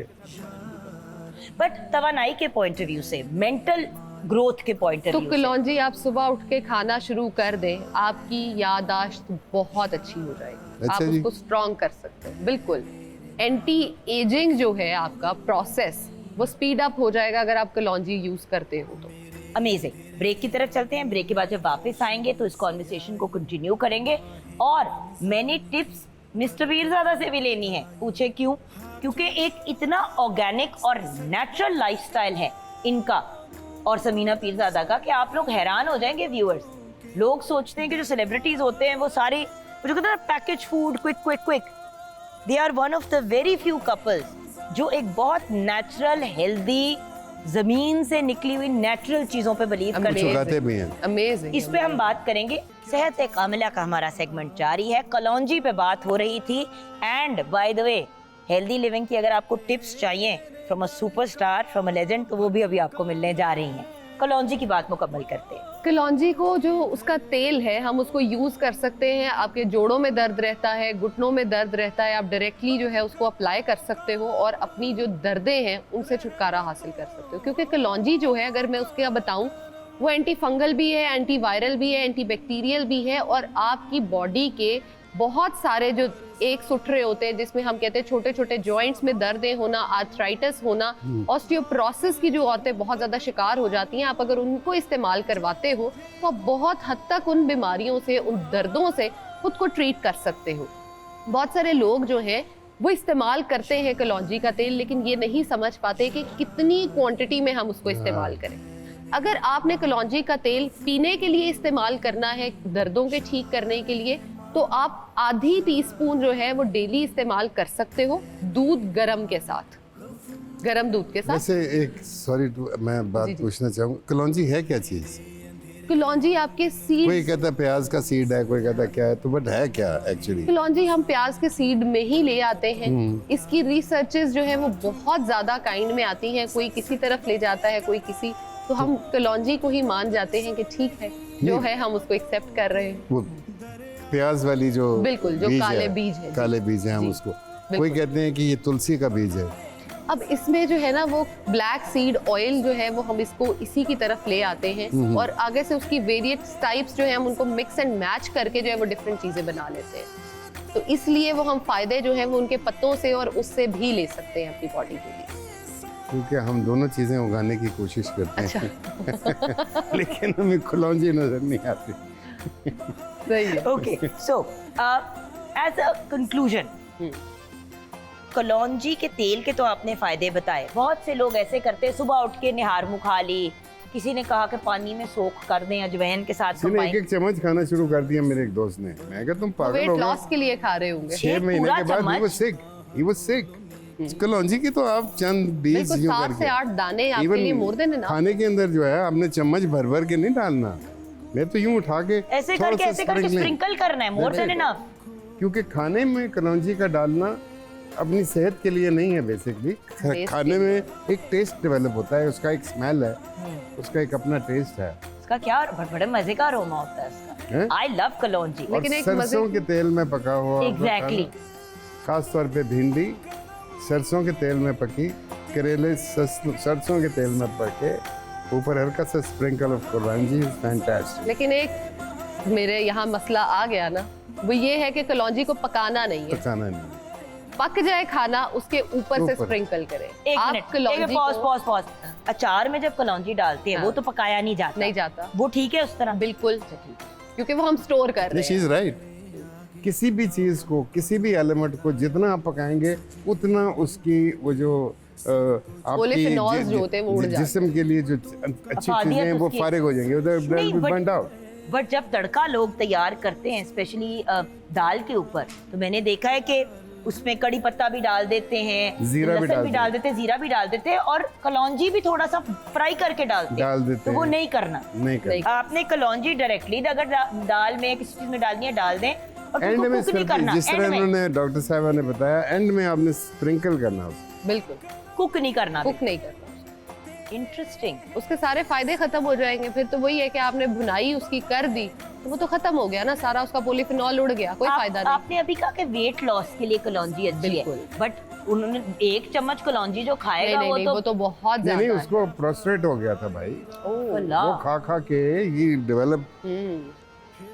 बट तवानाई के पॉइंट ऑफ व्यू से, मेंटल ग्रोथ के पॉइंट ऑफ व्यू
तो कलौंजी आप सुबह उठ के खाना शुरू कर दें, आपकी याददाश्त बहुत अच्छी हो जाएगी।
अच्छा
आप
जी।
उसको स्ट्रॉन्ग कर सकते हैं। बिल्कुल। एंटी एजिंग जो है आपका प्रोसेस, वो स्पीड अप हो जाएगा अगर आप कलौंजी यूज करते हो तो।
अमेजिंग। ब्रेक की तरफ चलते हैं। ब्रेक के बाद जब वापस आएंगे तो इस कॉन्वर्सेशन को कंटिन्यू करेंगे और मैंने टिप्स मिस्टर पीरजादा से भी लेनी है। पूछे क्यों? क्योंकि एक इतना ऑर्गेनिक और नेचुरल लाइफस्टाइल है इनका और समीना पीरजादा का कि आप लोग हैरान हो जाएंगे व्यूअर्स। लोग सोचते हैं कि जो सेलिब्रिटीज होते हैं वो सारे जो कहते हैं package food, quick quick quick, they are one of the very few couples जो एक बहुत नेचुरल, हेल्दी, जमीन से निकली हुई नेचुरल चीजों पे बिलीव करते
हैं।
अमेजिंग।
इस पे हम बात करेंगे। सेहत कामिला का हमारा सेगमेंट जारी है। कलौंजी पे बात हो रही थी। And by the way, healthy living की अगर आपको टिप्स चाहिए from a superstar, from a legend, तो वो भी अभी आपको मिलने जा रही हैं। कलौंजी की बात मुकम्मल करते हैं।
कलौंजी को जो उसका तेल है हम उसको यूज कर सकते हैं। आपके जोड़ों में दर्द रहता है, घुटनों में दर्द रहता है, आप डायरेक्टली जो है उसको अप्लाई कर सकते हो और अपनी जो दर्दें हैं उनसे छुटकारा हासिल कर सकते हो। क्योंकि कलौंजी जो है, अगर मैं उसके बताऊं, वो एंटी फंगल भी है, एंटी वायरल भी है, एंटी बैक्टीरियल भी है और आपकी बॉडी के बहुत सारे जो एक सुठरे होते हैं जिसमें हम कहते हैं छोटे छोटे जॉइंट्स में दर्दें होना, आर्थराइटिस होना, ऑस्टियोपोरोसिस की जो औरतें बहुत ज़्यादा शिकार हो जाती हैं, आप अगर उनको इस्तेमाल करवाते हो तो आप बहुत हद तक उन बीमारियों से, उन दर्दों से खुद को ट्रीट कर सकते हो। बहुत सारे लोग जो हैं वो इस्तेमाल करते हैं कलौंजी का तेल, लेकिन ये नहीं समझ पाते कि कितनी क्वांटिटी में हम उसको इस्तेमाल करें। अगर आपने कलौंजी का तेल पीने के लिए इस्तेमाल करना है, दर्दों के ठीक करने के लिए, तो आप आधी टीस्पून जो है वो डेली इस्तेमाल कर सकते हो दूध गरम के साथ, गरम दूध के साथ।
वैसे एक मैं बात पूछना चाहूँगा, कलौंजी है क्या चीज़?
कलौंजी आपके सीड,
कोई कहता है प्याज का सीड है, कोई कहता है क्या है, तो बट है क्या एक्चुअली?
कलौंजी हम प्याज के सीड में ही ले आते हैं। इसकी रिसर्चेस जो है वो बहुत ज्यादा काइंड में आती हैं, कोई किसी तरफ ले जाता है, कोई किसी, तो हम कलौंजी को ही मान जाते हैं कि ठीक है जो है हम उसको एक्सेप्ट कर रहे हैं।
वो प्याज वाली जो
बिल्कुल जो काले बीज है,
काले बीज है, हम उसको कोई कहते हैं कि ये तुलसी का बीज है।
अब इसमें जो है ना वो ब्लैक सीड ऑयल जो है वो हम इसको इसी की तरफ ले आते हैं और आगे से उसकी वेरियस टाइप्स जो है हम उनको मिक्स एंड मैच करके जो है वो डिफरेंट चीजें बना लेते हैं। तो इसलिए वो हम फायदे जो है वो उनके पत्तों से और उससे भी ले सकते हैं अपनी बॉडी के लिए,
क्योंकि हम दोनों चीजें उगाने की कोशिश करते हैं लेकिन हमें कलौंजी नजर नहीं आती।
सही है।
Okay, so as a conclusion, कलौंजी के तेल के तो आपने फायदे बताए। बहुत से लोग ऐसे करते हैं, सुबह उठ के निहार मुँह खा ली, किसी ने कहा कि पानी में सोख कर दें अजवाइन के साथ,
एक चम्मच खाना शुरू कर दिया मेरे एक दोस्त ने। मैं कहा तुम पागल हो गए,
वेट लॉस के लिए खा रहे होंगे।
6 महीने के बाद he was sick। कलौंजी की तो आप चंद बीज यूं
7 से 8 दाने आपके लिए मोर देन इनफ।
खाने के अंदर जो है आपने चम्मच भर भर के नहीं डालना, मैं तो यूं उठा के
ऐसे करके स्प्रिंकल करना है, मोर देन इनफ।
क्योंकि खाने में कलौंजी का डालना अपनी सेहत के लिए नहीं है, बेसिकली खाने में एक टेस्ट डेवलप होता है, उसका एक स्मेल है, उसका एक अपना टेस्ट है,
इसका क्या बड़े मजे का अरोमा होता है इसका। आई लव कलौंजी।
लेकिन एक सरसों के तेल में पका हुआ,
एग्जैक्टली,
खास तौर पे भिंडी सरसों के तेल में पकी, करेले सरसों के तेल में पके, ऊपर हल्का सा स्प्रिंकल ऑफ कलौंजी, फैंटास्टिक।
लेकिन एक मेरे यहाँ मसला आ गया ना, वो ये है कि कलौंजी को पकाना नहीं है,
पकाना नहीं,
पक जाए खाना उसके ऊपर से स्प्रिंकल करें।
एक मिनट, पॉज। अचार में जब कलौंजी डालते हैं वो तो पकाया नहीं जाता, वो ठीक है उस तरह?
बिल्कुल, क्योंकि वो हम स्टोर कर रहे हैं।
She is right. किसी भी चीज को, किसी भी एलिमेंट को जितना आप पकाएंगे उतना उसकी वो जो
पॉलीफेनॉल्स जो होते हैं वो उड़ जाते हैं,
जिस्म के लिए जो अच्छी चीजें हैं वो फारिग हो जाएंगे, उधर ब्लड बर्न आउट।
बट जब तड़का लोग तैयार करते हैं स्पेशली दाल के ऊपर, तो मैंने देखा है कि उसमें कड़ी पत्ता भी डाल देते हैं,
जीरा भी
डाल देते हैं, जीरा भी डाल देते हैं, और कलौंजी भी थोड़ा सा फ्राई करके डालते हैं, तो वो नहीं करना। आपने कलौंजी डायरेक्टली अगर दाल में किसी चीज में डालनी है डाल दें, और
एंड में
कुक नहीं करना।
जिस तरह उन्होंने डॉक्टर साहबा ने बताया, एंड में आपने स्प्रिंकल करना,
बिल्कुल
कुक नहीं करना।
इंटरेस्टिंग, उसके सारे फायदे खत्म हो जाएंगे। फिर तो वही है कि आपने भुनाई उसकी कर दी तो वो तो खत्म हो गया ना, सारा उसका पॉलीफेनॉल उड़ गया, कोई फायदा नहीं।
आपने अभी कहा कि वेट लॉस के लिए कलौंजी अच्छी है, बट उन्होंने 1 चम्मच कलौंजी जो खाएगा
वो तो बहुत ज्यादा
नहीं, उसको प्रोस्टेट हो गया था भाई, वो खा के ही develop,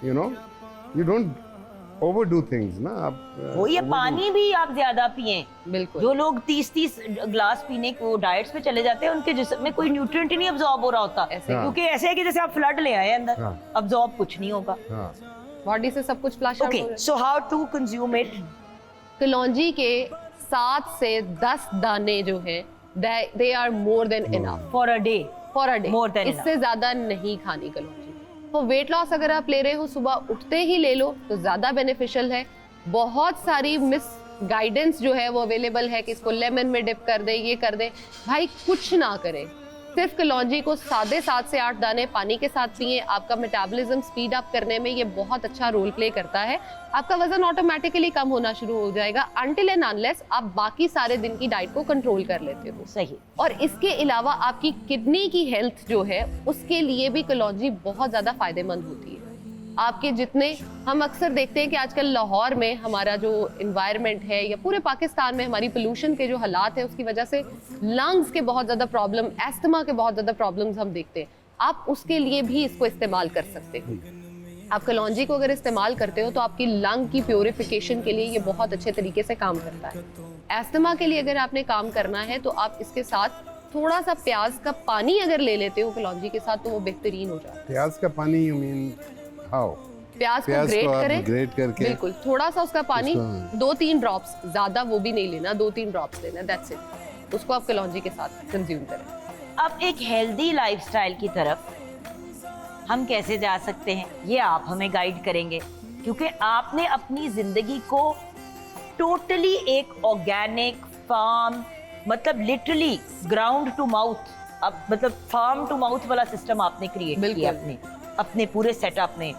you know, you don't overdo things ना। आप
वो ये पानी भी आप ज्यादा पिएं।
बिल्कुल,
जो लोग 30 ग्लास पीने को डाइट्स पे चले जाते हैं, उनके जिस्म में कोई न्यूट्रिएंट ही नहीं अब्सॉर्ब हो रहा होता, क्योंकि ऐसे है कि जैसे आप फ्लड ले आए अंदर, अब्सॉर्ब कुछ नहीं होगा,
बॉडी से सब कुछ फ्लश आउट हो रहा है।
So how to consume it?
कलौंजी के 7 से 10 दाने जो हैं, they are more than enough
for a day, more than
इससे ज्यादा नहीं खानी कलौंजी। तो वेट लॉस अगर आप ले रहे हो, सुबह उठते ही ले लो तो ज्यादा बेनिफिशियल है। बहुत सारी मिस गाइडेंस जो है वो अवेलेबल है कि इसको लेमन में डिप कर दे, ये कर दे, भाई कुछ ना करें, सिर्फ कलौंजी को सादे 7 से 8 दाने पानी के साथ पिए। आपका मेटाबॉलिज्म स्पीड अप करने में ये बहुत अच्छा रोल प्ले करता है। आपका वजन ऑटोमेटिकली कम होना शुरू हो जाएगा अनटिल एंड अनलेस आप बाकी सारे दिन की डाइट को कंट्रोल कर लेते हो।
सही।
और इसके अलावा आपकी किडनी की हेल्थ जो है उसके लिए भी कलौंजी बहुत ज्यादा फायदेमंद होती है। आपके जितने, हम अक्सर देखते हैं कि आजकल लाहौर में हमारा जो इन्वायरमेंट है या पूरे पाकिस्तान में हमारी पोल्यूशन के जो हालात है उसकी वजह से लंग्स के बहुत ज़्यादा प्रॉब्लम, एस्थमा के बहुत ज़्यादा प्रॉब्लम्स हम देखते हैं। आप उसके लिए भी इसको इस्तेमाल कर सकते हो। आप कलौंजी को अगर इस्तेमाल करते हो तो आपकी लंग की प्योरिफिकेशन के लिए ये बहुत अच्छे तरीके से काम करता है। एस्थमा के लिए अगर आपने काम करना है तो आप इसके साथ थोड़ा सा प्याज का पानी अगर ले लेते हो कलौंजी के साथ तो वो बेहतरीन हो जाता है।
प्याज का पानी, यू मीन हाउ?
प्याज को
प्याज
ग्रेट
को आप
करें,
ग्रेट करके
बिल्कुल थोड़ा सा उसका पानी
उसको-
2-3 ड्रॉप्स, ज्यादा वो भी नहीं लेना, 2-3 ड्रॉप्स लेना, दैट्स इट। उसको आप कलौंजी के साथ कंज्यूम करें।
अब एक हेल्दी लाइफस्टाइल की तरफ हम कैसे जा सकते हैं, ये आप हमें गाइड करेंगे, क्योंकि आपने अपनी जिंदगी को टोटली एक ऑर्गेनिक फार्म, मतलब लिटरली ग्राउंड टू माउथ, अब मतलब फार्म टू माउथ वाला सिस्टम आपने क्रिएट किया अपने पूरे सेटअप में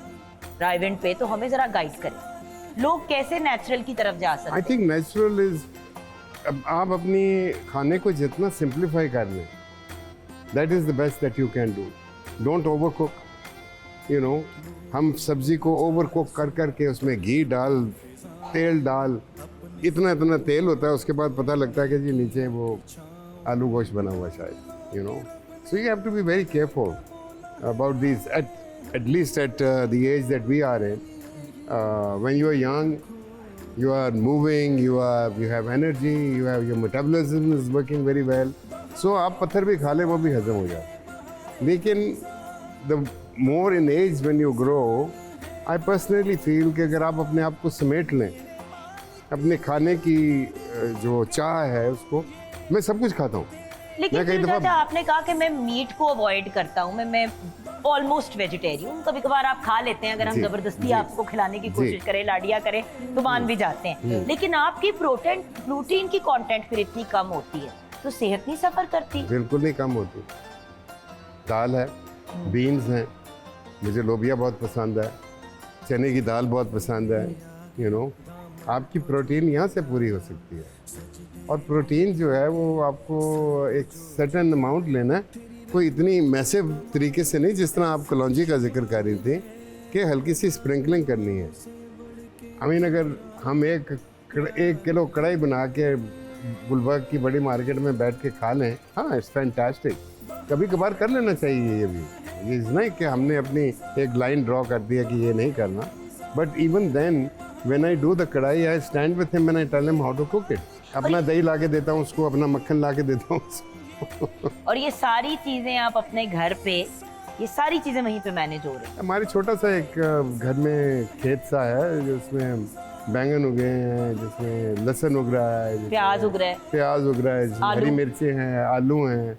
रायवेंट पे। तो हमें जरा गाइड करें, लोग कैसे नेचुरल की तरफ जा सकते हैं।
आई थिंक नेचुरल इज, आप अपनी खाने को जितना सिंप्लीफाई कर लें, that is the best that you can do. Don't over cook, you know, हम सब्जी को ओवर कुक कर करके उसमें घी डाल, तेल डाल, इतना इतना तेल होता है, उसके बाद पता लगता है कि जी नीचे वो आलू गोश्त बना हुआ शायद, you know. So you have to be very careful about these, at least at the age that we are in. When you are young, you are moving, you have energy, your metabolism is working very well. So आप पत्थर भी खा लें वो भी हजम हो जाए। लेकिन the more in age when you grow, I personally feel कि अगर आप अपने आप को समेट लें, अपने खाने की जो चाह है उसको, मैं सब कुछ खाता हूँ।
लेकिन फिर जैसे आपने कहा कि मैं मीट को अवॉइड करता हूँ, मैं ऑलमोस्ट वेजिटेरियन, कभी कभार आप खा लेते हैं, अगर हम जबरदस्ती आपको खिलाने की कोशिश करें, लाडिया करें तो मान भी जाते हैं, लेकिन आपकी प्रोटीन की कंटेंट फिर इतनी कम होती है तो सेहत नहीं सफर करती?
बिल्कुल नहीं कम होती। दाल है, बीन्स हैं, मुझे लोबिया बहुत पसंद है, चने की दाल बहुत पसंद है, यू नो, आपकी प्रोटीन यहाँ से पूरी हो सकती है। और प्रोटीन जो है वो आपको एक सर्टेन अमाउंट लेना है, कोई इतनी मैसिव तरीके से नहीं, जिस तरह आप कलौंजी का जिक्र कर रही थी कि हल्की सी स्प्रिंकलिंग करनी है। आई मीन अगर हम एक किलो कढ़ाई बना के गुलबर्ग की बड़ी मार्केट में बैठ के खा लें, हाँ इट्स फैंटास्टिक, कभी कभार कर लेना चाहिए ये भी। ये नहीं कि हमने अपनी एक लाइन ड्रॉ कर दिया कि ये नहीं करना, but even then when I do the kadhai, I stand with him and I tell him how to cook it. अपना दही ला के देता हूँ उसको, अपना मक्खन ला के देता हूँ उसको।
और ये सारी चीजें आप अपने घर पे, ये सारी चीजें वहीं पे मैनेज हो रही हैं?
हमारे छोटा सा एक घर में खेत सा है जिसमें बैंगन उगे हैं, जिसमें लहसुन उग रहा है,
प्याज उग रहा है,
प्याज उग रहा है, हरी मिर्चें हैं, आलू हैं,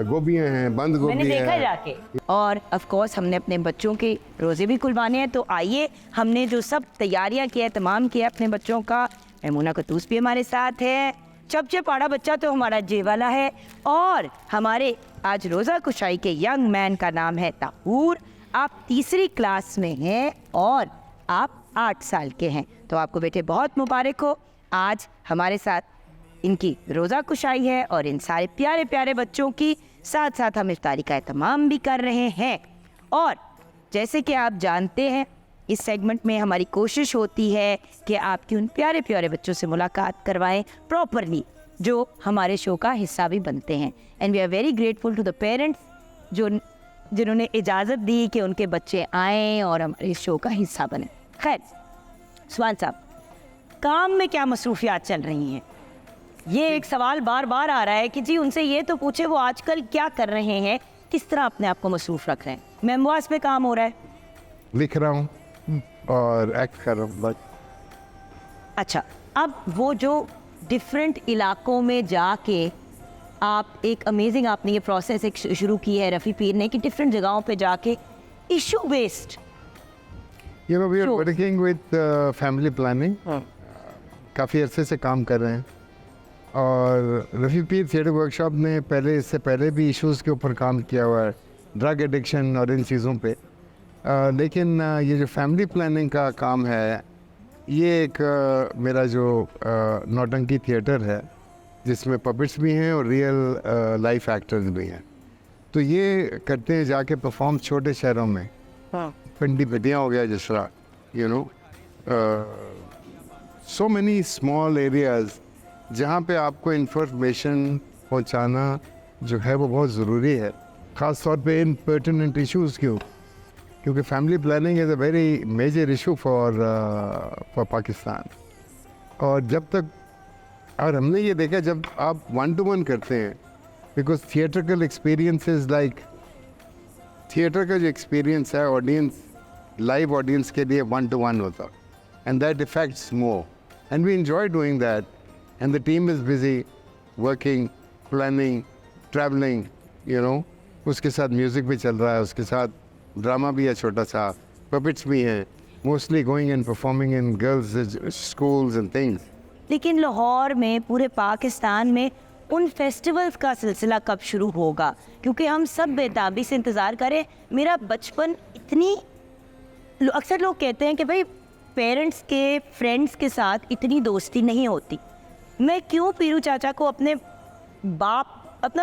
गोभियाँ हैं, बंद गोभी है।
मैंने देखा जाके। और ऑफ कोर्स हमने अपने बच्चों के रोजे भी खुलवाने हैं, तो आइए हमने जो सब तैयारियां किया, तमाम किया अपने बच्चों का। मैमूना कतूस भी हमारे साथ है, चपचे पाड़ा बच्चा तो हमारा जे वाला है, और हमारे आज रोज़ा कुशाई के यंग मैन का नाम है ताहूर। आप तीसरी क्लास में हैं और आप 8 साल के हैं, तो आपको बेटे बहुत मुबारक हो। आज हमारे साथ इनकी रोज़ा कुशाई है और इन सारे प्यारे प्यारे बच्चों की साथ साथ हम इफ्तारी का एहतमाम भी कर रहे हैं। और जैसे कि आप जानते हैं, इस सेगमेंट में हमारी कोशिश होती है कि आपकी उन प्यारे प्यारे बच्चों से मुलाकात करवाएं प्रॉपरली, जो हमारे शो का हिस्सा भी बनते हैं। And we are very grateful to the parents जिन्होंने इजाज़त दी कि उनके बच्चे आएँ और हमारे इस शो का हिस्सा बने। खैर सुभान साहब, काम में क्या मसरूफियात चल रही हैं? ये एक सवाल बार बार आ रहा है कि जी उनसे ये तो पूछे वो आजकल क्या कर रहे हैं, किस तरह अपने आप को मसरूफ़ रख रहे हैं? मेमोइर्स पे काम हो रहा है,
लिख रहा हूँ और एक्ट कर रहा हूँ बस।
अच्छा, अब वो जो डिफरेंट इलाकों में जाके आप एक अमेजिंग, आपने ये प्रोसेस एक शुरू की है रफ़ी पीर ने, कि डिफरेंट जगहों पे जाके issue based,
you know, we are working with family planning, काफ़ी अरसे से काम कर रहे हैं। और रफ़ी पीर थिएटर वर्कशॉप ने इससे पहले भी इश्यूज़ के ऊपर काम किया हुआ है, ड्रग एडिक्शन और इन चीज़ों पे। लेकिन ये जो फैमिली प्लानिंग का काम है, ये एक मेरा जो नौटंकी थिएटर है, जिसमें पपेट्स भी हैं और रियल लाइफ एक्टर्स भी हैं, तो ये करते हैं जाके परफॉर्म छोटे शहरों में। पिंडी बदियाँ हो गया जिस तरह, you know, so many small areas जहाँ पे आपको इंफॉर्मेशन पहुँचाना जो है वो बहुत ज़रूरी है, ख़ास तौर पे इन पर्टिनेंट इश्यूज़ क्योंकि family planning is a very major issue for Pakistan. और जब तक, और हमने ये देखा जब आप 1-to-1 करते हैं, because theatrical experience is like, theatre का जो एक्सपीरियंस है ऑडियंस लाइव ऑडियंस के लिए 1-to-1 होता, and that affects more, and we enjoy doing that, and the team is busy working, planning, travelling, you know, उसके साथ म्यूज़िक भी चल रहा है, उसके साथ ड्रामा भी है छोटा सा, पपेट्स भी हैं, mostly going and performing in girls schools and things.
लेकिन लाहौर में, पूरे पाकिस्तान में उन फेस्टिवल्स का सिलसिला कब शुरू होगा? क्योंकि हम सब बेताबी से इंतज़ार करें। मेरा बचपन इतनी, अक्सर लोग कहते हैं कि भाई पेरेंट्स के फ्रेंड्स के साथ इतनी दोस्ती नहीं होती। मैं क्यों पीरू चाचा को अपना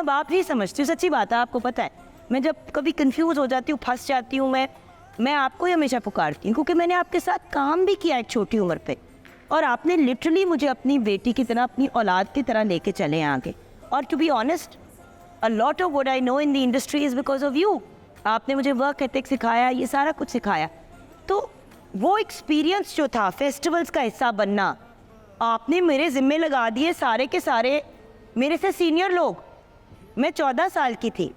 बाप ही समझती हूँ, सच्ची बात है, आपको पता है। मैं जब कभी कंफ्यूज हो जाती हूँ, फंस जाती हूँ, मैं आपको ही हमेशा पुकारती हूँ, क्योंकि मैंने आपके साथ काम भी किया एक छोटी उम्र पे, और आपने लिटरली मुझे अपनी बेटी की तरह, अपनी औलाद की तरह लेके चले आगे। और to be honest, a lot of what I know in the industry is because of you. आपने मुझे वर्क एथिक सिखाया, ये सारा कुछ सिखाया। तो वो एक्सपीरियंस जो था, फेस्टिवल्स का हिस्सा बनना, आपने मेरे ज़िम्मे लगा दिए सारे के सारे मेरे से सीनियर लोग। मैं 14 साल की थी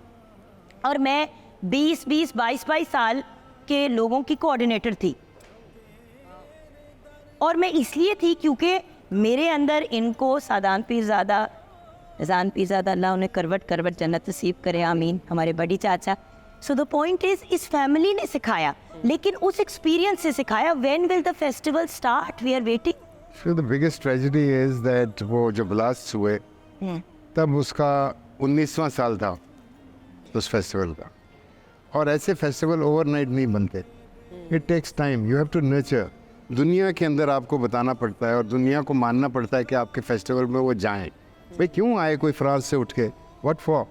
और मैं 22 साल के लोगों की कोऑर्डिनेटर थी, और मैं इसलिए थी क्योंकि मेरे अंदर इनको सादान पीरज़ादा, अल्लाह उन्हें करवट जन्नत नसीब करे, आमीन, हमारे बड़ी चाचा। सो द पॉइंट इज़, इस फैमिली ने सिखाया, लेकिन उस एक्सपीरियंस से सिखाया। When will the festival start? We are waiting.
So the biggest tragedy is that वो जो ब्लास्ट हुए तब उसका 19वां साल था उस फेस्टिवल का, और ऐसे फेस्टिवल ओवरनाइट नहीं बनते। It takes time, you have to nurture. दुनिया के अंदर आपको बताना पड़ता है और दुनिया को मानना पड़ता है कि आपके फेस्टिवल में वो जाएं। भाई क्यों आए कोई फ्रांस से उठ के, what for?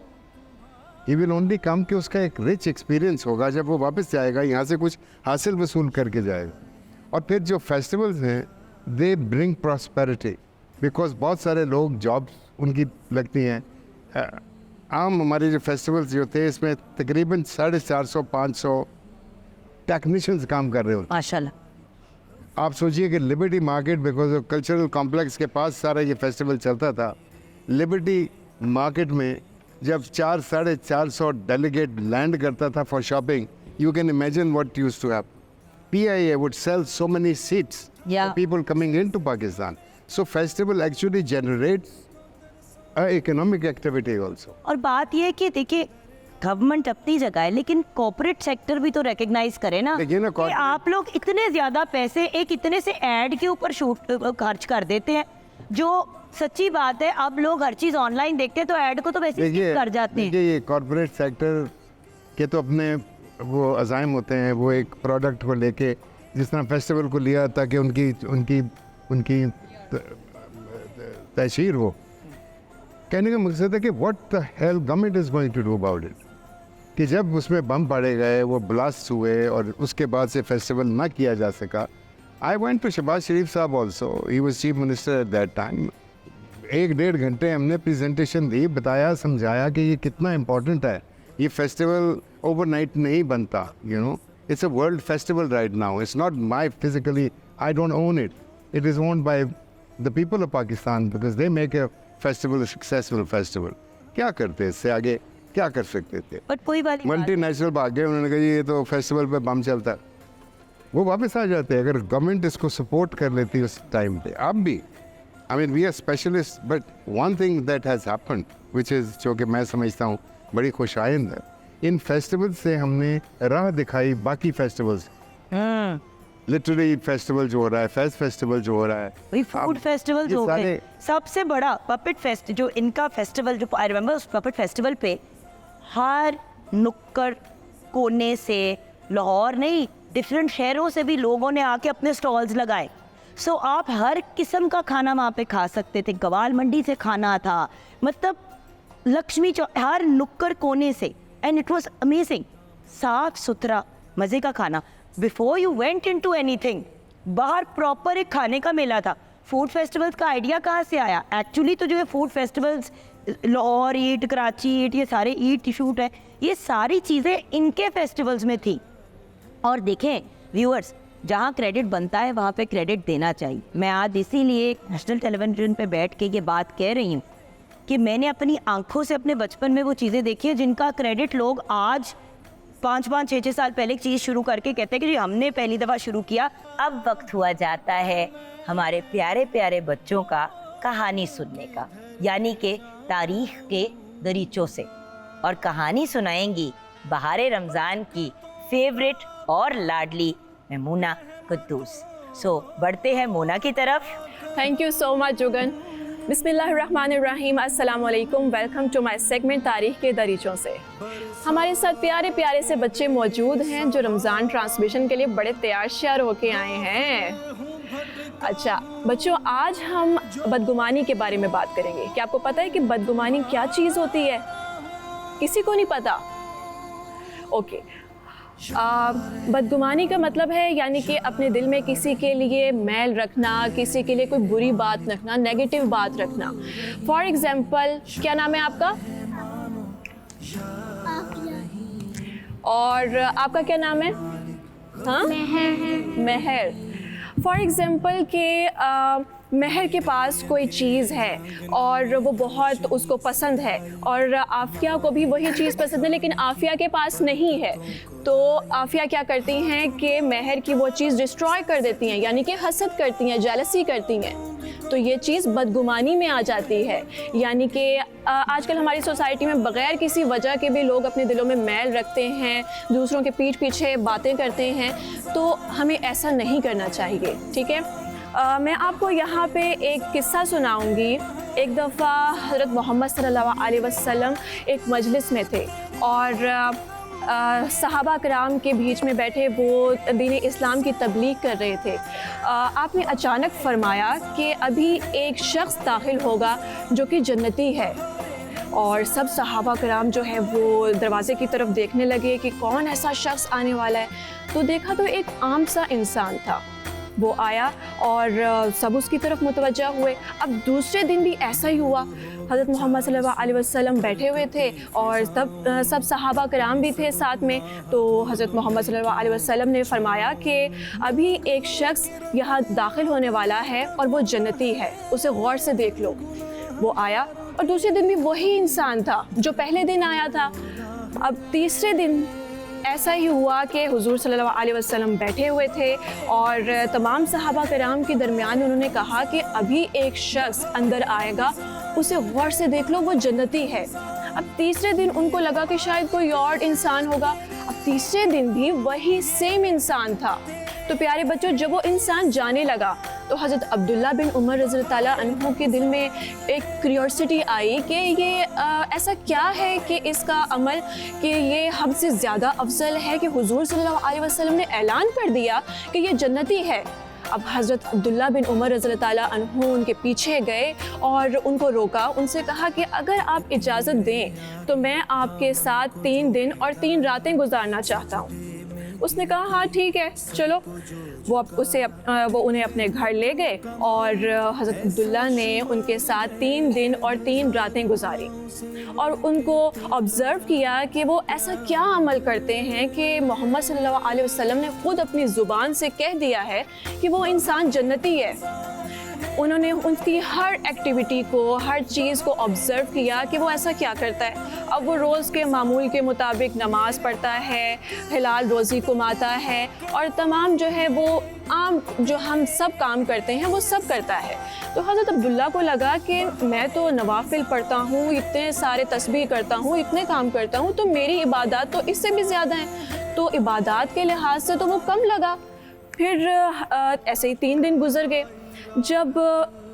He will only come कि उसका एक रिच एक्सपीरियंस होगा जब वो वापस जाएगा, यहाँ से कुछ हासिल वसूल करके जाएगा। और फिर जो फेस्टिवल्स हैं, दे ब्रिंग प्रॉस्पेरिटी, बिकॉज बहुत सारे लोग जॉब्स उनकी लगती हैं। आम हमारे जो फेस्टिवल्स जो थे, इसमें तकरीबन 450-500 टेक्नीशियंस काम कर रहे होते।
माशाल्लाह।
आप सोचिए कि liberty market, because of cultural complex के पास सारा ये फेस्टिवल चलता था। लिबर्टी मार्केट में जब 400-450 डेलीगेट लैंड करता था for shopping, you can imagine what used to happen. PIA would sell so many seats for people coming into Pakistan. So festival actually generates economic activity also.
और बात ये है कि देखिए, गवर्नमेंट अपनी जगह है, लेकिन कॉर्पोरेट सेक्टर भी तो रिकग्नाइज करे ना कि आप लोग इतने ज़्यादा पैसे एक इतने से ऐड के ऊपर खर्च कर देते हैं। जो सच्ची बात है, अब लोग हर चीज़ ऑनलाइन देखते हैं तो ऐड को तो वैसे ही कर जाते हैं।
ये कॉर्पोरेट सेक्टर के तो अपने वो अज़ाइम होते हैं, वो एक प्रोडक्ट को लेके, जिस तरह फेस्टिवल को लिया ताकि उनकी तशहीर हो। कहने का मकसद है कि what the hell government is going to do about it, कि जब उसमें बम पड़े गए, वो ब्लास्ट हुए और उसके बाद से फेस्टिवल ना किया जा सका। आई वेंट टू शहबाज शरीफ साहब also, he was chief minister at that time. 1-1.5 घंटे हमने प्रेजेंटेशन दी, बताया, समझाया कि ये कितना इम्पोर्टेंट है। ये फेस्टिवल ओवरनाइट नहीं बनता, you know, it's a world festival right now. It's not my physically, I don't own it, it is owned by the people of Pakistan, because they make a festival successful festival. क्या करते, इससे आगे क्या कर सकते थे?
बट कोई बात नहीं,
मल्टीनेशनल भाग गए, उन्होंने कहा जी ये तो फेस्टिवल पे बम चलता है, वो वापस आ जाते हैं। अगर गवर्नमेंट इसको सपोर्ट कर लेती उस टाइम पे। अब भी I mean we are specialist, but one thing that has happened which is, जो कि मैं समझता हूँ बड़ी खुशाइंद है, इन फेस्टिवल से हमने राह दिखाई बाकी फेस्टिवल्स। लिटरेरी फेस्टिवल जो हो रहा है, फेस्ट फेस्टिवल जो हो रहा है,
वही फूड फेस्टिवल जो है, सबसे बड़ा पपेट फेस्ट जो इनका फेस्टिवल, जो आई रिमेंबर उस पपेट फेस्टिवल पे हर नुक्कड़ कोने से, लाहौर नहीं डिफरेंट शहरों से भी लोगों ने आके अपने स्टॉल्स लगाए। सो आप हर किस्म का खाना वहाँ पे खा सकते थे। गवाल मंडी से खाना था, मतलब लक्ष्मी चौक, हर नुक्कड़ कोने से, एंड इट वॉज अमेजिंग। साफ सुथरा मज़े का खाना। Before you went into anything, बाहर प्रॉपर एक खाने का मेला था। फूड फेस्टिवल्स का आइडिया कहाँ से आया? एक्चुअली तो जो है फूड फेस्टिवल्स, लाहौर ईट, कराची ईट, ये सारे ईट शूट है, ये सारी चीज़ें इनके फेस्टिवल्स में थी। और देखें व्यूअर्स, जहाँ क्रेडिट बनता है वहाँ पे क्रेडिट देना चाहिए। मैं आज इसीलिए नेशनल टेलीविज़न पे बैठ के ये बात कह रही हूँ कि मैंने अपनी आंखों से अपने बचपन में वो चीज़ें देखी हैं जिनका क्रेडिट लोग आज 5-5, 6-6 साल पहले एक चीज़ शुरू करके कहते हैं कि जी हमने पहली दफ़ा शुरू किया। अब वक्त हुआ जाता है हमारे प्यारे प्यारे बच्चों का कहानी सुनने का, यानी कि तारीख के दरीचों से। और कहानी सुनाएंगी बहारे रमज़ान की फेवरेट और लाडली मेमूना कुद्दूस। सो बढ़ते हैं मोना की तरफ।
Thank you so much Jugan. बिस्मिल्लाहिर्रहमानिर्रहीम, अस्सलाम वालेकुम। वेलकम टू माय सेगमेंट तारीख के दरीचों से। हमारे साथ प्यारे प्यारे से बच्चे मौजूद हैं जो रमज़ान ट्रांसमिशन के लिए बड़े तैयार श्यार होके आए हैं। अच्छा बच्चों, आज हम बदगुमानी के बारे में बात करेंगे। क्या आपको पता है कि बदगुमानी क्या चीज़ होती है? किसी को नहीं पता? ओके। बदगुमानी का मतलब है यानी कि अपने दिल में किसी के लिए मैल रखना, किसी के लिए कोई बुरी बात रखना, नेगेटिव बात रखना। फॉर एग्जाम्पल, क्या नाम है आपका? और आपका क्या नाम है? हाँ, महर। फॉर एग्जाम्पल कि महर के पास कोई चीज़ है और वो बहुत उसको पसंद है और आफिया को भी वही चीज़ पसंद है, लेकिन आफिया के पास नहीं है। तो आफिया क्या करती हैं कि महर की वो चीज़ डिस्ट्रॉय कर देती हैं, यानी कि हसद करती हैं, जेलसी करती हैं। तो ये चीज़ बदगुमानी में आ जाती है। यानी कि आजकल हमारी सोसाइटी में बग़ैर किसी वजह के भी लोग अपने दिलों में मैल रखते हैं, दूसरों के पीठ पीछे बातें करते हैं। तो हमें ऐसा नहीं करना चाहिए, ठीक है? मैं आपको यहाँ पे एक किस्सा सुनाऊंगी। एक दफ़ा हज़रत मोहम्मद सल्लल्लाहु अलैहि वसल्लम एक मजलिस में थे और सहाबा कराम के बीच में बैठे वो दीन इस्लाम की तबलीग कर रहे थे। आपने अचानक फरमाया कि अभी एक शख्स दाखिल होगा जो कि जन्नती है। और सब सहाबा कराम जो है वो दरवाज़े की तरफ देखने लगे कि कौन ऐसा शख्स आने वाला है। तो देखा तो एक आम सा इंसान था, वो आया और सब उसकी तरफ मुतवज्जा हुए। अब दूसरे दिन भी ऐसा ही हुआ। हज़रत मोहम्मद सल्लल्लाहु अलैहि वसल्लम बैठे हुए थे और तब सब सहाबा कराम भी थे साथ में। तो हज़रत मोहम्मद सल्लल्लाहु अलैहि वसल्लम ने फरमाया कि अभी एक शख्स यहाँ दाखिल होने वाला है और वो जन्नती है, उसे गौर से देख लो। वो आया और दूसरे दिन भी वही इंसान था जो पहले दिन आया था। अब तीसरे दिन ऐसा ही हुआ कि हुजूर सल्लल्लाहु अलैहि वसल्लम बैठे हुए थे और तमाम सहाबा कराम के दरमियान उन्होंने कहा कि अभी एक शख्स अंदर आएगा, उसे गौर से देख लो, वो जन्नती है। अब तीसरे दिन उनको लगा कि शायद कोई और इंसान होगा। अब तीसरे दिन भी वही सेम इंसान था। तो प्यारे बच्चों, जब वो इंसान जाने लगा तो हज़रत अब्दुल्ला बिन उमर रज़ी ताला अन्हु के दिल में एक क्यूरियोसिटी आई कि ये ऐसा क्या है कि इसका अमल कि ये हमसे ज़्यादा अफजल है कि हुजूर सल्लल्लाहु अलैहि वसल्लम ने ऐलान कर दिया कि ये जन्नती है। अब हज़रत अब्दुल्ला बिन उमर रज़ी ताला अन्हु उनके पीछे गए और उनको रोका, उनसे कहा कि अगर आप इजाज़त दें तो मैं आपके साथ 3 दिन और 3 रातें गुजारना चाहता हूँ। उसने कहा हाँ ठीक है चलो। वो उन्हें अपने घर ले गए और हज़रत अब्दुल्ला ने उनके साथ 3 दिन और 3 रातें गुजारी और उनको ऑब्ज़र्व किया कि वो ऐसा क्या अमल करते हैं कि मोहम्मद सल्लल्लाहु अलैहि वसल्लम ने ख़ुद अपनी ज़ुबान से कह दिया है कि वो इंसान जन्नती है। उन्होंने उनकी हर एक्टिविटी को, हर चीज़ को ऑब्ज़र्व किया कि वो ऐसा क्या करता है। अब वो रोज़ के मामूल के मुताबिक नमाज़ पढ़ता है, हलाल रोज़ी कमाता है और तमाम जो है वो आम जो हम सब काम करते हैं वो सब करता है। तो हज़रत अब्दुल्ला को लगा कि मैं तो नवाफिल पढ़ता हूँ, इतने सारे तस्बीह करता हूँ, इतने काम करता हूँ, तो मेरी इबादत तो इससे भी ज़्यादा हैं। तो इबादत के लिहाज से तो वो कम लगा। फिर ऐसे ही 3 दिन गुजर गए। जब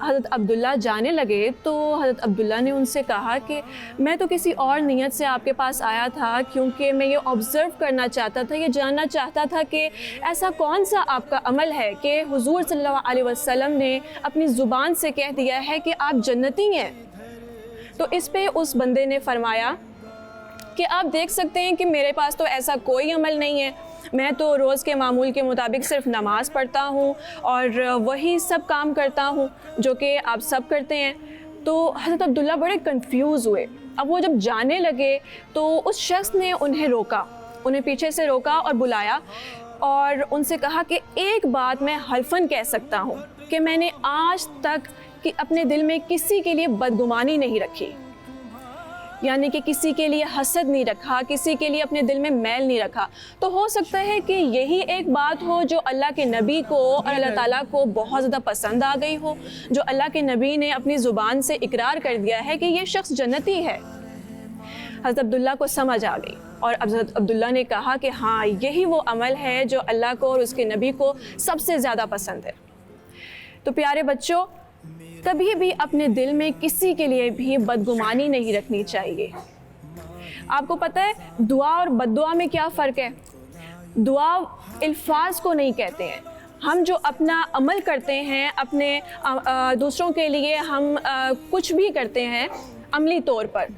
हज़रत अब्दुल्ला जाने लगे तो हज़रत अब्दुल्ला ने उनसे कहा कि मैं तो किसी और नीयत से आपके पास आया था, क्योंकि मैं ये ऑब्ज़र्व करना चाहता था, ये जानना चाहता था कि ऐसा कौन सा आपका अमल है कि हुजूर सल्लल्लाहु अलैहि वसल्लम ने अपनी ज़ुबान से कह दिया है कि आप जन्नती हैं। तो इस पे उस बंदे ने फरमाया कि आप देख सकते हैं कि मेरे पास तो ऐसा कोई अमल नहीं है, मैं तो रोज़ के मामूल के मुताबिक सिर्फ नमाज़ पढ़ता हूँ और वही सब काम करता हूँ जो कि आप सब करते हैं। तो हज़रत अब्दुल्ला बड़े कंफ्यूज हुए। अब वो जब जाने लगे तो उस शख्स ने उन्हें रोका, उन्हें पीछे से रोका और बुलाया और उनसे कहा कि एक बात मैं हल्फन कह सकता हूँ कि मैंने आज तक कि अपने दिल में किसी के लिए बदगुमानी नहीं रखी। यानी कि किसी के लिए हसद नहीं रखा, किसी के लिए अपने दिल में मैल नहीं रखा। तो हो सकता है कि यही एक बात हो जो अल्लाह के नबी को और अल्लाह ताला को बहुत ज़्यादा पसंद आ गई हो, जो अल्लाह के नबी ने अपनी ज़ुबान से इकरार कर दिया है कि ये शख्स जन्नती है। हज़रत अब्दुल्ला को समझ आ गई और हज़रत अब्दुल्ला ने कहा कि हाँ, यही वो अमल है जो अल्लाह को और उसके नबी को सबसे ज़्यादा पसंद है। तो प्यारे बच्चों, कभी भी अपने दिल में किसी के लिए भी बदगुमानी नहीं रखनी चाहिए। आपको पता है दुआ और बद्दुआ में क्या फ़र्क है? दुआ अल्फाज को नहीं कहते हैं, हम जो अपना अमल करते हैं, अपने दूसरों के लिए हम कुछ भी करते हैं अमली तौर पर,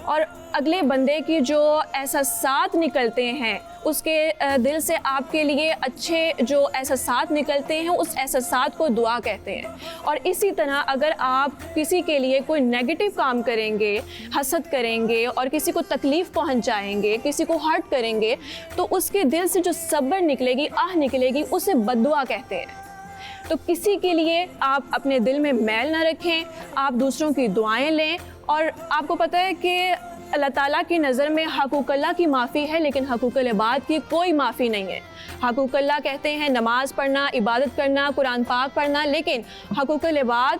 और अगले बंदे की जो एहसासात निकलते हैं उसके दिल से आपके लिए अच्छे जो एहसासात निकलते हैं उस एहसासात को दुआ कहते हैं। और इसी तरह अगर आप किसी के लिए कोई नेगेटिव काम करेंगे, हसद करेंगे और किसी को तकलीफ़ पहुंचाएंगे, किसी को हर्ट करेंगे, तो उसके दिल से जो सब्र निकलेगी, आह निकलेगी, उसे बद्दुआ कहते हैं। तो किसी के लिए आप अपने दिल में मैल ना रखें, आप दूसरों की दुआएं लें। और आपको पता है कि अल्लाह ताला की नज़र में हकूक़ल्लाह की माफ़ी है, लेकिन हकूक़ुल इबाद की कोई माफ़ी नहीं है। हकूक़ल्लाह कहते हैं नमाज़ पढ़ना, इबादत करना, कुरान पाक पढ़ना, लेकिन हकूक़ुल इबाद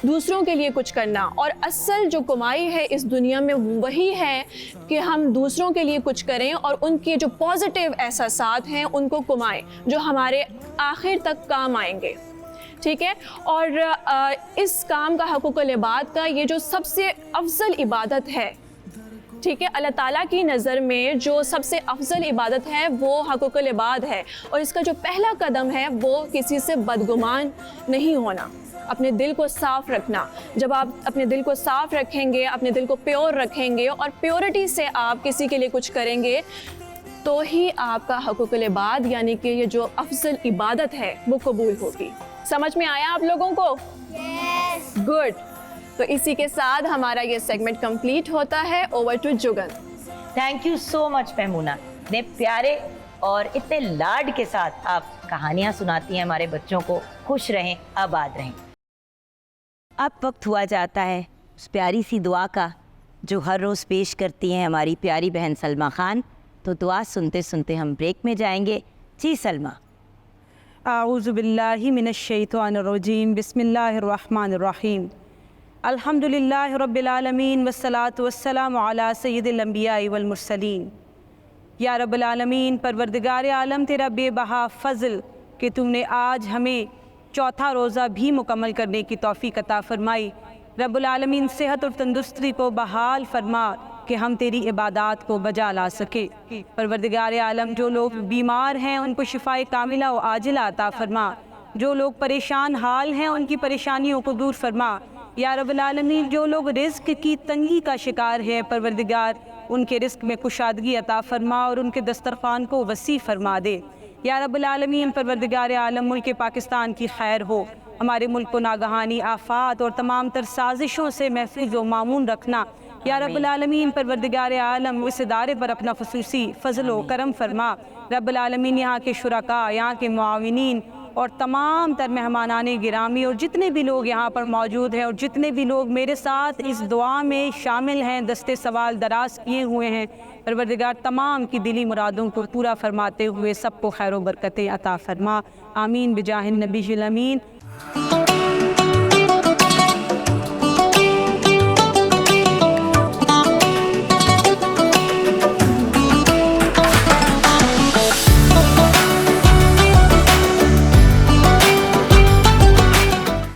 दूसरों के लिए कुछ करना। और असल जो कमाई है इस दुनिया में वही है कि हम दूसरों के लिए कुछ करें और उनके जो पॉजिटिव एहसासात हैं उनको कमाएं, जो हमारे आखिर तक काम आएंगे। ठीक है। और इस काम का हकूक़ुल इबाद का ये जो सबसे अफजल इबादत है, ठीक है, अल्लाह ताला की नज़र में जो सबसे अफजल इबादत है वो हकूक़ुल इबाद है। और इसका जो पहला कदम है वो किसी से बदगुमान नहीं होना, अपने दिल को साफ़ रखना। जब आप अपने दिल को साफ़ रखेंगे, अपने दिल को प्योर रखेंगे और प्योरिटी से आप किसी के लिए कुछ करेंगे, तो ही आपका हकूक़ुल इबाद यानी कि ये जो अफजल इबादत है वो कबूल होगी। समझ में आया आप लोगों को? Yes. गुड। तो इसी के साथ हमारा ये सेगमेंट कंप्लीट होता है। Over to Jugan.
Thank you so much Memoona, इतने प्यारे और इतने लाड के साथ आप कहानियाँ सुनाती हैं हमारे बच्चों को। खुश रहें, आबाद रहें। अब वक्त हुआ जाता है उस प्यारी सी दुआ का जो हर रोज़ पेश करती हैं हमारी प्यारी बहन सलमा खान। तो दुआ सुनते सुनते हम ब्रेक में जाएंगे। जी सलमा।
आऊज़ु बिल्लाहि मिनश शैतानिर रजीम, बिस्मिल्लाहिर रहमानिर रहीम, अल्हम्दुलिल्लाहि रब्बिल आलमीन वस्सलातु वस्सलामु अला सय्यिदिल अंबिया वल मुरसलीन। या रब्बुल आलमीन, परवरदिगार आलम, तेरा बेबहा फ़ज़ल कि तुमने आज हमें चौथा रोज़ा भी मुकम्मल करने की तौफ़ीक़ अता फ़रमाई। रब्बुल आलमीन सेहत और तंदुरुस्ती को बहाल फरमा कि हम तेरी इबादत को बजा ला सके। परवरदिगार आलम, जो लोग बीमार हैं उनको शिफाए कामिला व आजिला अता फरमा, जो लोग परेशान हाल हैं उनकी परेशानियों को दूर फरमा। या रब्बुल आलमीन, जो लोग रिज़्क़ की तंगी का शिकार है, परवरदिगार उनके रिज़्क़ में कुशादगी अता फरमा और उनके दस्तरखान को वसी फरमा दे। या रब्बुल आलमीन, परवरदिगार आलम, मुल्क पाकिस्तान की खैर हो, हमारे मुल्क को नागहानी आफ़ात और तमाम तर साजिशों से महफूज व मामून रखना। या रब्बुल आलमीन, परवरदिगार आलम, इस इदारे पर अपना ख़ुसूसी फ़ज़ल व करम फरमा। रब्बुल आलमीन, यहाँ के शुरका, यहाँ के मुआविनीन और तमाम तर मेहमानाने गिरामी और जितने भी लोग यहाँ पर मौजूद हैं और जितने भी लोग मेरे साथ इस दुआ में शामिल हैं, दस्ते सवाल दराज किए हुए हैं, परवरदिगार तमाम की दिली मुरादों को पूरा फरमाते हुए सबको खैर व बरकतें अता फरमा। आमीन बिजाहिन नबील अमीन।